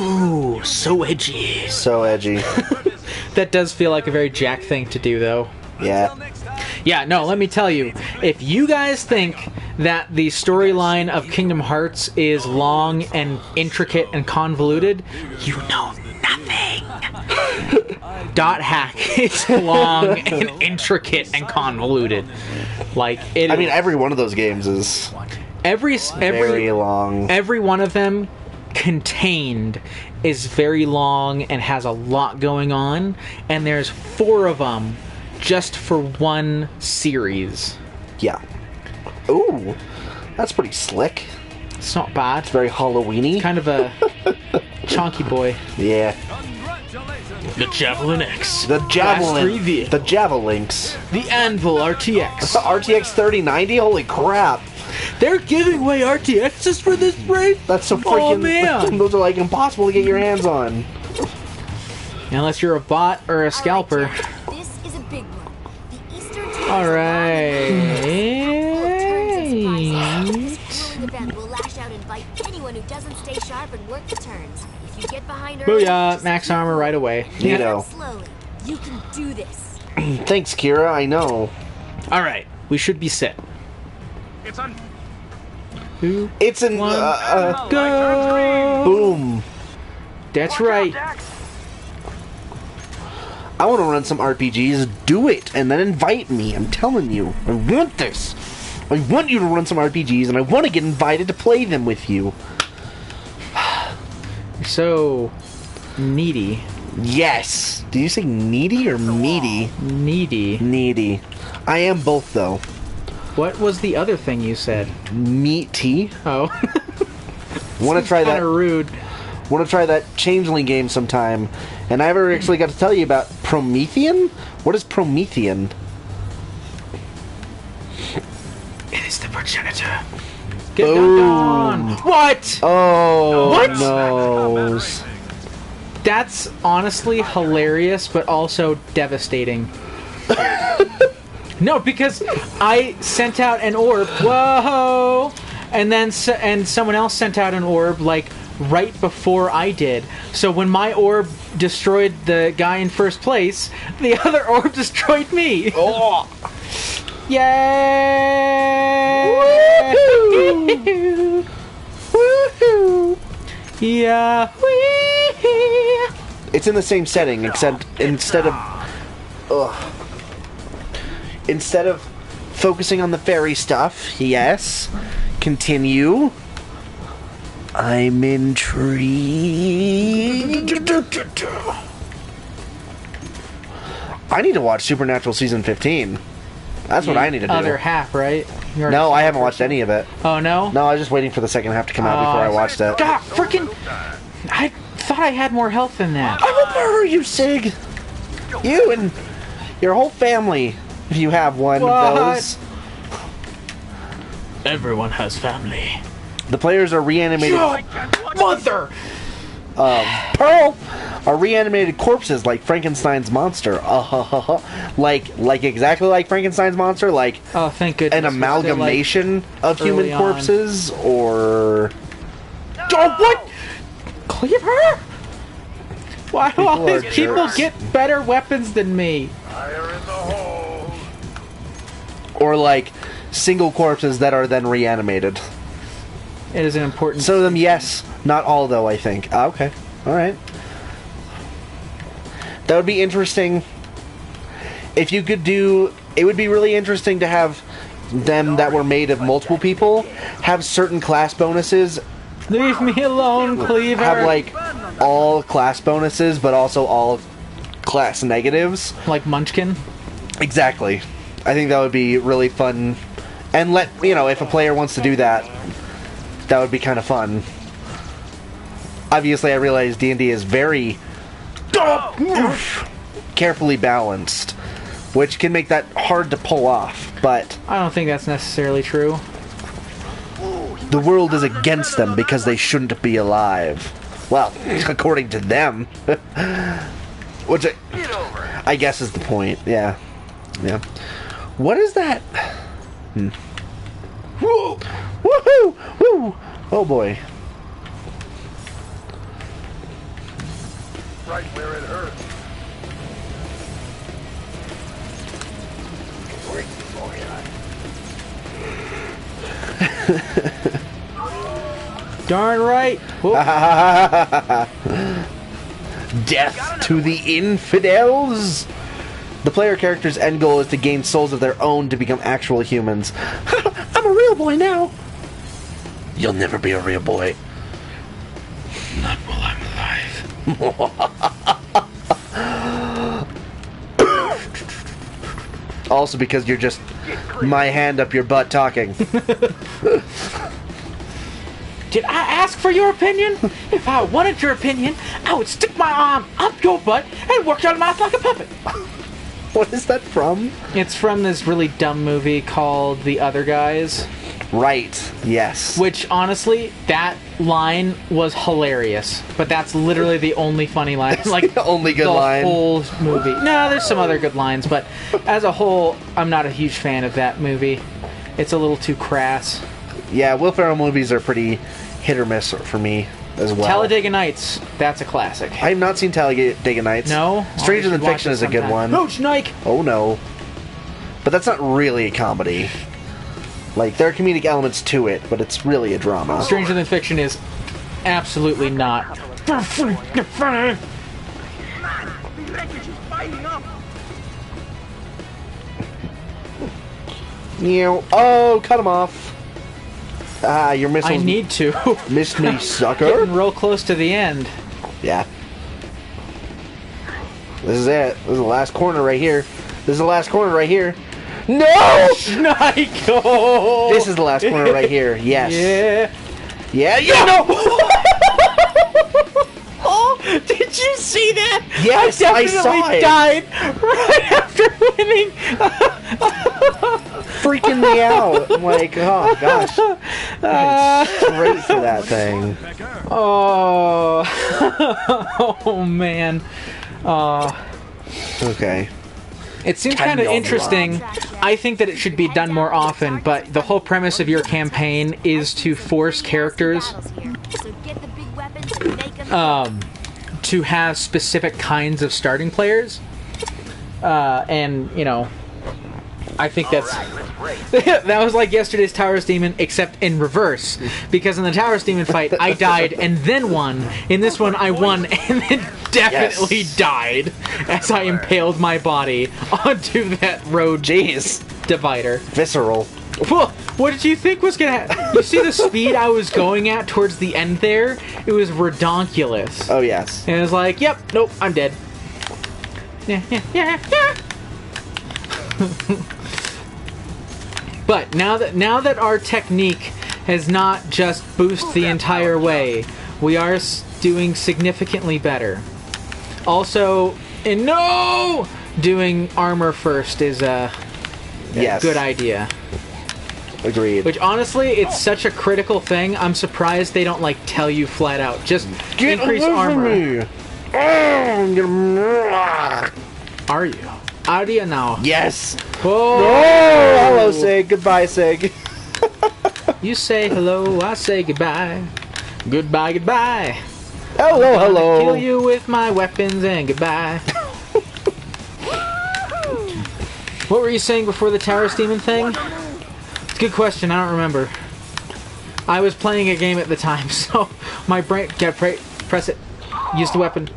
Ooh, so edgy. So edgy. That does feel like a very Jack thing to do, though. Yeah. Yeah, no, let me tell you. If you guys think that the storyline of Kingdom Hearts is long and intricate and convoluted, you know nothing. Dot Hack is long and intricate and convoluted. Like it. I mean, every one of those games is very long. Every one of them contained is very long and has a lot going on, and there's 4 of them just for one series. Yeah. Ooh, that's pretty slick. It's not bad. It's very Halloween-y. Kind of a chonky boy. Yeah. The Javelin X. The Javelin. Class 3 The Javelinks. The Anvil RTX. RTX 3090? Holy crap. They're giving away RTXs for this race? That's so freaking... Oh, man. Those are like impossible to get your hands on. Unless you're a bot or a scalper. All right, Jack, this is a big one. The Eastern Team This dueling event will lash out and bite anyone who doesn't stay sharp and work the turns. If you get behind early, Booyah, max armor right away. Neato. slowly. You can do this. Thanks, Kira, I know. Alright, we should be set. It's on. It's an... Go! Boom. That's right. I want to run some RPGs. Do it, and then invite me. I'm telling you. I want this. I want you to run some RPGs, and I want to get invited to play them with you. So... needy. Yes. Did you say needy or meaty? Needy. Needy. I am both, though. What was the other thing you said? Meaty. Oh. Want to try that? Kind of rude. Want to try that Changeling game sometime? And I never actually got to tell you about Promethean. What is Promethean? It is the progenitor. Get done. What? Oh, What? no. That's honestly hilarious, but also devastating. No, because I sent out an orb. Whoa! And then someone else sent out an orb like right before I did. So when my orb destroyed the guy in first place, the other orb destroyed me. Oh. Yay! Woohoo! Woohoo! Yeah. It's in the same setting, except instead of focusing on the fairy stuff, yes. Continue. I'm intrigued. I need to watch Supernatural Season 15. That's what I need to do. Other half, right? No, I haven't watched any of it. Oh, no? No, I was just waiting for the second half to come out before I watched it. God, freaking... I thought I had more health than that. I will murder you, Sig! You and your whole family, if you have one of those. Everyone has family. The players are reanimated... Mother! Pearl! Are reanimated corpses like Frankenstein's monster. Like exactly like Frankenstein's monster? Like oh, thank goodness. An amalgamation of human corpses? Or... Oh, what? Cleaver? Why do all these people get better weapons than me? Fire in the hole. Or like single corpses that are then reanimated. It is an important... Some of them, yes. Not all, though, I think. Okay. Alright. That would be interesting. If you could do... It would be really interesting to have them that were made of multiple people have certain class bonuses. Leave me alone, Cleaver. Have, like, all class bonuses, but also all class negatives. Like Munchkin? Exactly. I think that would be really fun. And let, you know, if a player wants to do that, that would be kind of fun. Obviously, I realize D&D is very carefully balanced, which can make that hard to pull off, but... I don't think that's necessarily true. The world is against them because they shouldn't be alive. Well, according to them. Which I guess is the point, yeah. Yeah. What is that? Woo! Woohoo! Woo! Oh boy. Right where it hurts. Darn right. Death to the infidels. The player character's end goal is to gain souls of their own to become actual humans. I'm a real boy now. You'll never be a real boy. Not while I'm alive. Also because you're just my hand up your butt talking. Did I ask for your opinion? If I wanted your opinion, I would stick my arm up your butt and work your mouth like a puppet. What is that from? It's from this really dumb movie called The Other Guys. Right, yes. Which, honestly, that line was hilarious. But that's literally the only funny line. Like, the only good line. The whole movie. No, there's some other good lines, but as a whole, I'm not a huge fan of that movie. It's a little too crass. Yeah, Will Ferrell movies are pretty hit or miss for me as well. Talladega Nights, that's a classic. I have not seen Talladega Nights. No? Stranger Than Fiction is a good one. Oh, Snake! Oh no. But that's not really a comedy. Like, there are comedic elements to it, but it's really a drama. Stranger Than Fiction is absolutely not. Oh, cut him off. Ah, your missiles... I need to. Missed me, sucker. Getting real close to the end. Yeah. This is it. This is the last corner right here. This is the last corner right here. No! Schneiko! This is the last corner right here. Yes. Yeah. Yeah, no! Oh, did you see that? Yes, I saw it. Died right after winning. Freaking me out. I'm like, oh gosh. Straight for that thing. Oh. Oh man. Okay. It seems kind of interesting. I think that it should be done more often, but the whole premise of your campaign is to force characters to have specific kinds of starting players. And, you know, I think that's... that was like yesterday's Towers Demon, except in reverse. Because in the Towers Demon fight, I died and then won. In this one, I won and then definitely died as I impaled my body onto that ROG divider. Visceral. What did you think was gonna happen? You see the speed I was going at towards the end there? It was redonkulous. Oh, yes. And it was like, yep, nope, I'm dead. Yeah. But now that our technique has not just boosted the entire way, we are doing significantly better. Also, doing armor first is a good idea. Agreed. Which honestly, it's such a critical thing. I'm surprised they don't like tell you flat out. Just increase armor. Are you? Are you now? Yes. Oh, hello, Sig. Goodbye, Sig. You say hello, I say goodbye. Goodbye, goodbye. Hello, hello. Kill you with my weapons and goodbye. What were you saying before the Tower Demon thing? It's a good question. I don't remember. I was playing a game at the time, so my brain. Press it. Use the weapon.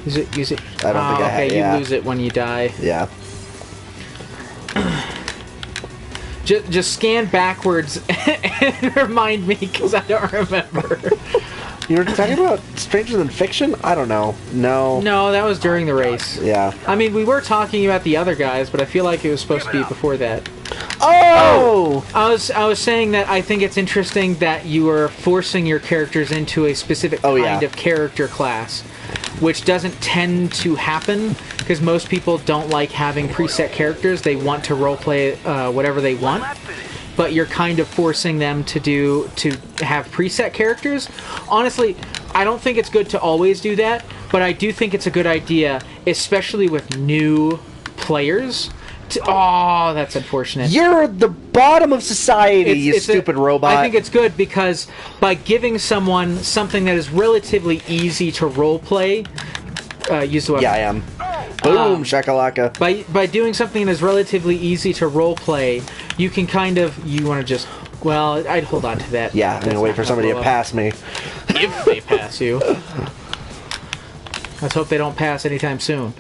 Use it. Use it. I don't think I have. Okay, you lose it when you die. Yeah. Just scan backwards and remind me, because I don't remember. You were talking about Stranger Than Fiction? I don't know. No. No, that was during the race. Yeah. I mean, we were talking about the other guys, but I feel like it was supposed to be before that. Oh! I was saying that I think it's interesting that you are forcing your characters into a specific kind of character class, which doesn't tend to happen because most people don't like having preset characters. They want to roleplay whatever they want, but you're kind of forcing them to have preset characters. Honestly, I don't think it's good to always do that, but I do think it's a good idea, especially with new players. Oh, that's unfortunate. You're at the bottom of society, you stupid robot. I think it's good because by giving someone something that is relatively easy to roleplay, use the weapon. Yeah, I am. Boom, shakalaka. By doing something that's relatively easy to roleplay, you can kind of... You want to just... Well, I'd hold on to that. Yeah, I'm going to wait for somebody to pass me. If they pass you. Let's hope they don't pass anytime soon.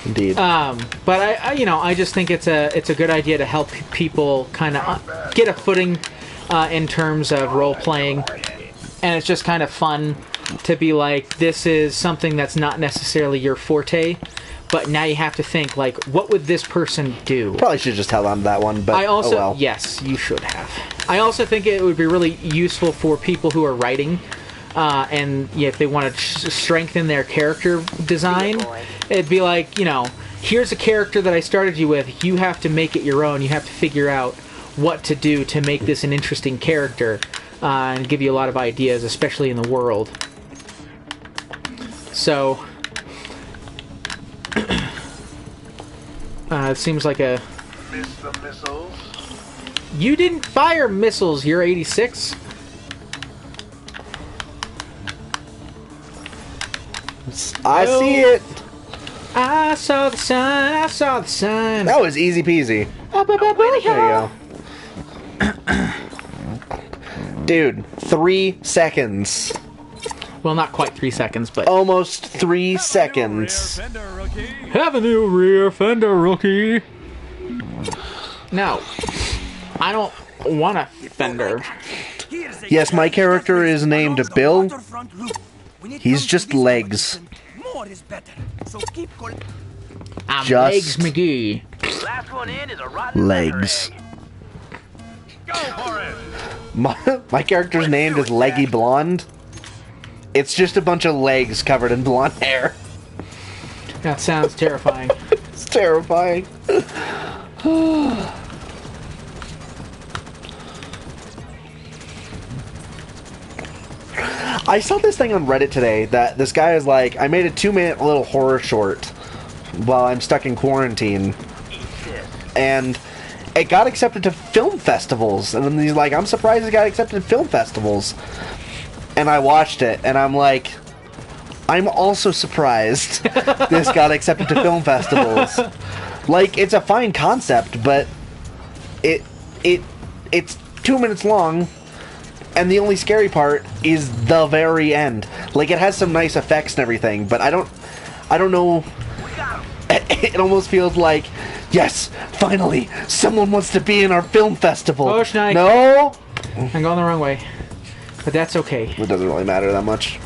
Indeed. But I just think it's a good idea to help people kind of get a footing in terms of role playing, and it's just kind of fun to be like, this is something that's not necessarily your forte, but now you have to think like, what would this person do? Probably should just held on to that one, but I also, oh well. Yes, you should have. I also think it would be really useful for people who are writing. And if they want to strengthen their character design, it'd be like, here's a character that I started you with. You have to make it your own. You have to figure out what to do to make this an interesting character, and give you a lot of ideas, especially in the world. So, it seems like a... Miss the missiles? You didn't fire missiles, you're 86. I see it. I saw the sign. I saw the sign. That was easy peasy. There you go. Dude, 3 seconds. Well, not quite 3 seconds, but... Almost 3 seconds. Have a new rear fender, rookie. No. I don't want a fender. Yes, my character is named Bill. He's just legs. I'm just Legs McGee. Legs. My character's named is Leggy Blonde. It's just a bunch of legs covered in blonde hair. That sounds terrifying. It's terrifying. I saw this thing on Reddit today that this guy is like, I made a 2-minute little horror short while I'm stuck in quarantine. And it got accepted to film festivals. And then he's like, I'm surprised it got accepted to film festivals. And I watched it, and I'm like, I'm also surprised this got accepted to film festivals. Like, it's a fine concept, but it's 2 minutes long. And the only scary part is the very end. Like, it has some nice effects and everything, but I don't know. It almost feels like, yes, finally, someone wants to be in our film festival. Oh, Schneik. No! I'm going the wrong way. But that's okay. It doesn't really matter that much.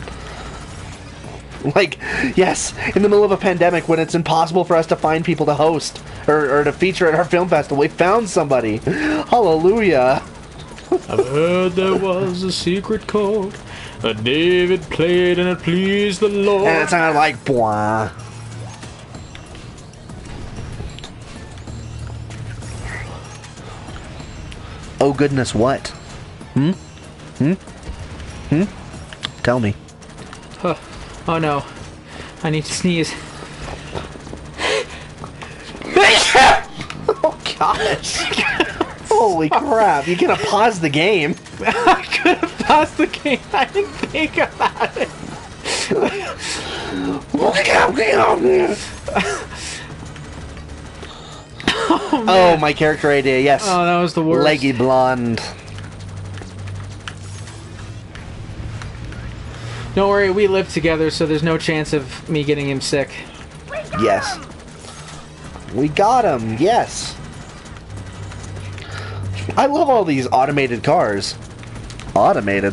Like, yes, in the middle of a pandemic when it's impossible for us to find people to host or to feature at our film festival, we found somebody. Hallelujah. I've heard there was a secret chord that David played and it pleased the Lord. And it sounded like, blah. Oh goodness, what? Tell me. Oh no. I need to sneeze. Oh gosh. Holy crap, you gotta pause the game. I could have paused the game. I didn't think about it. Oh, my character idea, yes. Oh, that was the worst. Leggy blonde. Don't worry, we live together, so there's no chance of me getting him sick. Yes. We got him, yes. I love all these automated cars. Automated?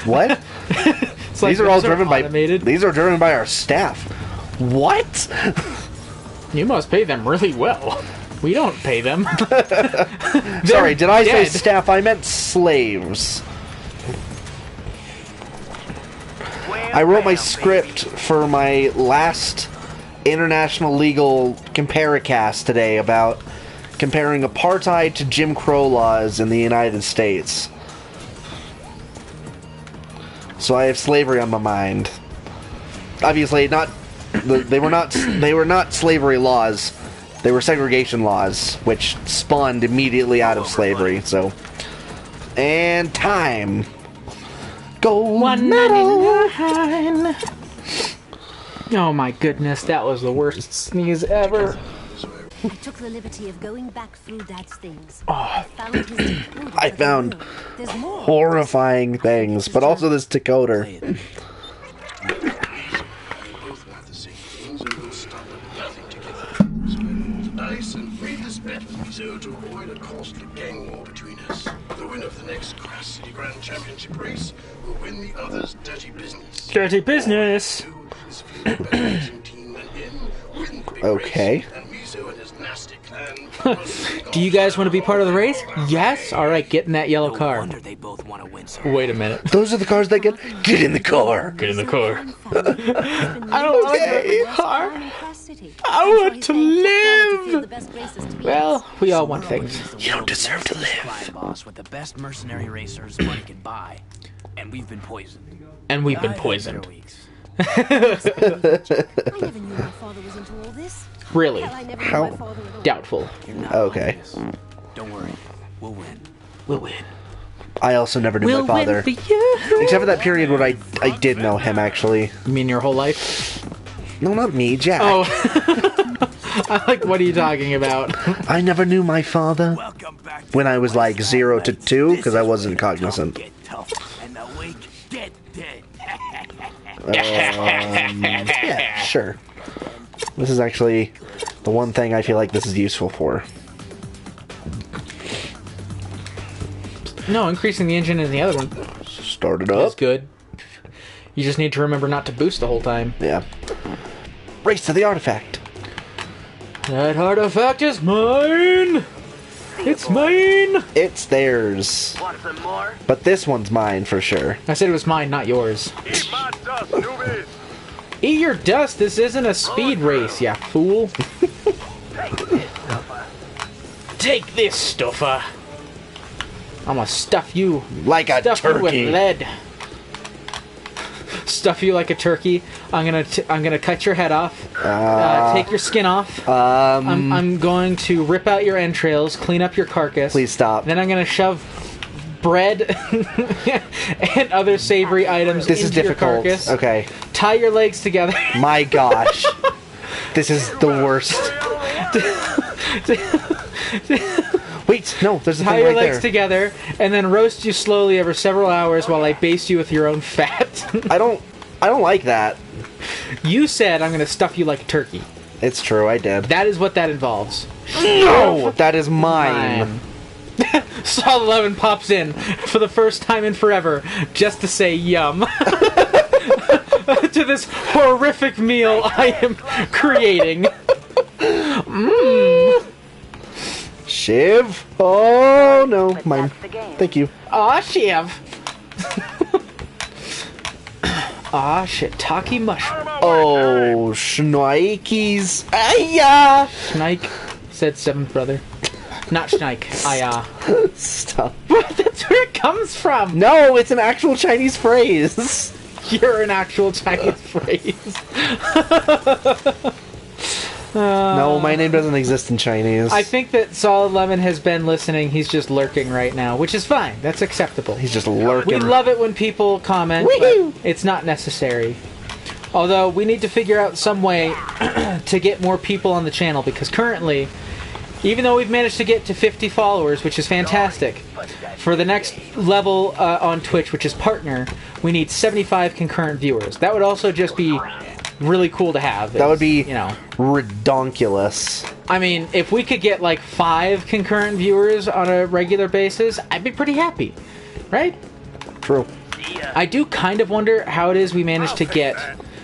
What? Like these are all driven automated. by. These are driven by our staff. What? You must pay them really well. We don't pay them. Sorry, did I say dead. staff? I meant slaves. I wrote my script for my last international legal comparicast today about comparing apartheid to Jim Crow laws in the United States. So I have slavery on my mind. Obviously, not. They were not slavery laws. They were segregation laws, which spawned immediately out of slavery. So, and time. Gold medal. Oh my goodness, that was the worst sneeze ever. I took the liberty of going back through Dad's things. I found horrifying things, but also this decoder. Nice and read this bet so to avoid a costly gang war between us. The winner of the next Grass City Grand Championship race will win the other's dirty business. Dirty business. Okay. Do you guys want to be part of the race? Yes? Alright, get in that yellow car. They both want to win. Wait a minute. Those are the cars that get in the car. Get in the car. I don't want to get in the car. I want to live. Well, we all want things. You don't deserve to live. Boss with the best mercenary racers money can buy, and we've been poisoned. And we've been poisoned. I never knew my father was into all this. Really? Hell, I never knew my father at all. Doubtful. Okay. Don't worry, we'll win. We'll win. I also never knew my father. Except for that period where I did know him, actually. You mean your whole life? No, not me, Jack. Oh. I'm like, what are you talking about? I never knew my father when I was like 0 to 2, because I wasn't cognizant. Yeah, sure. This is actually the one thing I feel like this is useful for. No, increasing the engine in the other one. Start it up. That's good. You just need to remember not to boost the whole time. Yeah. Race to the artifact. That artifact is mine! It's mine! It's theirs. Want some more? But this one's mine for sure. I said it was mine, not yours. Eat my dust, newbies! Eat your dust! This isn't a speed race, ya fool! Take this, stuffer! I'm gonna stuff you like a stuff you with turkey. lead. Stuff you like a turkey. I'm gonna cut your head off. Take your skin off. I'm going to rip out your entrails, clean up your carcass. Please stop. Then I'm gonna shove bread and other savory items This into is difficult. your carcass. Okay. Tie your legs together. My gosh. This is the worst. Wait, no, there's a Tie thing your right legs there. together, and then roast you slowly over several hours while I baste you with your own fat. I don't like that. You said I'm going to stuff you like a turkey. It's true, I did. That is what that involves. No, that is mine. Saul 11 pops in for the first time in forever just to say yum. to this horrific meal I am creating. Shiv. Oh no, mine. Thank you. Aw, Shiv. Ah, shiitake mushroom. Oh, shnikes. Aya! Snike, said seventh brother. Not Snike. Aya. Stop. That's where it comes from. No, it's an actual Chinese phrase. You're an actual Chinese phrase. No, my name doesn't exist in Chinese. I think that Solid Lemon has been listening. He's just lurking right now, which is fine. That's acceptable. He's just lurking. We love it when people comment, but it's not necessary. Although, we need to figure out some way to get more people on the channel, because currently, even though we've managed to get to 50 followers, which is fantastic, for the next level on Twitch, which is partner, we need 75 concurrent viewers. That would also just be really cool to have. That would be, redonkulous. I mean, if we could get like 5 concurrent viewers on a regular basis, I'd be pretty happy, right? True. I do kind of wonder how it is we managed to get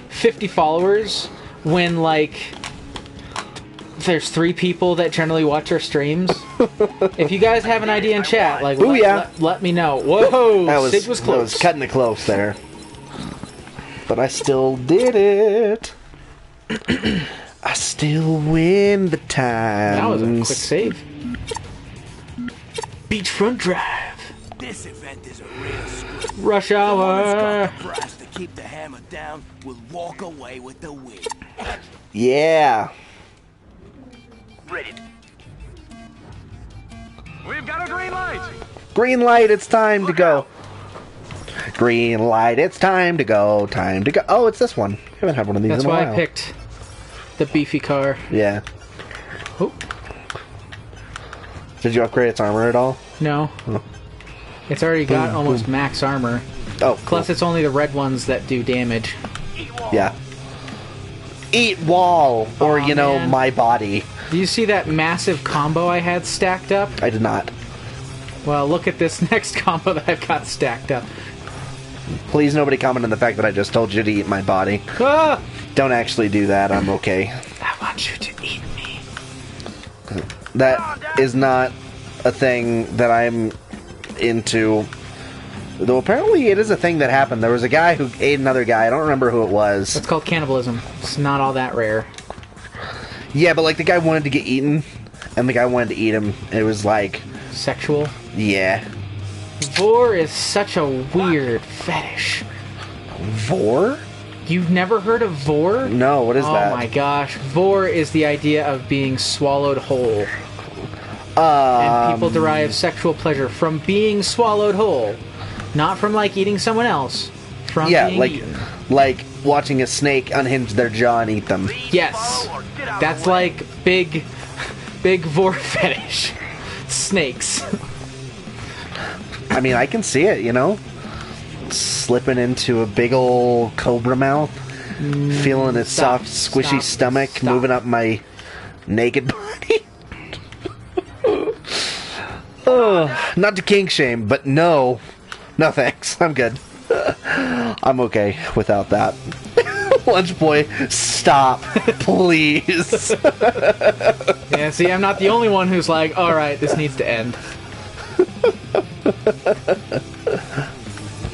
50 followers when, like, there's 3 people that generally watch our streams. If you guys have an idea in chat, like, let me know. Whoa, Sid was close. I was cutting it close there. But I still did it. I still win the time. That was a quick save. Beachfront Drive. This event is a real script. Rush hour. The brass to keep the hammer down will walk away with the win. Yeah. Ready. We've got a green light. Green light, it's time to go. Green light, it's time to go. Time to go. Oh, it's this one. I haven't had one of these in a while. That's why I picked the beefy car. Yeah. Oh. Did you upgrade its armor at all? No. Oh. It's already got almost max armor. Oh, Plus, it's only the red ones that do damage. Yeah. Eat wall, or, man. my body. Do you see that massive combo I had stacked up? I did not. Well, look at this next combo that I've got stacked up. Please, nobody comment on the fact that I just told you to eat my body. Ah! Don't actually do that. I'm okay. I want you to eat me. That is not a thing that I'm into. Though apparently it is a thing that happened. There was a guy who ate another guy. I don't remember who it was. It's called cannibalism. It's not all that rare. Yeah, but like the guy wanted to get eaten, and the guy wanted to eat him. It was like... sexual? Yeah. Vor is such a weird fetish. Vor? You've never heard of vor? No, what is that? Oh my gosh. Vor is the idea of being swallowed whole. And people derive sexual pleasure from being swallowed whole. Not from, like, eating someone else. From being eaten. Like watching a snake unhinge their jaw and eat them. Yes. That's like big vor fetish. Snakes. I mean, I can see it, slipping into a big old cobra mouth, feeling its soft, squishy stomach moving up my naked body. Not to kink shame, but no thanks. I'm good. I'm okay without that. Lunch boy, stop, please. Yeah, see, I'm not the only one who's like, alright, this needs to end.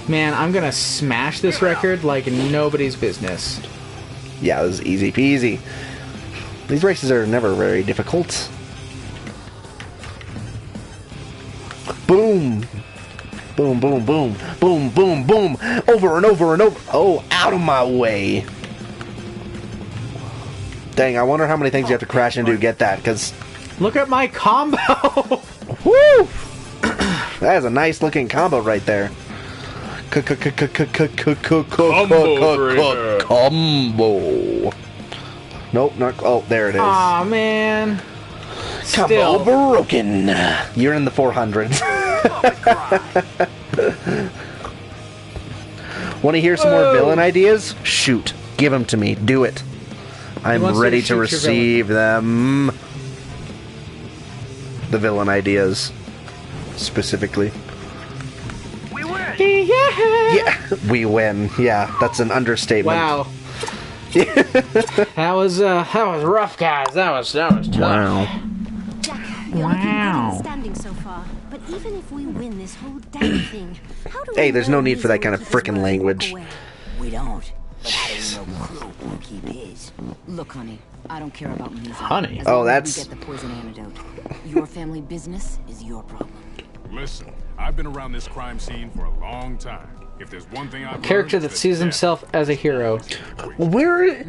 Man, I'm gonna smash this record like nobody's business. Yeah, this is easy peasy. These races are never very difficult. Boom! Boom, boom, boom. Boom, boom, boom. Over and over and over. Oh, out of my way. Dang, I wonder how many things you have to crash into to get that, because... Look at my combo! Woo! That is a nice looking combo right there. Combo. Nope, not... Oh, there it is. Aw, man. Combo broken. You're in the 400s. Want to hear some more villain ideas? Shoot. Give them to me. Do it. I'm ready to receive them. The villain ideas. Specifically. We win. Lucky, yeah! Yeah, we win. Yeah, that's an understatement. Wow. that was rough, guys. That was tough. Wow. Jack, you're looking good in the standing so far. But even if we win this whole damn thing, how do Hey, we there's no need for that kind of frickin' language. We don't. But how do we know Crew won't keep his? Look, honey, I don't care about music. Honey? As Oh, long as that's... we get the poison antidote. Your family business is your problem. Listen, I've been around this crime scene for a long time. If there's one thing I've Character learned, that sees himself as a hero. Where...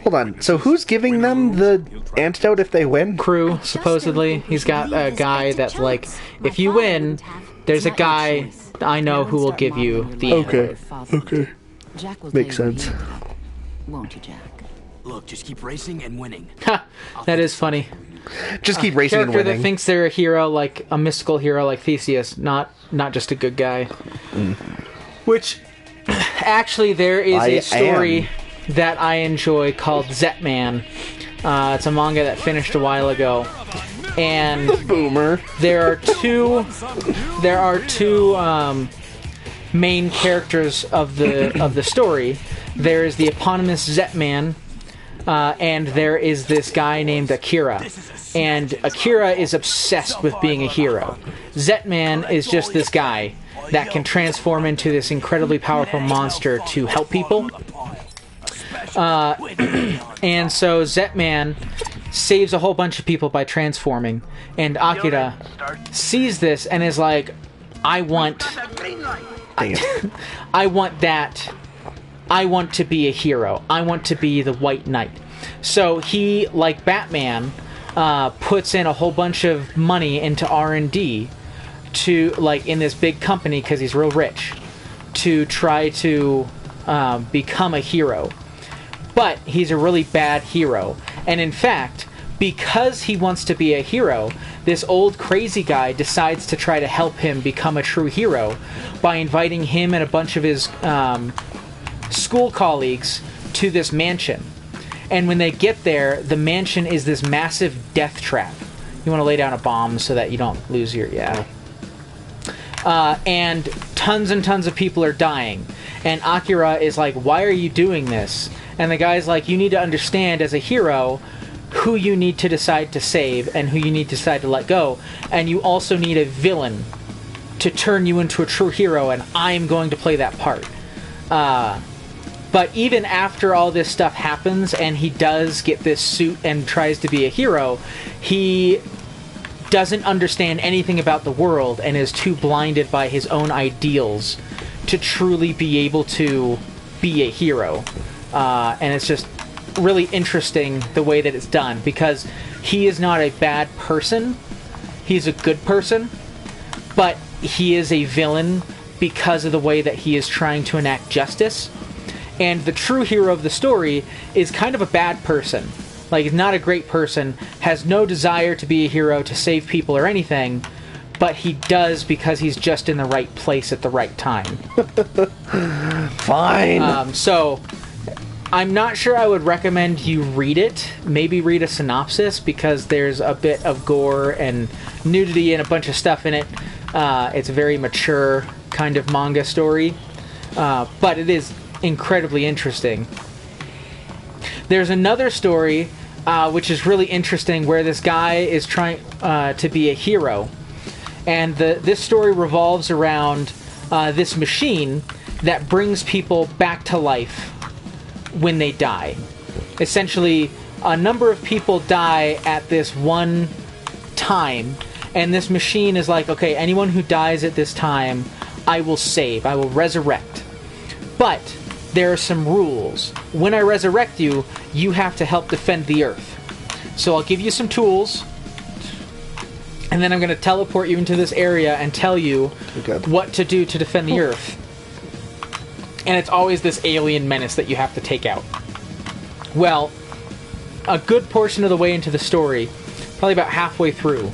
Hold on. So who's giving them the antidote if they win? Crew, supposedly. He's got a guy that's like, if you win, there's a guy I know who will give you the antidote. Okay. Jack will Makes tell you sense. what you need, won't you, Jack? Look, just keep racing and winning. Ha! That is funny. Just keep racing and Character winning. that thinks they're a hero, like a mystical hero like Theseus, not just a good guy. Which, actually, there is a story that I enjoy called Zetman. It's a manga that finished a while ago, and Boomer. There are two main characters of the story. There is the eponymous Zetman, and there is this guy named Akira. And Akira is obsessed with being a hero. Zetman is just this guy that can transform into this incredibly powerful monster to help people. And so Zetman saves a whole bunch of people by transforming. And Akira sees this and is like, I want that. I want to be a hero. I want to be the White Knight. So he, like Batman, puts in a whole bunch of money into R&D to, like, in this big company because he's real rich, to try to become a hero. But he's a really bad hero. And in fact, because he wants to be a hero, this old crazy guy decides to try to help him become a true hero by inviting him and a bunch of his school colleagues to this mansion. And when they get there, the mansion is this massive death trap. You want to lay down a bomb so that you don't lose your... Yeah. And tons and tons of people are dying. And Akira is like, why are you doing this? And the guy's like, you need to understand as a hero who you need to decide to save and who you need to decide to let go. And you also need a villain to turn you into a true hero, and I'm going to play that part. But even after all this stuff happens and he does get this suit and tries to be a hero, he doesn't understand anything about the world and is too blinded by his own ideals to truly be able to be a hero. And it's just really interesting the way that it's done, because he is not a bad person. He's a good person, but he is a villain because of the way that he is trying to enact justice. And the true hero of the story is kind of a bad person. Like, he's not a great person, has no desire to be a hero, to save people or anything, but he does because he's just in the right place at the right time. Fine. So, I'm not sure I would recommend you read it. Maybe read a synopsis, because there's a bit of gore and nudity and a bunch of stuff in it. It's a very mature kind of manga story. But it is incredibly interesting. There's another story which is really interesting, where this guy is trying to be a hero, and this story revolves around this machine that brings people back to life when they die. Essentially, a number of people die at this one time, and this machine is like, okay, anyone who dies at this time, I will save, I will resurrect. But there are some rules. When I resurrect you, you have to help defend the Earth. So I'll give you some tools, and then I'm going to teleport you into this area and tell you what to do to defend the Earth. And it's always this alien menace that you have to take out. Well, a good portion of the way into the story, probably about halfway through,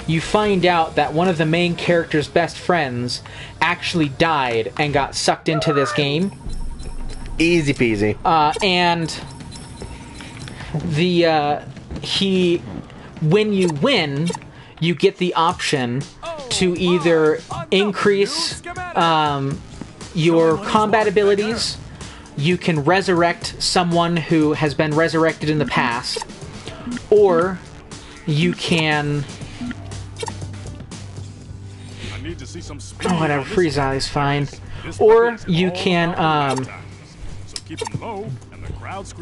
you find out that one of the main character's best friends actually died and got sucked into this game. Easy peasy. And when you win, you get the option to either increase your combat abilities, you can resurrect someone who has been resurrected in the past, or you can... Oh, whatever, freeze eye is fine. Or you can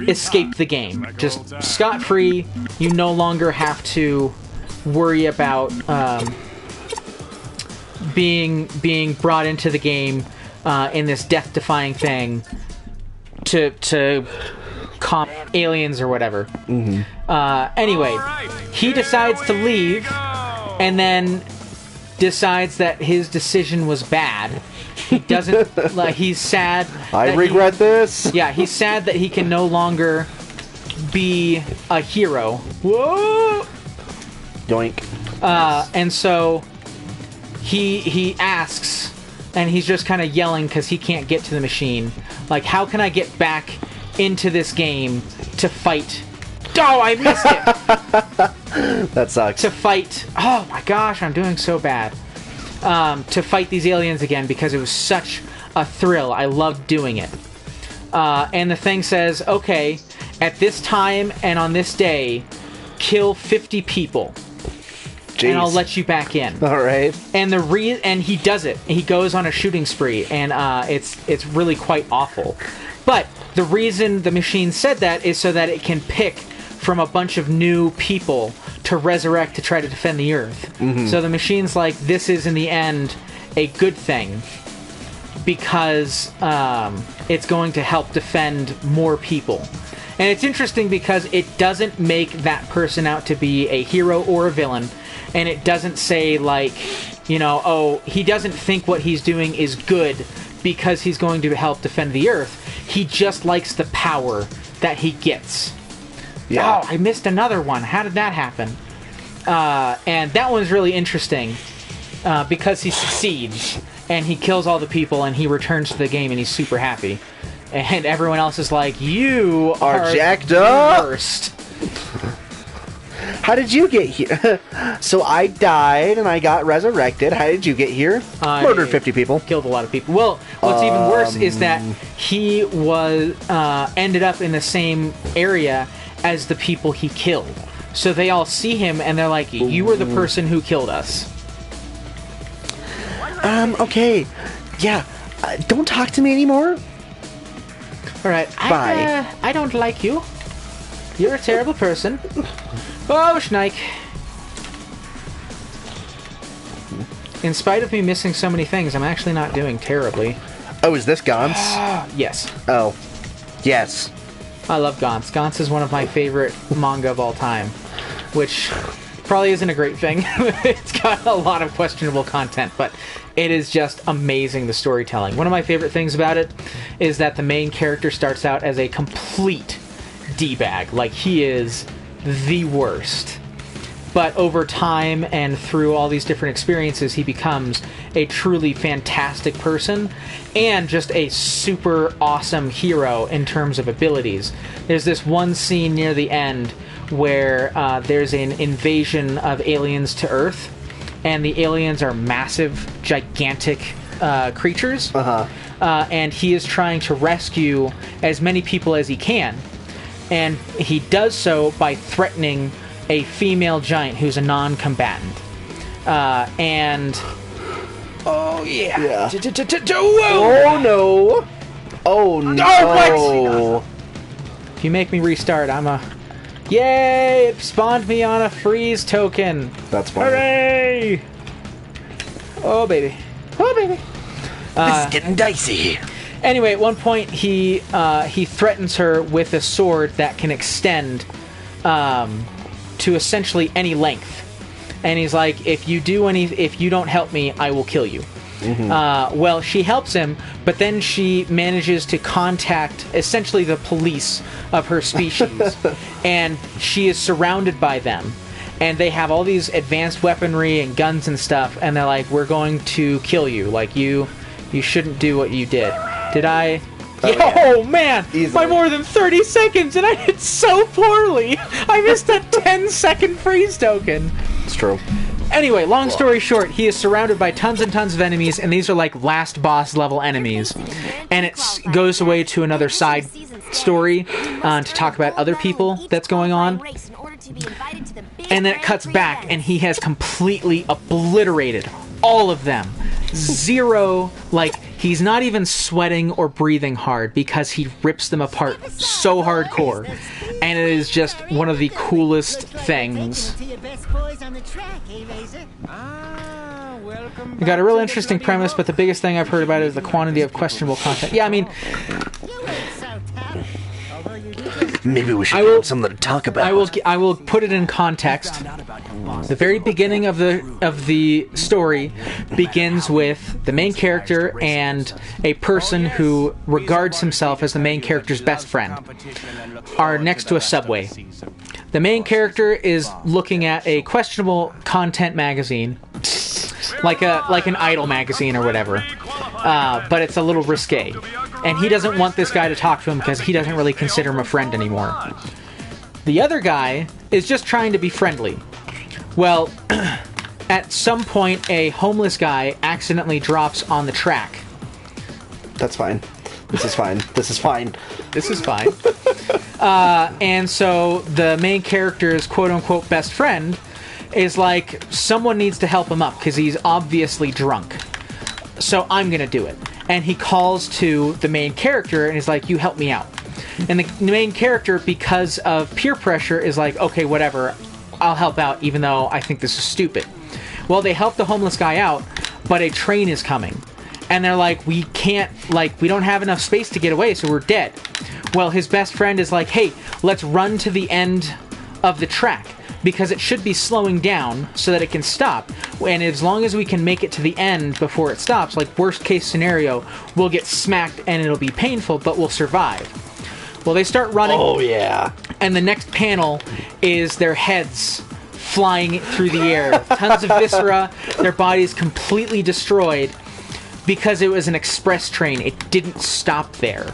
escape the game. Just scot-free. You no longer have to worry about being brought into the game in this death-defying thing to comp aliens or whatever. Anyway, he decides to leave, and then decides that his decision was bad. He doesn't like. He's sad. I regret this. Yeah, he's sad that he can no longer be a hero. Whoa! Yoink. And so he asks, and he's just kind of yelling because he can't get to the machine. Like, how can I get back into this game to fight? Oh, I missed it. That sucks. To fight. Oh my gosh, I'm doing so bad. To fight these aliens again because it was such a thrill. I loved doing it. And the thing says, okay, at this time and on this day, kill 50 people. Jeez. And I'll let you back in. All right. And and he does it. He goes on a shooting spree, and it's really quite awful. But the reason the machine said that is so that it can pick from a bunch of new people to resurrect to try to defend the Earth. So the machine's like, this is in the end a good thing because it's going to help defend more people. And it's interesting because it doesn't make that person out to be a hero or a villain, and it doesn't say, like, you know, oh, he doesn't think what he's doing is good because he's going to help defend the Earth. He just likes the power that he gets. Yeah. Oh, I missed another one. How did that happen? And that one's really interesting because he succeeds and he kills all the people and he returns to the game and he's super happy. And everyone else is like, you are jacked up. Worst. How did you get here? So I died and I got resurrected. How did you get here? Murdered 50 people. Killed a lot of people. Well, what's even worse is that he was ended up in the same area as the people he killed. So they all see him and they're like, you were the person who killed us. Okay. Yeah. Don't talk to me anymore. Alright. Bye. I don't like you. You're a terrible person. Oh, Schneik. In spite of me missing so many things, I'm actually not doing terribly. Oh, is this Gaunt's? Yes. Oh. Yes. I love Gaunt's. Gaunt's is one of my favorite manga of all time, which probably isn't a great thing. It's got a lot of questionable content, but it is just amazing, the storytelling. One of my favorite things about it is that the main character starts out as a complete D-bag. Like, he is the worst. But over time and through all these different experiences, he becomes a truly fantastic person and just a super awesome hero in terms of abilities. There's this one scene near the end where there's an invasion of aliens to Earth, and the aliens are massive, gigantic creatures. And he is trying to rescue as many people as he can. And he does so by threatening a female giant who's a non-combatant. And... Oh, yeah. Oh, no. Oh, no. If you make me restart, I'm a... Yay! It spawned me on a freeze token. That's funny. Hooray! Oh, baby. Oh, baby. This is getting dicey. Anyway, at one point, he threatens her with a sword that can extend to essentially any length. And he's like, if you don't help me, I will kill you. Well, she helps him, but then she manages to contact essentially the police of her species. And she is surrounded by them. And they have all these advanced weaponry and guns and stuff. And they're like, we're going to kill you. Like, you shouldn't do what you did. Did I... Oh, man! Easily. By more than 30 seconds, and I did so poorly! I missed a 10-second freeze token! It's true. Anyway, long story short, he is surrounded by tons and tons of enemies, and these are like last boss level enemies. And it goes away to another side story to talk about other people that's going on. And then it cuts back, and he has completely obliterated all of them. Zero, like, he's not even sweating or breathing hard because he rips them apart so hardcore. And it is just one of the coolest things. We got a real interesting premise, but the biggest thing I've heard about it is the quantity of questionable content. Yeah, I mean, maybe we should have something to talk about. I will put it in context. The very beginning of the story begins with the main character and a person who regards himself as the main character's best friend are next to a subway. The main character is looking at a questionable content magazine, like an idol magazine or whatever, but it's a little risque. And he doesn't want this guy to talk to him because he doesn't really consider him a friend anymore. The other guy is just trying to be friendly. Well, at some point, a homeless guy accidentally drops on the track. That's fine. This is fine. This is fine. This is fine. And so the main character's quote-unquote best friend is like, someone needs to help him up because he's obviously drunk. So I'm going to do it. And he calls to the main character and is like, you help me out. And the main character, because of peer pressure, is like, okay, whatever, I'll help out even though I think this is stupid. Well, they help the homeless guy out, but a train is coming. And they're like, we don't have enough space to get away, so we're dead. Well, his best friend is like, hey, let's run to the end of the track, because it should be slowing down so that it can stop. And as long as we can make it to the end before it stops, like worst case scenario, we'll get smacked and it'll be painful, but we'll survive. Well, they start running. Oh, yeah. And the next panel is their heads flying through the air. Tons of viscera, their bodies completely destroyed because it was an express train. It didn't stop there.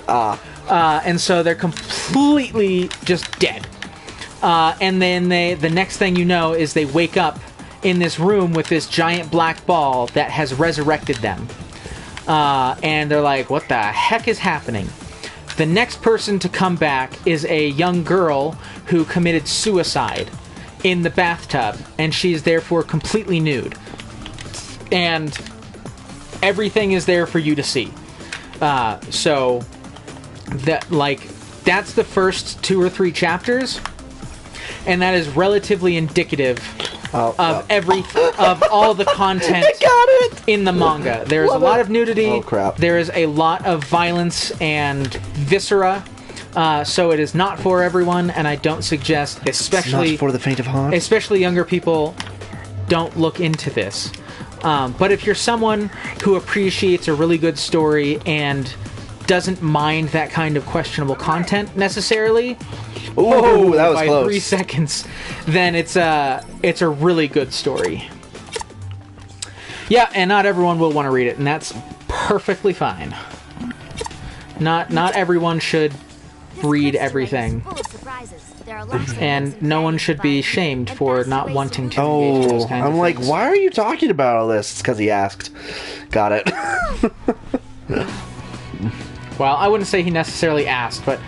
And so they're completely just dead. And then the next thing you know is they wake up in this room with this giant black ball that has resurrected them. And they're like, what the heck is happening? The next person to come back is a young girl who committed suicide in the bathtub, and she's therefore completely nude. And everything is there for you to see. So that's the first 2 or 3 chapters. And that is relatively indicative of all the content in the manga. There's a lot of nudity. Oh, crap. There is a lot of violence and viscera. So it is not for everyone, and I don't suggest, especially not for the faint of heart. Especially younger people, don't look into this. But if you're someone who appreciates a really good story and doesn't mind that kind of questionable content necessarily, that was by close. 3 seconds, then it's a really good story. Yeah, and not everyone will want to read it, and that's perfectly fine. Not everyone should read everything, and no one should be shamed for not wanting to engage in those kinds of like, things. why are you talking about all this? It's because he asked. Got it. Well, I wouldn't say he necessarily asked, but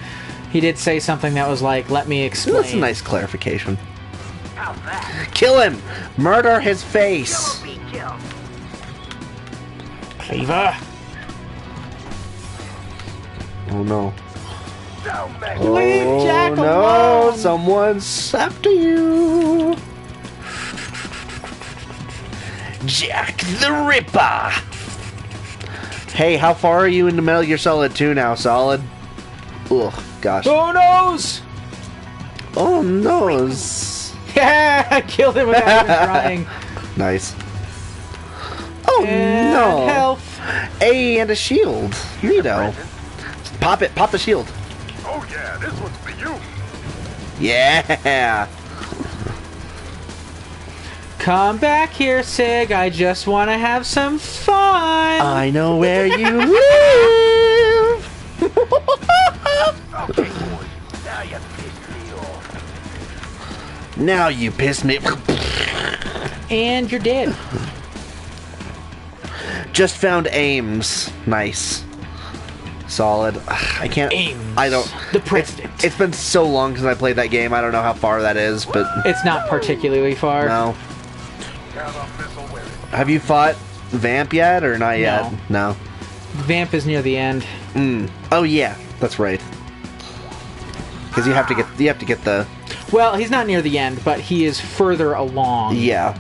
he did say something that was like, let me explain. That's a nice clarification. Kill him! Murder his face! Cleaver! Oh no. Leave Jack no! alone! Someone's after you! Jack the Ripper! Hey, how far are you into Metal Gear Solid 2 now, Solid? Ugh, gosh. Oh noes! Oh noes! Yeah, I killed him without even trying. Nice. Oh and no! Health. Hey, and a shield. Neato. Pop it. Pop the shield. Oh yeah, this one's for you. Yeah. Come back here, Sig. I just want to have some fun. I know where you live. Okay, boys. Now you pissed me off. Now you piss me. And you're dead. Just found Ames. Nice. Solid. I can't... Ames. I don't... The president. It's been so long since I played that game, I don't know how far that is, but... It's not particularly far. No. Have you fought Vamp yet, or not yet? No. Vamp is near the end. Oh yeah, that's right. Because you have to get the... Well, he's not near the end, but he is further along. Yeah.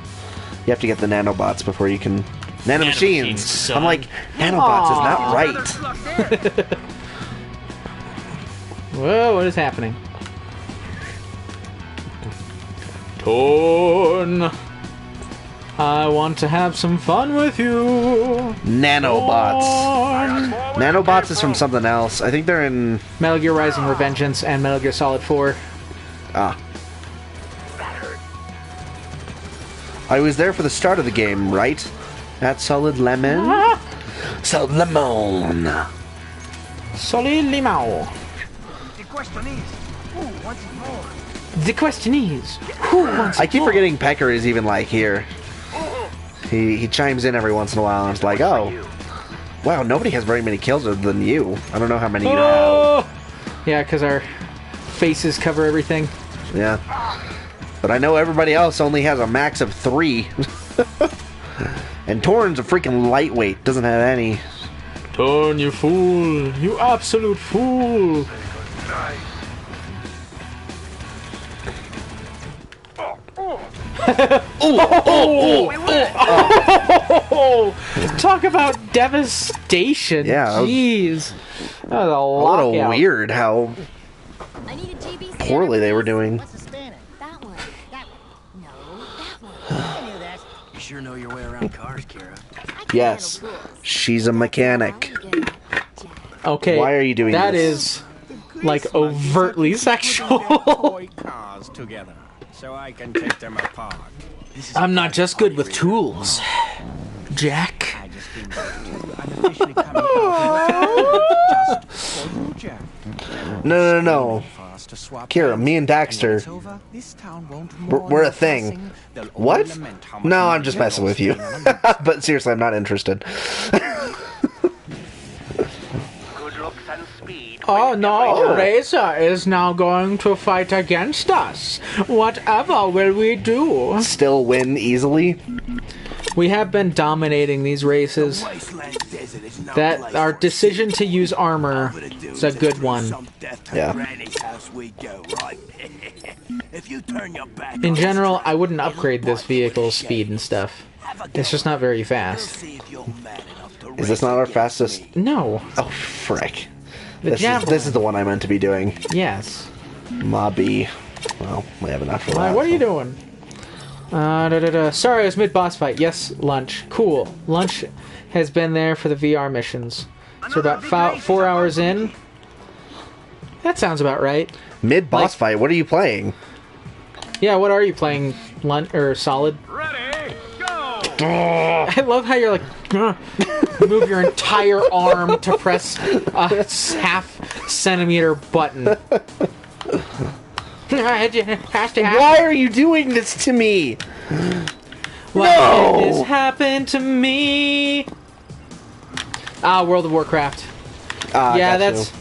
You have to get the nanobots before you can... Nanomachines! I'm like, nanobots is not right. Whoa, what is happening? Torn. I want to have some fun with you. Nanobots. Nanobots is from something else. I think they're in... Metal Gear Rising Revengeance and Metal Gear Solid 4. Ah. I was there for the start of the game, right? At Solid Lemon? Solid Lemon. Solid Limao. The question is, who wants it more? The question is, who wants I keep forgetting Pecker is even, like, here. He chimes in every once in a while and it's like, oh, wow, nobody has very many kills other than you. I don't know how many you have. Yeah, because our faces cover everything. Yeah. But I know everybody else only has a max of 3. And Torn's a freaking lightweight, doesn't have any. Torn, you fool. You absolute fool. Talk about devastation. Yeah. Jeez. That was a A lockout. little weird how poorly they were doing. What's the spanner? That one. That one. No, that one. I knew that. You sure know your way around cars, Kira. Yes. She's a mechanic. Okay. Why are you doing that? That this? is, like, overtly sexual. Toy cars together, so I can take them apart. I'm not just good with tools, Jack. I just think I'm officially coming out just for you, Jack. No. Kira, me and Daxter, we're a thing. What? No, I'm just messing with you. But seriously, I'm not interested. Oh no, Razor is now going to fight against us. Whatever will we do? Still win easily? We have been dominating these races. That our decision to use armor is a good one. Yeah. In general, I wouldn't upgrade this vehicle's speed and stuff. It's just not very fast. Is this not our fastest? No. Oh, frick. This is the one I meant to be doing. Yes. Mobby. Well, we have enough for that. What are you doing? Sorry, I was mid-boss fight. Yes, lunch. Cool. Lunch has been there for the VR missions. So about 4 hours in. That sounds about right. Mid-boss fight? What are you playing? Yeah, what are you playing? Lunch or Solid? Ready, go! I love how you're like, move your entire arm to press a half-centimeter button. Why are you doing this to me? What has happened to me? World of Warcraft. Yeah, that's...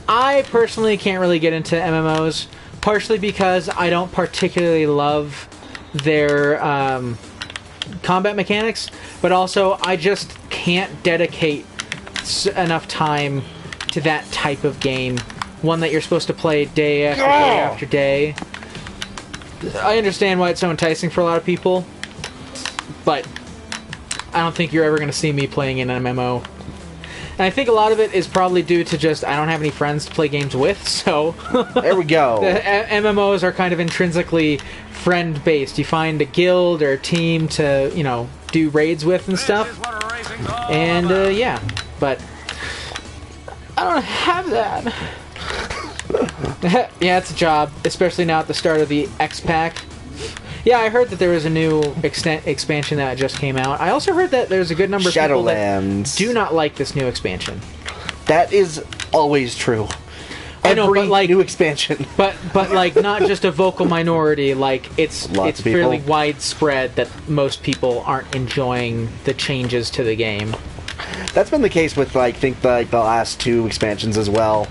I personally can't really get into MMOs, partially because I don't particularly love their combat mechanics, but also I just can't dedicate enough time to that type of game. One that you're supposed to play day after day after day. I understand why it's so enticing for a lot of people, but I don't think you're ever going to see me playing an MMO. And I think a lot of it is probably due to just I don't have any friends to play games with, so... There we go. The MMOs are kind of intrinsically friend-based. You find a guild or a team to, you know, do raids with and stuff. And, yeah. But I don't have that. Yeah, it's a job, especially now at the start of the X-Pack. Yeah, I heard that there was a new expansion that just came out. I also heard that there's a good number of people that do not like this new expansion. That is always true. every but new expansion. But like not just a vocal minority. Like it's fairly widespread that most people aren't enjoying the changes to the game. That's been the case with like the last 2 expansions as well.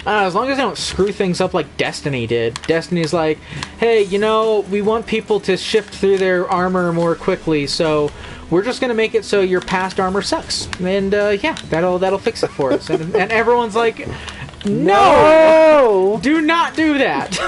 As long as they don't screw things up like Destiny did. Destiny's like, hey, you know, we want people to shift through their armor more quickly, so we're just gonna make it so your past armor sucks, and yeah, that'll fix it for us. And everyone's like, no, do not do that.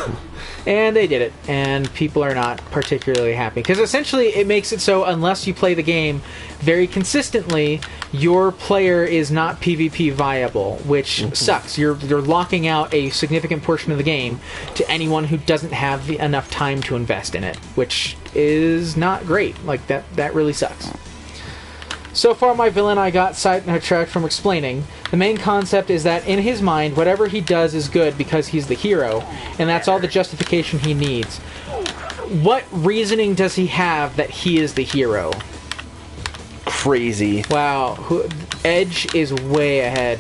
And they did it, and people are not particularly happy because essentially it makes it so unless you play the game very consistently, your player is not PvP viable, which sucks. You're locking out a significant portion of the game to anyone who doesn't have enough time to invest in it, which is not great. Like that really sucks. So far, my villain I got sidetracked from explaining. The main concept is that in his mind, whatever he does is good because he's the hero, and that's all the justification he needs. What reasoning does he have that he is the hero? Crazy. Wow, Edge is way ahead.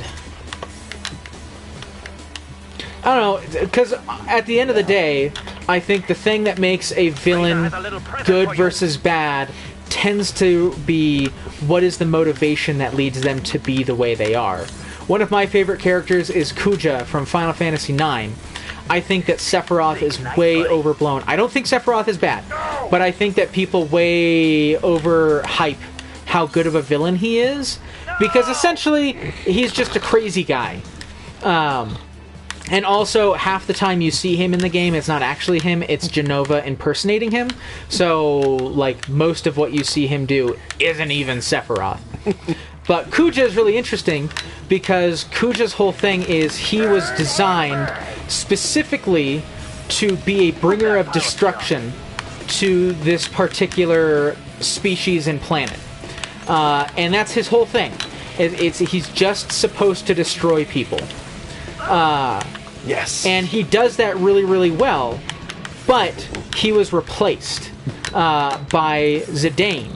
I don't know, because at the end of the day, I think the thing that makes a villain good versus bad tends to be what is the motivation that leads them to be the way they are. One of my favorite characters is Kuja from Final Fantasy IX. I think that Sephiroth is way overblown. I don't think Sephiroth is bad, but I think that people way overhype how good of a villain he is, because essentially he's just a crazy guy. And also, half the time you see him in the game, it's not actually him, it's Genova impersonating him. So, like, most of what you see him do isn't even Sephiroth. But Kuja is really interesting because Kuja's whole thing is he was designed specifically to be a bringer of destruction to this particular species and planet. And that's his whole thing. He's just supposed to destroy people. Yes. And he does that really, really well, but he was replaced by Zidane.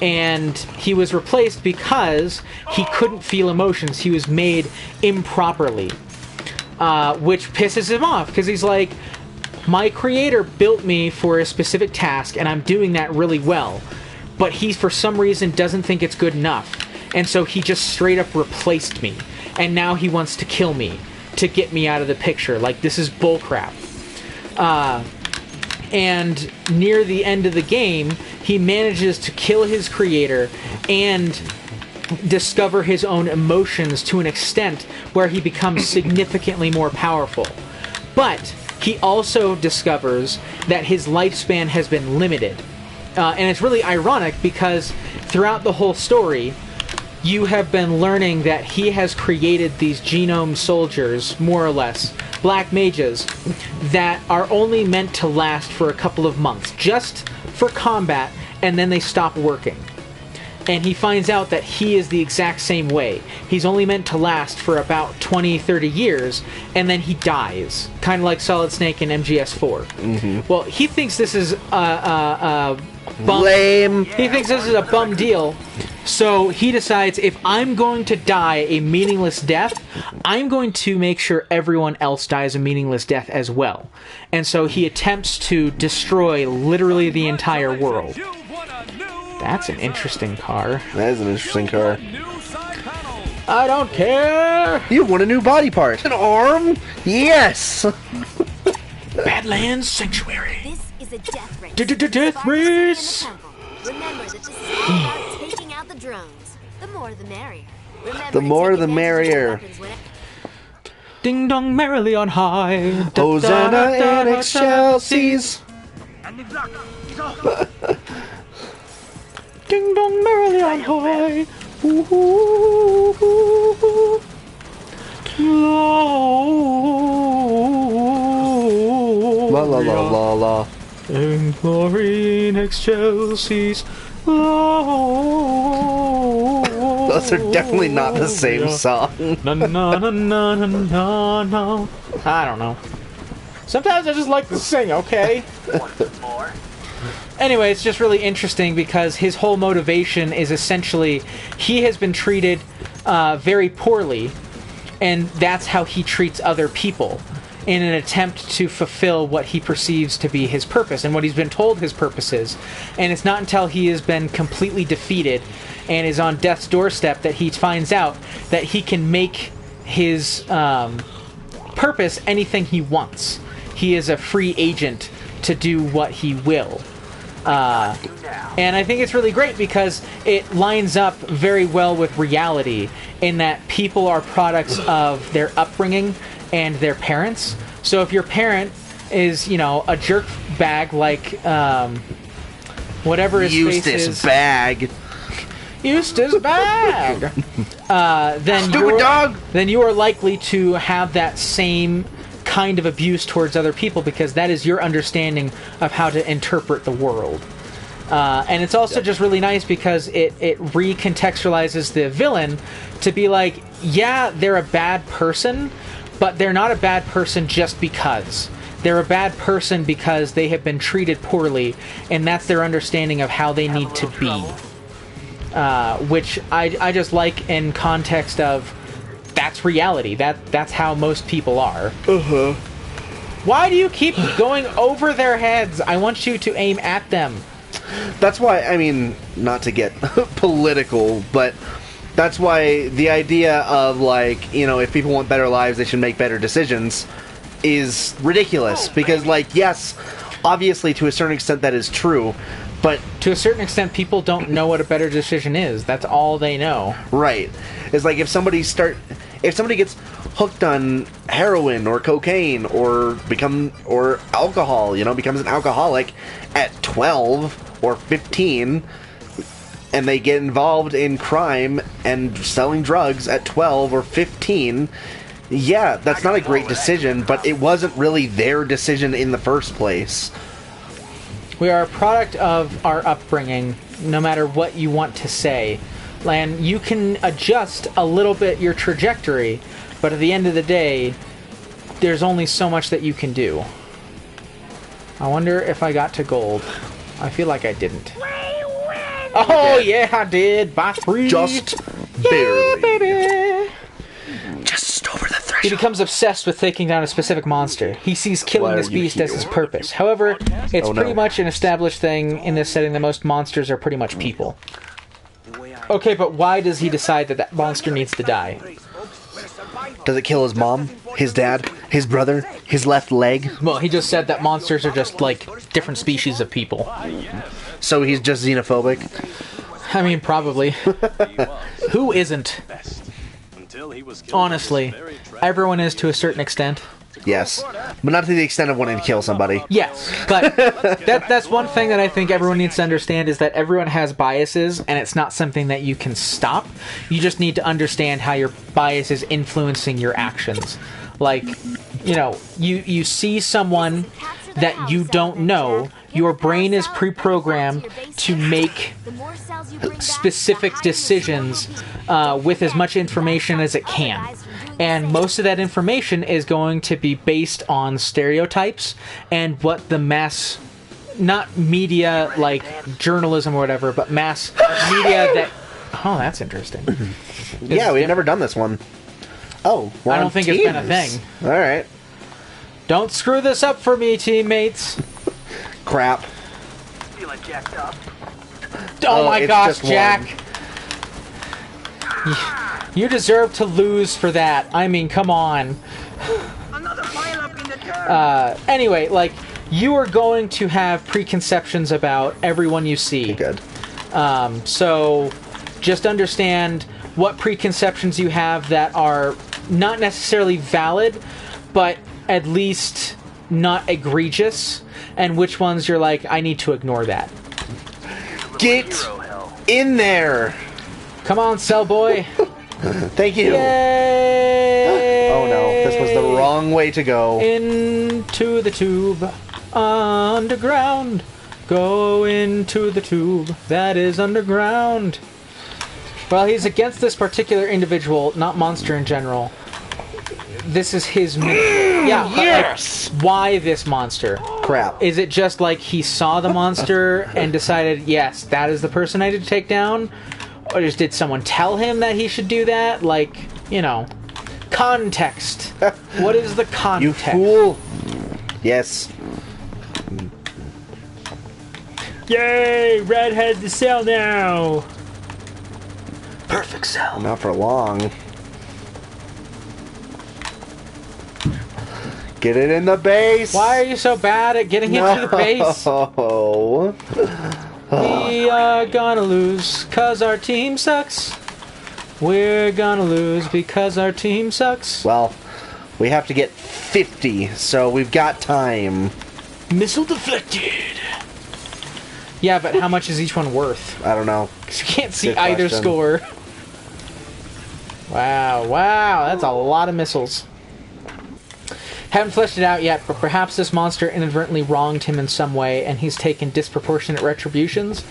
And he was replaced because he couldn't feel emotions. He was made improperly, which pisses him off, because he's like, my creator built me for a specific task, and I'm doing that really well. But he, for some reason, doesn't think it's good enough. And so he just straight up replaced me. And now he wants to kill me to get me out of the picture. Like, this is bullcrap. And near the end of the game, he manages to kill his creator and discover his own emotions to an extent where he becomes significantly more powerful. But he also discovers that his lifespan has been limited. And it's really ironic because throughout the whole story, you have been learning that he has created these genome soldiers, more or less, black mages, that are only meant to last for a couple of months, just for combat, and then they stop working. And he finds out that he is the exact same way. He's only meant to last for about 20, 30 years, and then he dies. Kind of like Solid Snake in MGS4. Mm-hmm. Well, he thinks this is a bum. Lame. He thinks this is a bum deal. So he decides, if I'm going to die a meaningless death, I'm going to make sure everyone else dies a meaningless death as well. And so he attempts to destroy literally the entire world. That's an interesting car. That is an interesting car. I don't care! You won a new body part. An arm? Yes! Badlands Sanctuary. This is a death race. Death race! Remember that this is all about taking out the drones. The more the merrier. Remember, The more the merrier. Ding dong merrily on high. Hosanna in excelsis. Ding dong merrily on high. Ooh, ooh, ooh, ooh. La la la la la. In glory in excelsis. Those are definitely not the same song. Na, na, na, na, na, na, na. I don't know. Sometimes I just like to sing, okay? Anyway, it's just really interesting because his whole motivation is essentially he has been treated very poorly, and that's how he treats other people in an attempt to fulfill what he perceives to be his purpose and what he's been told his purpose is. And it's not until he has been completely defeated and is on death's doorstep that he finds out that he can make his purpose anything he wants. He is a free agent to do what he will. And I think it's really great because it lines up very well with reality in that people are products of their upbringing and their parents. So if your parent is, a jerk bag like whatever his face is. Eustace Bag. Eustace Bag. Then you are likely to have that same kind of abuse towards other people because that is your understanding of how to interpret the world. And it's also just really nice because it recontextualizes the villain to be like, yeah, they're a bad person, but they're not a bad person just because. They're a bad person because they have been treated poorly, and that's their understanding of how they need to be. Which I just like in context of that's reality. That's how most people are. Uh-huh. Why do you keep going over their heads? I want you to aim at them. That's why, I mean, not to get political, but that's why the idea of, like, if people want better lives, they should make better decisions is ridiculous. Because, like, yes, obviously to a certain extent that is true, but to a certain extent people don't know what a better decision is. That's all they know. Right. It's like if somebody gets hooked on heroin or cocaine or alcohol, becomes an alcoholic at 12 or 15, and they get involved in crime and selling drugs at 12 or 15, yeah, that's not a great decision, but it wasn't really their decision in the first place. We are a product of our upbringing, no matter what you want to say. And you can adjust a little bit your trajectory, but at the end of the day, there's only so much that you can do. I wonder if I got to gold. I feel like I didn't. Oh, yeah, I did. By 3. Just barely. Yeah, baby. Just over the threshold. He becomes obsessed with taking down a specific monster. He sees killing this beast as his purpose. However, it's pretty much an established thing in this setting that most monsters are pretty much people. Okay, but why does he decide that monster needs to die? Does it kill his mom, his dad, his brother, his left leg? Well, he just said that monsters are just, like, different species of people. So he's just xenophobic? I mean, probably. Who isn't? Honestly, everyone is to a certain extent. Yes, but not to the extent of wanting to kill somebody. Yes, but that's one thing that I think everyone needs to understand is that everyone has biases, and it's not something that you can stop. You just need to understand how your bias is influencing your actions. Like, you see someone that you don't know, your brain is pre-programmed to make specific decisions with as much information as it can. And most of that information is going to be based on stereotypes and what the mass, not media like journalism or whatever, but mass media that... Oh, that's interesting. Yeah, we've never done this one. Oh, I don't think it's been a thing. Alright. Don't screw this up for me, teammates. Crap. Feeling jacked up. Oh my gosh, Jack. You deserve to lose for that. I mean, come on. Anyway, like, you are going to have preconceptions about everyone you see. Good. So, just understand what preconceptions you have that are not necessarily valid, but at least not egregious, and which ones you're like, I need to ignore that. Get in there! Come on, cell boy. Thank you. Yay! Oh no, this was the wrong way to go. Into the tube, underground. Go into the tube that is underground. Well, he's against this particular individual, not monster in general. This is his... Yeah, yes! Like, why this monster? Crap. Is it just like he saw the monster and decided, yes, that is the person I need to take down? Or just did someone tell him that he should do that? Like, Context. What is the context? You fool. Yes. Yay! Red has the cell now. Perfect cell. Not for long. Get it in the base. Why are you so bad at getting into the base? Oh. We are gonna lose because our team sucks. We're gonna lose because our team sucks. Well, we have to get 50, so we've got time. Missile deflected. Yeah, but how much is each one worth? I don't know. 'Cause you can't see Good either question. score. Wow, that's a lot of missiles. Haven't fleshed it out yet, but perhaps this monster inadvertently wronged him in some way, and he's taken disproportionate retributions.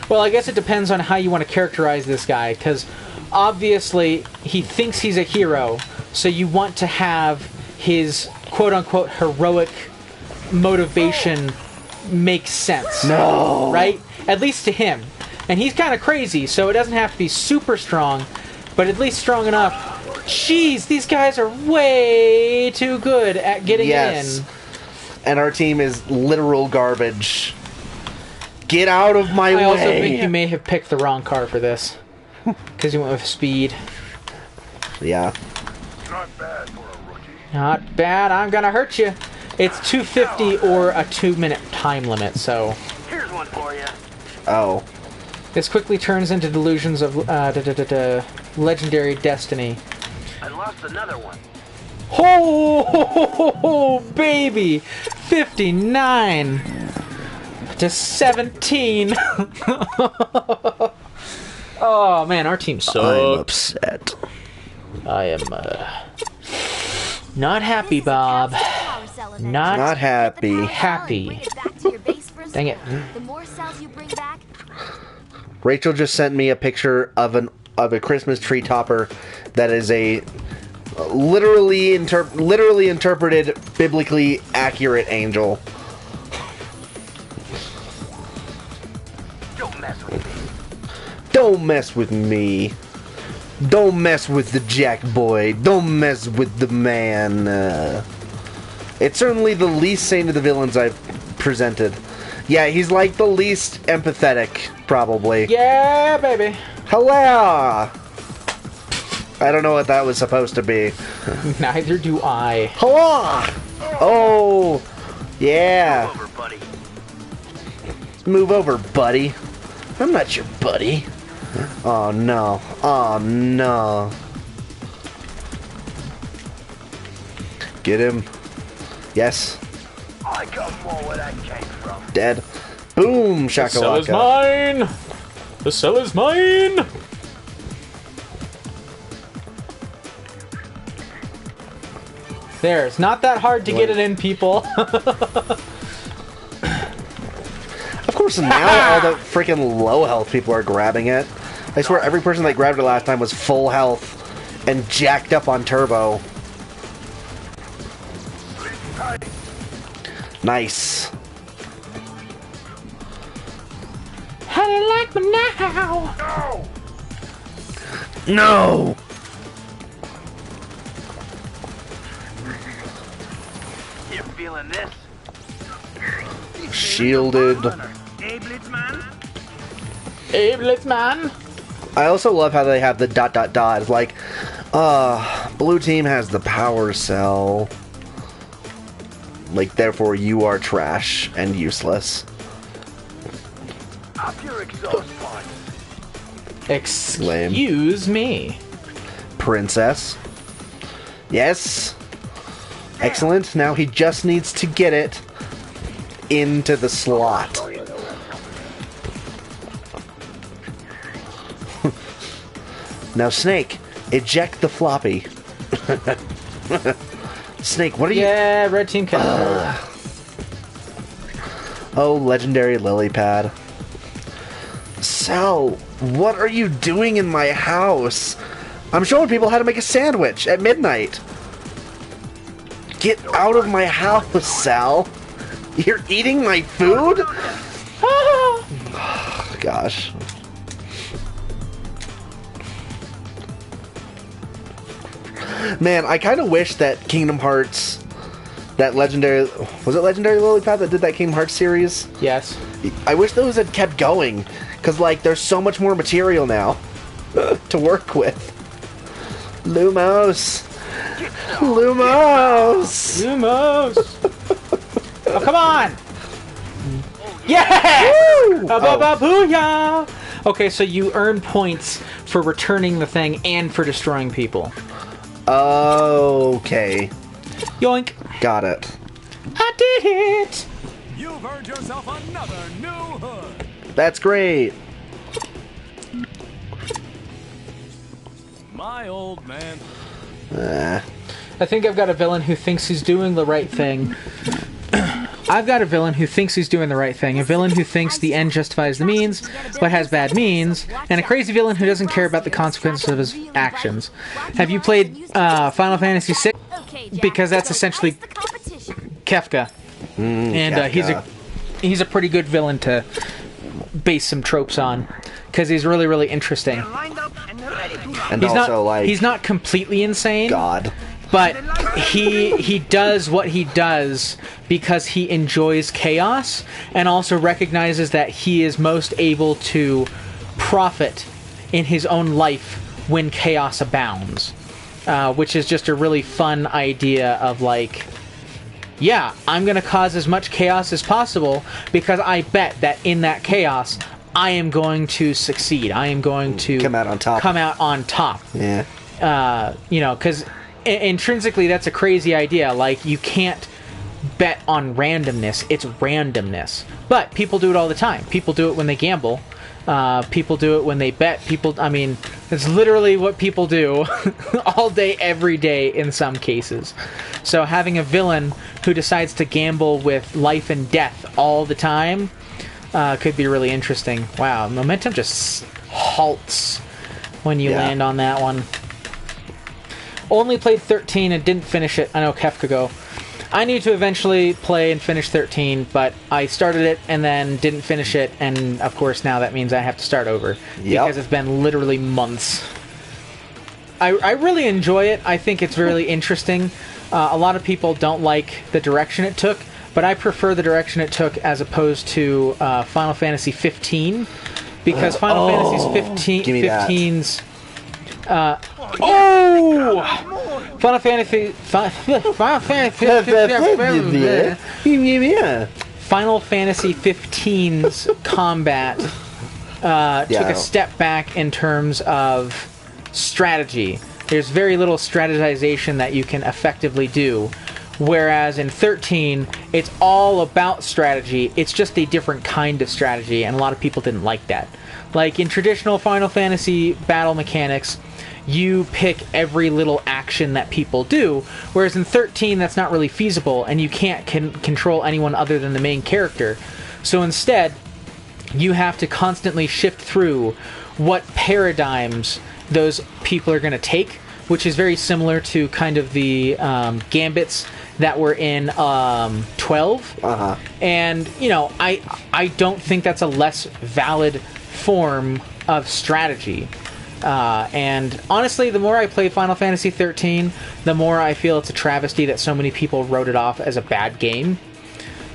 Well, I guess it depends on how you want to characterize this guy, because obviously he thinks he's a hero, so you want to have his quote-unquote heroic motivation make sense. No! Right? At least to him. And he's kind of crazy, so it doesn't have to be super strong, but at least strong enough. Jeez, these guys are way too good at getting in. And our team is literal garbage. Get out of my way. I also think you may have picked the wrong car for this. Because you went with speed. Yeah. Not bad for a rookie. Not bad, I'm gonna hurt you. It's 250 or a 2-minute time limit, so... Here's one for you. Oh. This quickly turns into delusions of legendary destiny. I lost another one. Oh, baby! 59 to 17. Oh man, our team sucks. I'm upset. I am not happy, Bob. Not happy. Happy. Dang it. The more cells you bring back, Rachel just sent me a picture of a Christmas tree topper that is a literally interpreted, biblically accurate angel. Don't mess with me. Don't mess with me. Don't mess with the Jack boy. Don't mess with the man. It's certainly the least sane of the villains I've presented. Yeah, he's like the least empathetic, probably. Yeah, baby. Hello! I don't know what that was supposed to be. Neither do I. Hello! Oh! Yeah. Move over, buddy. Move over, buddy. I'm not your buddy. Oh no. Oh no. Get him. Yes. I got more where that came from. Dead. Boom, shakalaka. The cell is mine! The cell is mine! There, it's not that hard to get it in, people. Of course, now all the freaking low health people are grabbing it. I swear every person that grabbed it last time was full health and jacked up on turbo. Nice. How do you like me now? No! You feeling this? Shielded. Hey, Blitzman? Hey, Blitzman. I also love how they have the ... It's like, blue team has the power cell. Like, therefore you are trash and useless. Up your exhaust pipe. Excuse me. Princess. Yes. Excellent. Now he just needs to get it into the slot. Now, Snake, eject the floppy. Snake, what are you... Yeah, red team can. Oh, legendary lily pad. Sal, what are you doing in my house? I'm showing people how to make a sandwich at midnight. Get out of my house, Sal. You're eating my food? Oh, gosh. Man, I kind of wish that Kingdom Hearts, that legendary, was it Legendary Lillipad that did that Kingdom Hearts series? Yes. I wish those had kept going, because, like, there's so much more material now to work with. Lumos! Lumos! Lumos! Oh, come on! Yeah! Booyah! Okay, so you earn points for returning the thing and for destroying people. Okay. Yoink. Got it. I did it! You've earned yourself another new hood. That's great. My old man. I think I've got a villain who thinks he's doing the right thing. I've got a villain who thinks he's doing the right thing, a villain who thinks the end justifies the means, but has bad means, and a crazy villain who doesn't care about the consequences of his actions. Have you played Final Fantasy VI? Because that's essentially Kefka. And Kefka. he's a pretty good villain to base some tropes on, because he's really, really interesting. And He's not completely insane. God. But he does what he does because he enjoys chaos and also recognizes that he is most able to profit in his own life when chaos abounds. Which is just a really fun idea of, like, yeah, I'm going to cause as much chaos as possible because I bet that in that chaos I am going to succeed. I am going to come out on top. Yeah. Because intrinsically that's a crazy idea. Like, you can't bet on randomness. It's randomness. But people do it all the time. People do it when they gamble. People do it when they bet. It's literally what people do all day, every day in some cases. So having a villain who decides to gamble with life and death all the time could be really interesting. Wow, momentum just halts when you land on that one. Only played 13 and didn't finish it. I know Kefka go. I need to eventually play and finish 13, but I started it and then didn't finish it, and of course now that means I have to start over. Because it's been literally months. I really enjoy it. I think it's really interesting. A lot of people don't like the direction it took, but I prefer the direction it took as opposed to Final Fantasy 15, because Final Fantasy 15's... Final Fantasy 15's combat took a step back in terms of strategy. There's very little strategization that you can effectively do, whereas in 13 it's all about strategy. It's just a different kind of strategy, and a lot of people didn't like that. Like in traditional Final Fantasy battle mechanics, you pick every little action that people do, whereas in 13 that's not really feasible, and you can't control anyone other than the main character. So instead, you have to constantly shift through what paradigms those people are going to take, which is very similar to kind of the gambits that were in 12. And, I don't think that's a less valid form of strategy. And honestly, the more I play Final Fantasy 13, the more I feel it's a travesty that so many people wrote it off as a bad game.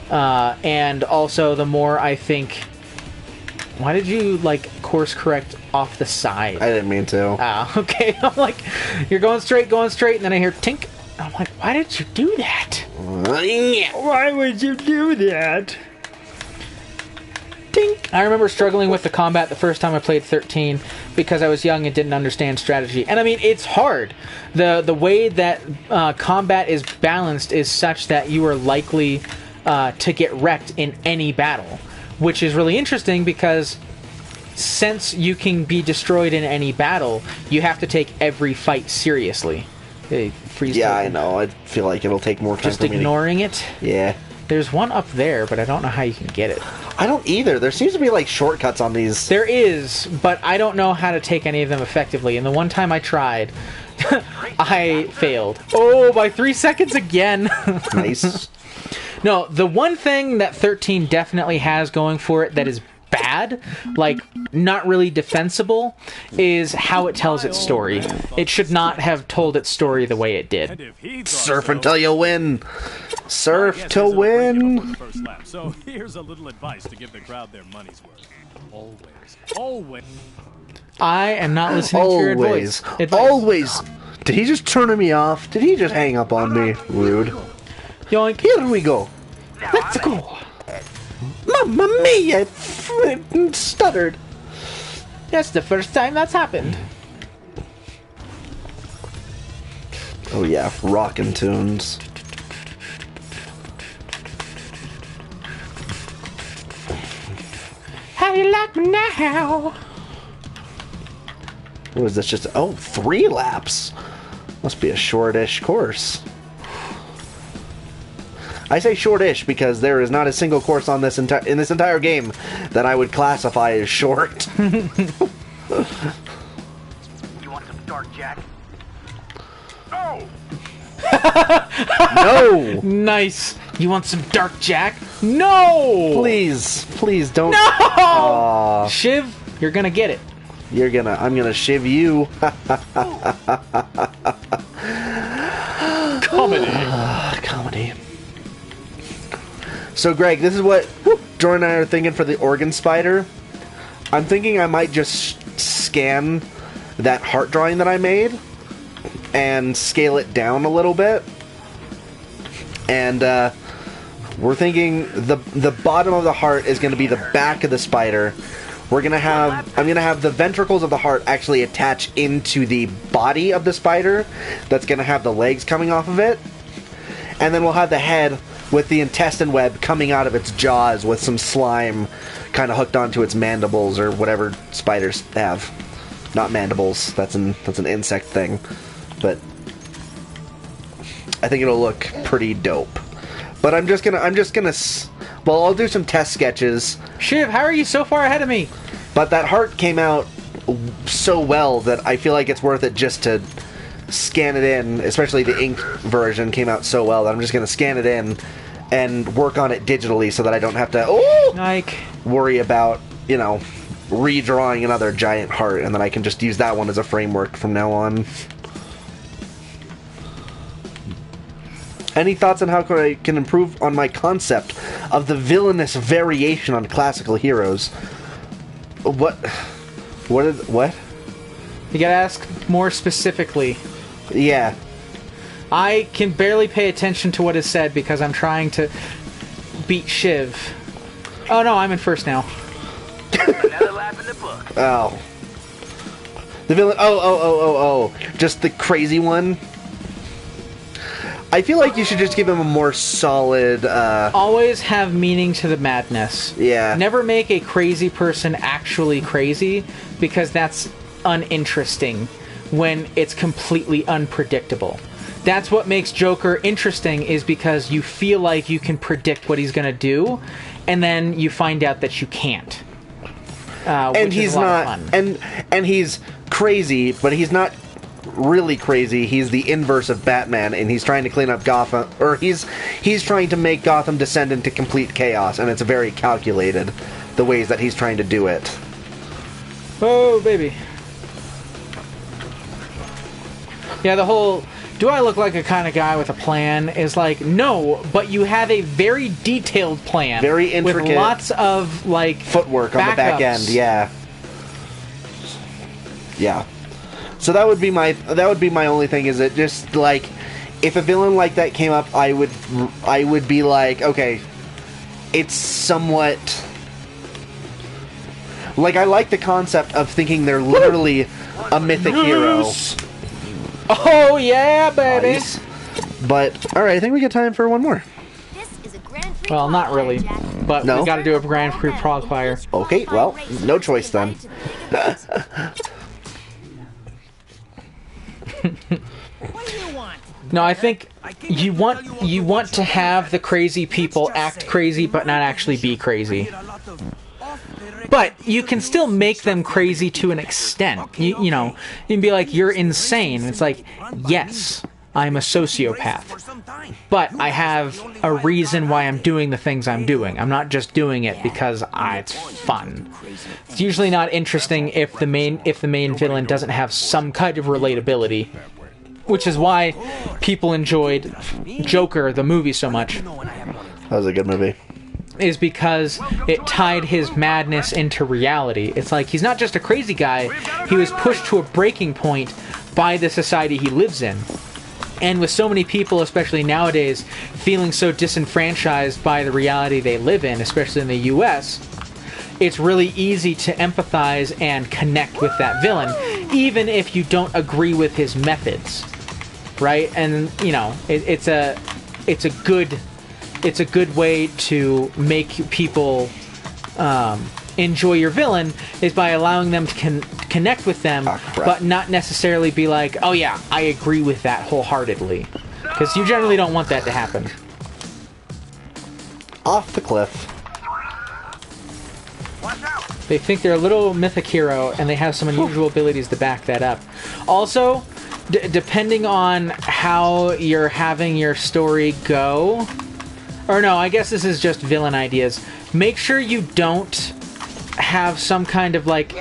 And also, the more I think, why did you, course correct off the side? I didn't mean to. Okay. I'm like, you're going straight, and then I hear tink. I'm like, why did you do that? Why would you do that? Dink. I remember struggling with the combat the first time I played 13 because I was young and didn't understand strategy. And it's hard. The way that combat is balanced is such that you are likely to get wrecked in any battle, which is really interesting because since you can be destroyed in any battle, you have to take every fight seriously. I know. I feel like it'll take more time just ignoring it. Yeah. There's one up there, but I don't know how you can get it. I don't either. There seems to be shortcuts on these. There is, but I don't know how to take any of them effectively. And the one time I tried, I failed. Oh, by 3 seconds again. Nice. No, the one thing that 13 definitely has going for it that is bad bad, like not really defensible, is how it tells its story. It should not have told its story the way it did. Surf until you win. Surf to win. So here's a little advice to give the crowd their money's worth. Always. I am not listening to your advice. Always. Did he just turn me off? Did he just hang up on me? Rude. Yoink. Here we go. Let's go. Mamma mia! I stuttered. That's the first time that's happened. Oh yeah, rockin' tunes. How you like me now? What is this? Just 3 laps. Must be a shortish course. I say shortish because there is not a single course on this in this entire game that I would classify as short. You want some dark Jack? Oh! No! Nice. You want some dark Jack? No! Please don't. No! Shiv, you're gonna get it. I'm gonna shiv you. Comedy. Comedy. So, Greg, this is what Jordan and I are thinking for the organ spider. I'm thinking I might just scan that heart drawing that I made and scale it down a little bit. And we're thinking the bottom of the heart is going to be the back of the spider. I'm gonna have the ventricles of the heart actually attach into the body of the spider. That's gonna have the legs coming off of it, and then we'll have the head with the intestine web coming out of its jaws with some slime kind of hooked onto its mandibles or whatever spiders have. Not mandibles. That's an insect thing, but I think it'll look pretty dope. But I'm just gonna. Well, I'll do some test sketches. Shiv, how are you so far ahead of me? But that heart came out so well that I feel like it's worth it just to scan it in. Especially the ink version came out so well that I'm just gonna scan it in and work on it digitally so that I don't have to worry about, redrawing another giant heart, and then I can just use that one as a framework from now on. Any thoughts on how I can improve on my concept of the villainous variation on classical heroes? What? You gotta ask more specifically. Yeah. I can barely pay attention to what is said because I'm trying to beat Shiv. Oh no, I'm in first now. Another lap in the book. Oh. The villain. Oh. Just the crazy one. I feel like you should just give him a more solid, Always have meaning to the madness. Yeah. Never make a crazy person actually crazy, because that's uninteresting when it's completely unpredictable. That's what makes Joker interesting, is because you feel like you can predict what he's gonna do, and then you find out that you can't. And he's not, and he's crazy, but he's not really crazy. He's the inverse of Batman, and he's trying to clean up Gotham, or he's trying to make Gotham descend into complete chaos, and it's very calculated, the ways that he's trying to do it. Oh, baby. Yeah, the whole, do I look like a kind of guy with a plan, is like, no, but you have a very detailed plan. Very intricate. With lots of, footwork on the back end, yeah. Yeah. So that would be my only thing, is it just, if a villain like that came up, I would be like, okay, it's somewhat... I like the concept of thinking they're literally a mythic hero. Oh, yeah, baby! Nice. But, alright, I think we got time for one more. Well, not really, but No? we gotta do a Grand Prix qualifier. Okay, well, no choice then. No, I think you want to have the crazy people act crazy, but not actually be crazy. But you can still make them crazy to an extent. You can be like, you're insane. It's like, yes, I'm a sociopath. But I have a reason why I'm doing the things I'm doing. I'm not just doing it because it's fun. It's usually not interesting if the main villain doesn't have some kind of relatability, which is why people enjoyed Joker, the movie, so much. That was a good movie. Is because it tied his madness into reality. It's like he's not just a crazy guy, he was pushed to a breaking point by the society he lives in. And with so many people, especially nowadays, feeling so disenfranchised by the reality they live in, especially in the US, it's really easy to empathize and connect with that villain, even if you don't agree with his methods. Right? And, you know, it's a good way to make people enjoy your villain is by allowing them to connect with them, but not necessarily be like, oh yeah, I agree with that wholeheartedly. Because you generally don't want that to happen. Off the cliff. They think they're a little mythic hero, and they have some unusual abilities to back that up. Also, depending on how you're having your story go... Or no, I guess this is just villain ideas. Make sure you don't have some kind of, like,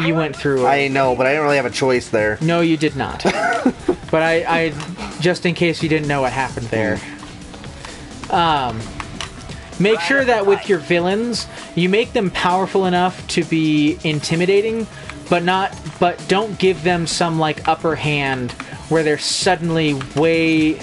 you went through... I know, but I didn't really have a choice there. No, you did not. But I just in case you didn't know what happened there. Make sure that with your villains, you make them powerful enough to be intimidating, but don't give them some, like, upper hand where they're suddenly way...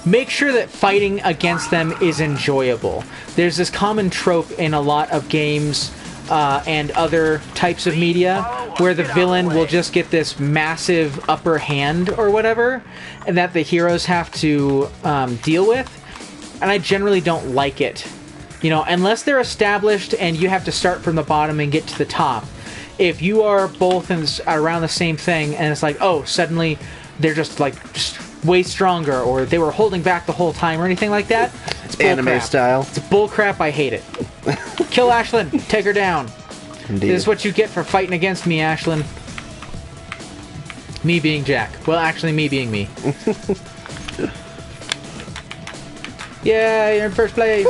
Make sure that fighting against them is enjoyable. There's this common trope in a lot of games and other types of media where the villain will just get this massive upper hand or whatever, and that the heroes have to deal with. And I generally don't like it. You know, unless they're established and you have to start from the bottom and get to the top. If you are both around the same thing and it's like, oh, suddenly they're just like... way stronger, or they were holding back the whole time, or anything like that. It's bull anime crap. Style. It's bullcrap. I hate it. Kill Ashlyn. Take her down. Indeed. This is what you get for fighting against me, Ashlyn. Me being Jack. Well, actually, me being me. Yeah, you're in first place.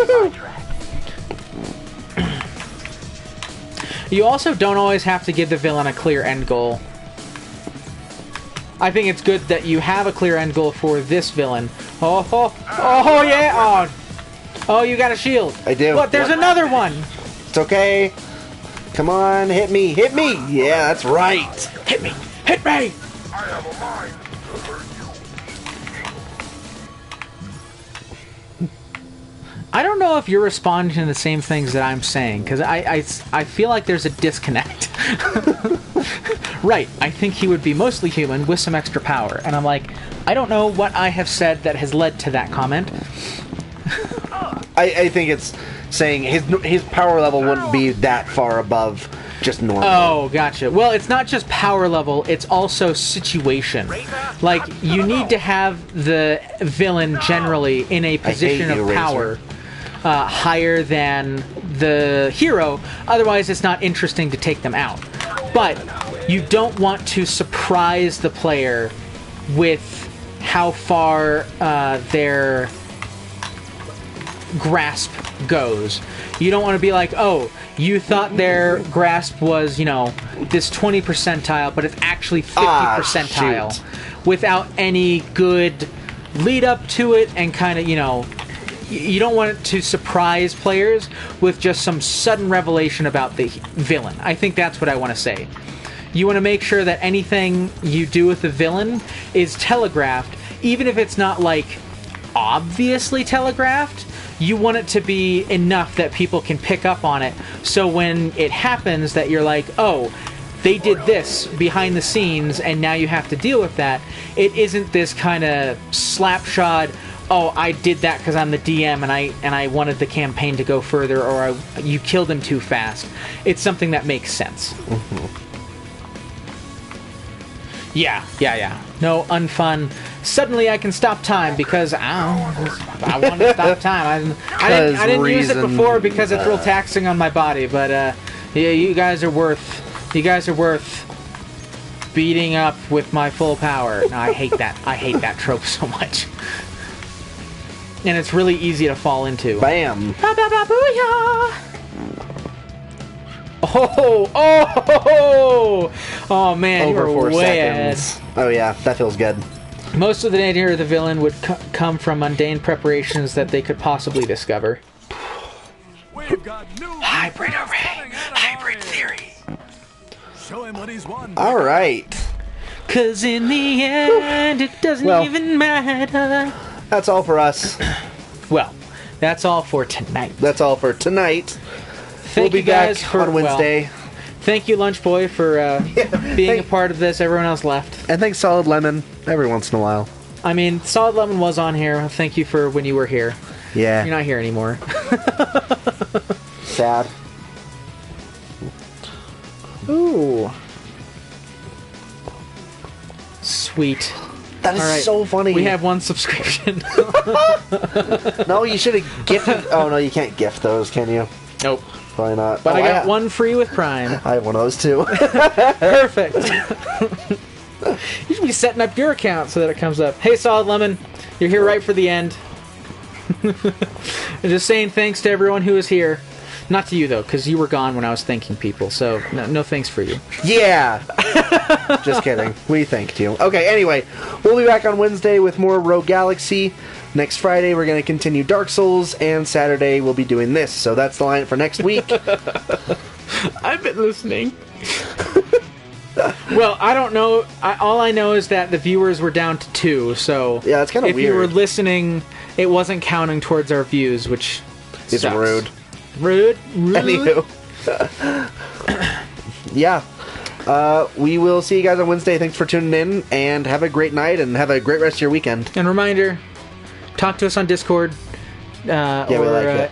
You also don't always have to give the villain a clear end goal. I think it's good that you have a clear end goal for this villain. Oh yeah! Oh, you got a shield. I do. Look, there's another one. It's okay. Come on, hit me, hit me. Yeah, that's right. Hit me, hit me. I have a mind to hurt you. I don't know if you're responding to the same things that I'm saying, because I feel like there's a disconnect. Right, I think he would be mostly human with some extra power. And I'm like, I don't know what I have said that has led to that comment. I think it's saying his power level wouldn't be that far above just normal. Oh, gotcha. Well, it's not just power level, it's also situation. Like, you need to have the villain generally in a position of power higher than the hero, otherwise it's not interesting to take them out. But you don't want to surprise the player with how far their grasp goes. You don't want to be like, oh, you thought their grasp was, you know, this 20 percentile, but it's actually 50 percentile. Shoot. Without any good lead up to it, and kind of, you know, you don't want it to surprise players with just some sudden revelation about the villain. I think that's what I want to say. You want to make sure that anything you do with the villain is telegraphed, even if it's not, like, obviously telegraphed. You want it to be enough that people can pick up on it, so when it happens that you're like, oh, they did this behind the scenes, and now you have to deal with that. It isn't this kind of slapshod, oh, I did that because I'm the DM and I wanted the campaign to go further, or you killed him too fast. It's something that makes sense. Mm-hmm. Yeah. No unfun. Suddenly I can stop time because I want to stop time. I didn't use it before because it's real taxing on my body. But yeah, you guys are worth beating up with my full power. No, I hate that. I hate that trope so much. And it's really easy to fall into. Bam! Oh man, you Over were 4 way ahead. seconds. Oh yeah, that feels good. Most of the nature of the villain would come from mundane preparations that they could possibly discover. We've got new Hybrid array. Hybrid theory. Show him what he's won. All right. Cause in the end, it doesn't even matter. That's all for us. Well, that's all for tonight. That's all for tonight. Thank we'll you be guys back for on Wednesday. Well, thank you, Lunch Boy, for being a part of this. Everyone else left. And thanks, Solid Lemon, every once in a while. I mean, Solid Lemon was on here. Thank you for when you were here. Yeah. You're not here anymore. Sad. Ooh. Sweet. That is so funny. We have 1 subscription. No, you should have gifted. Oh, no, you can't gift those, can you? Nope. Probably not. But I got 1 free with Prime. I have one of those too. Perfect. You should be setting up your account so that it comes up. Hey, Solid Lemon, you're here right for the end. Just saying thanks to everyone who was here. Not to you, though, because you were gone when I was thanking people, so no thanks for you. Yeah! Just kidding. We thanked you. Okay, anyway, we'll be back on Wednesday with more Rogue Galaxy. Next Friday, we're going to continue Dark Souls, and Saturday, we'll be doing this. So that's the line for next week. I've been listening. Well, I don't know. All I know is that the viewers were down to 2, so... Yeah, that's kind of weird. If you were listening, it wasn't counting towards our views, which is rude. Rude. Anywho. Yeah. We will see you guys on Wednesday. Thanks for tuning in, and have a great night, and have a great rest of your weekend. And reminder, talk to us on Discord or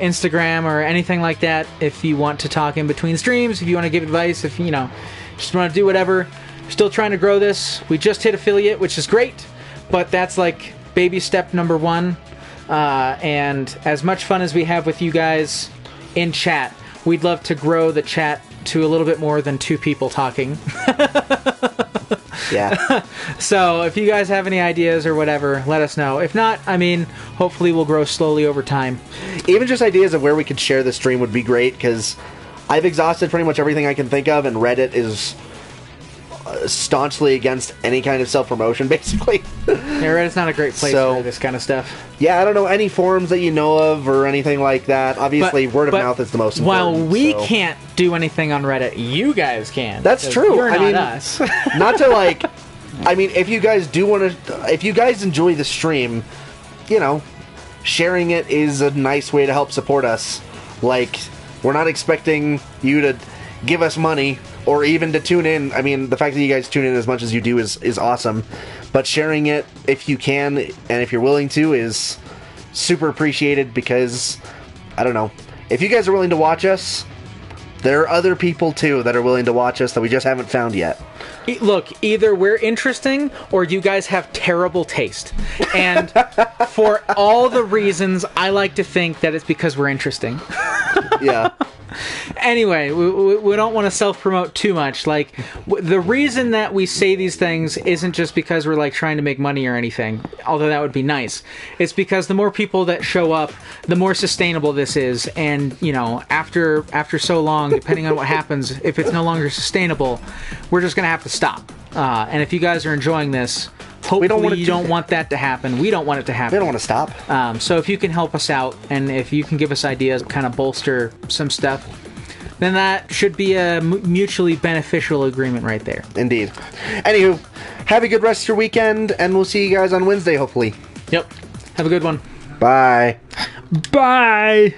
Instagram or anything like that if you want to talk in between streams, if you want to give advice, if you just want to do whatever. Still trying to grow this. We just hit affiliate, which is great, but that's like baby step number 1. And as much fun as we have with you guys in chat, we'd love to grow the chat to a little bit more than 2 people talking. Yeah. So if you guys have any ideas or whatever, let us know. If not, I mean, hopefully we'll grow slowly over time. Even just ideas of where we could share the stream would be great, because I've exhausted pretty much everything I can think of, and Reddit is staunchly against any kind of self-promotion, basically. Yeah, Reddit's not a great place for this kind of stuff. Yeah, I don't know any forums that you know of or anything like that. Obviously, word of mouth is the most important. While we can't do anything on Reddit, you guys can. That's true. You're not us. Not to I mean, if you guys do want to, if you guys enjoy the stream, sharing it is a nice way to help support us. Like, we're not expecting you to give us money or even to tune in. I mean, the fact that you guys tune in as much as you do is awesome. But sharing it, if you can, and if you're willing to, is super appreciated, because, I don't know, if you guys are willing to watch us, there are other people, too, that are willing to watch us that we just haven't found yet. Look, either we're interesting or you guys have terrible taste. And for all the reasons, I like to think that it's because we're interesting. Yeah. Anyway, we don't want to self-promote too much. Like, the reason that we say these things isn't just because we're like trying to make money or anything, although that would be nice. It's because the more people that show up, the more sustainable this is. And after so long, depending on what happens, if it's no longer sustainable, we're just gonna have to stop. And if you guys are enjoying this, hopefully you don't want that to happen. We don't want it to happen. We don't want to stop. So if you can help us out, and if you can give us ideas, kind of bolster some stuff, then that should be a mutually beneficial agreement right there. Indeed. Anywho, have a good rest of your weekend, and we'll see you guys on Wednesday, hopefully. Yep. Have a good one. Bye. Bye.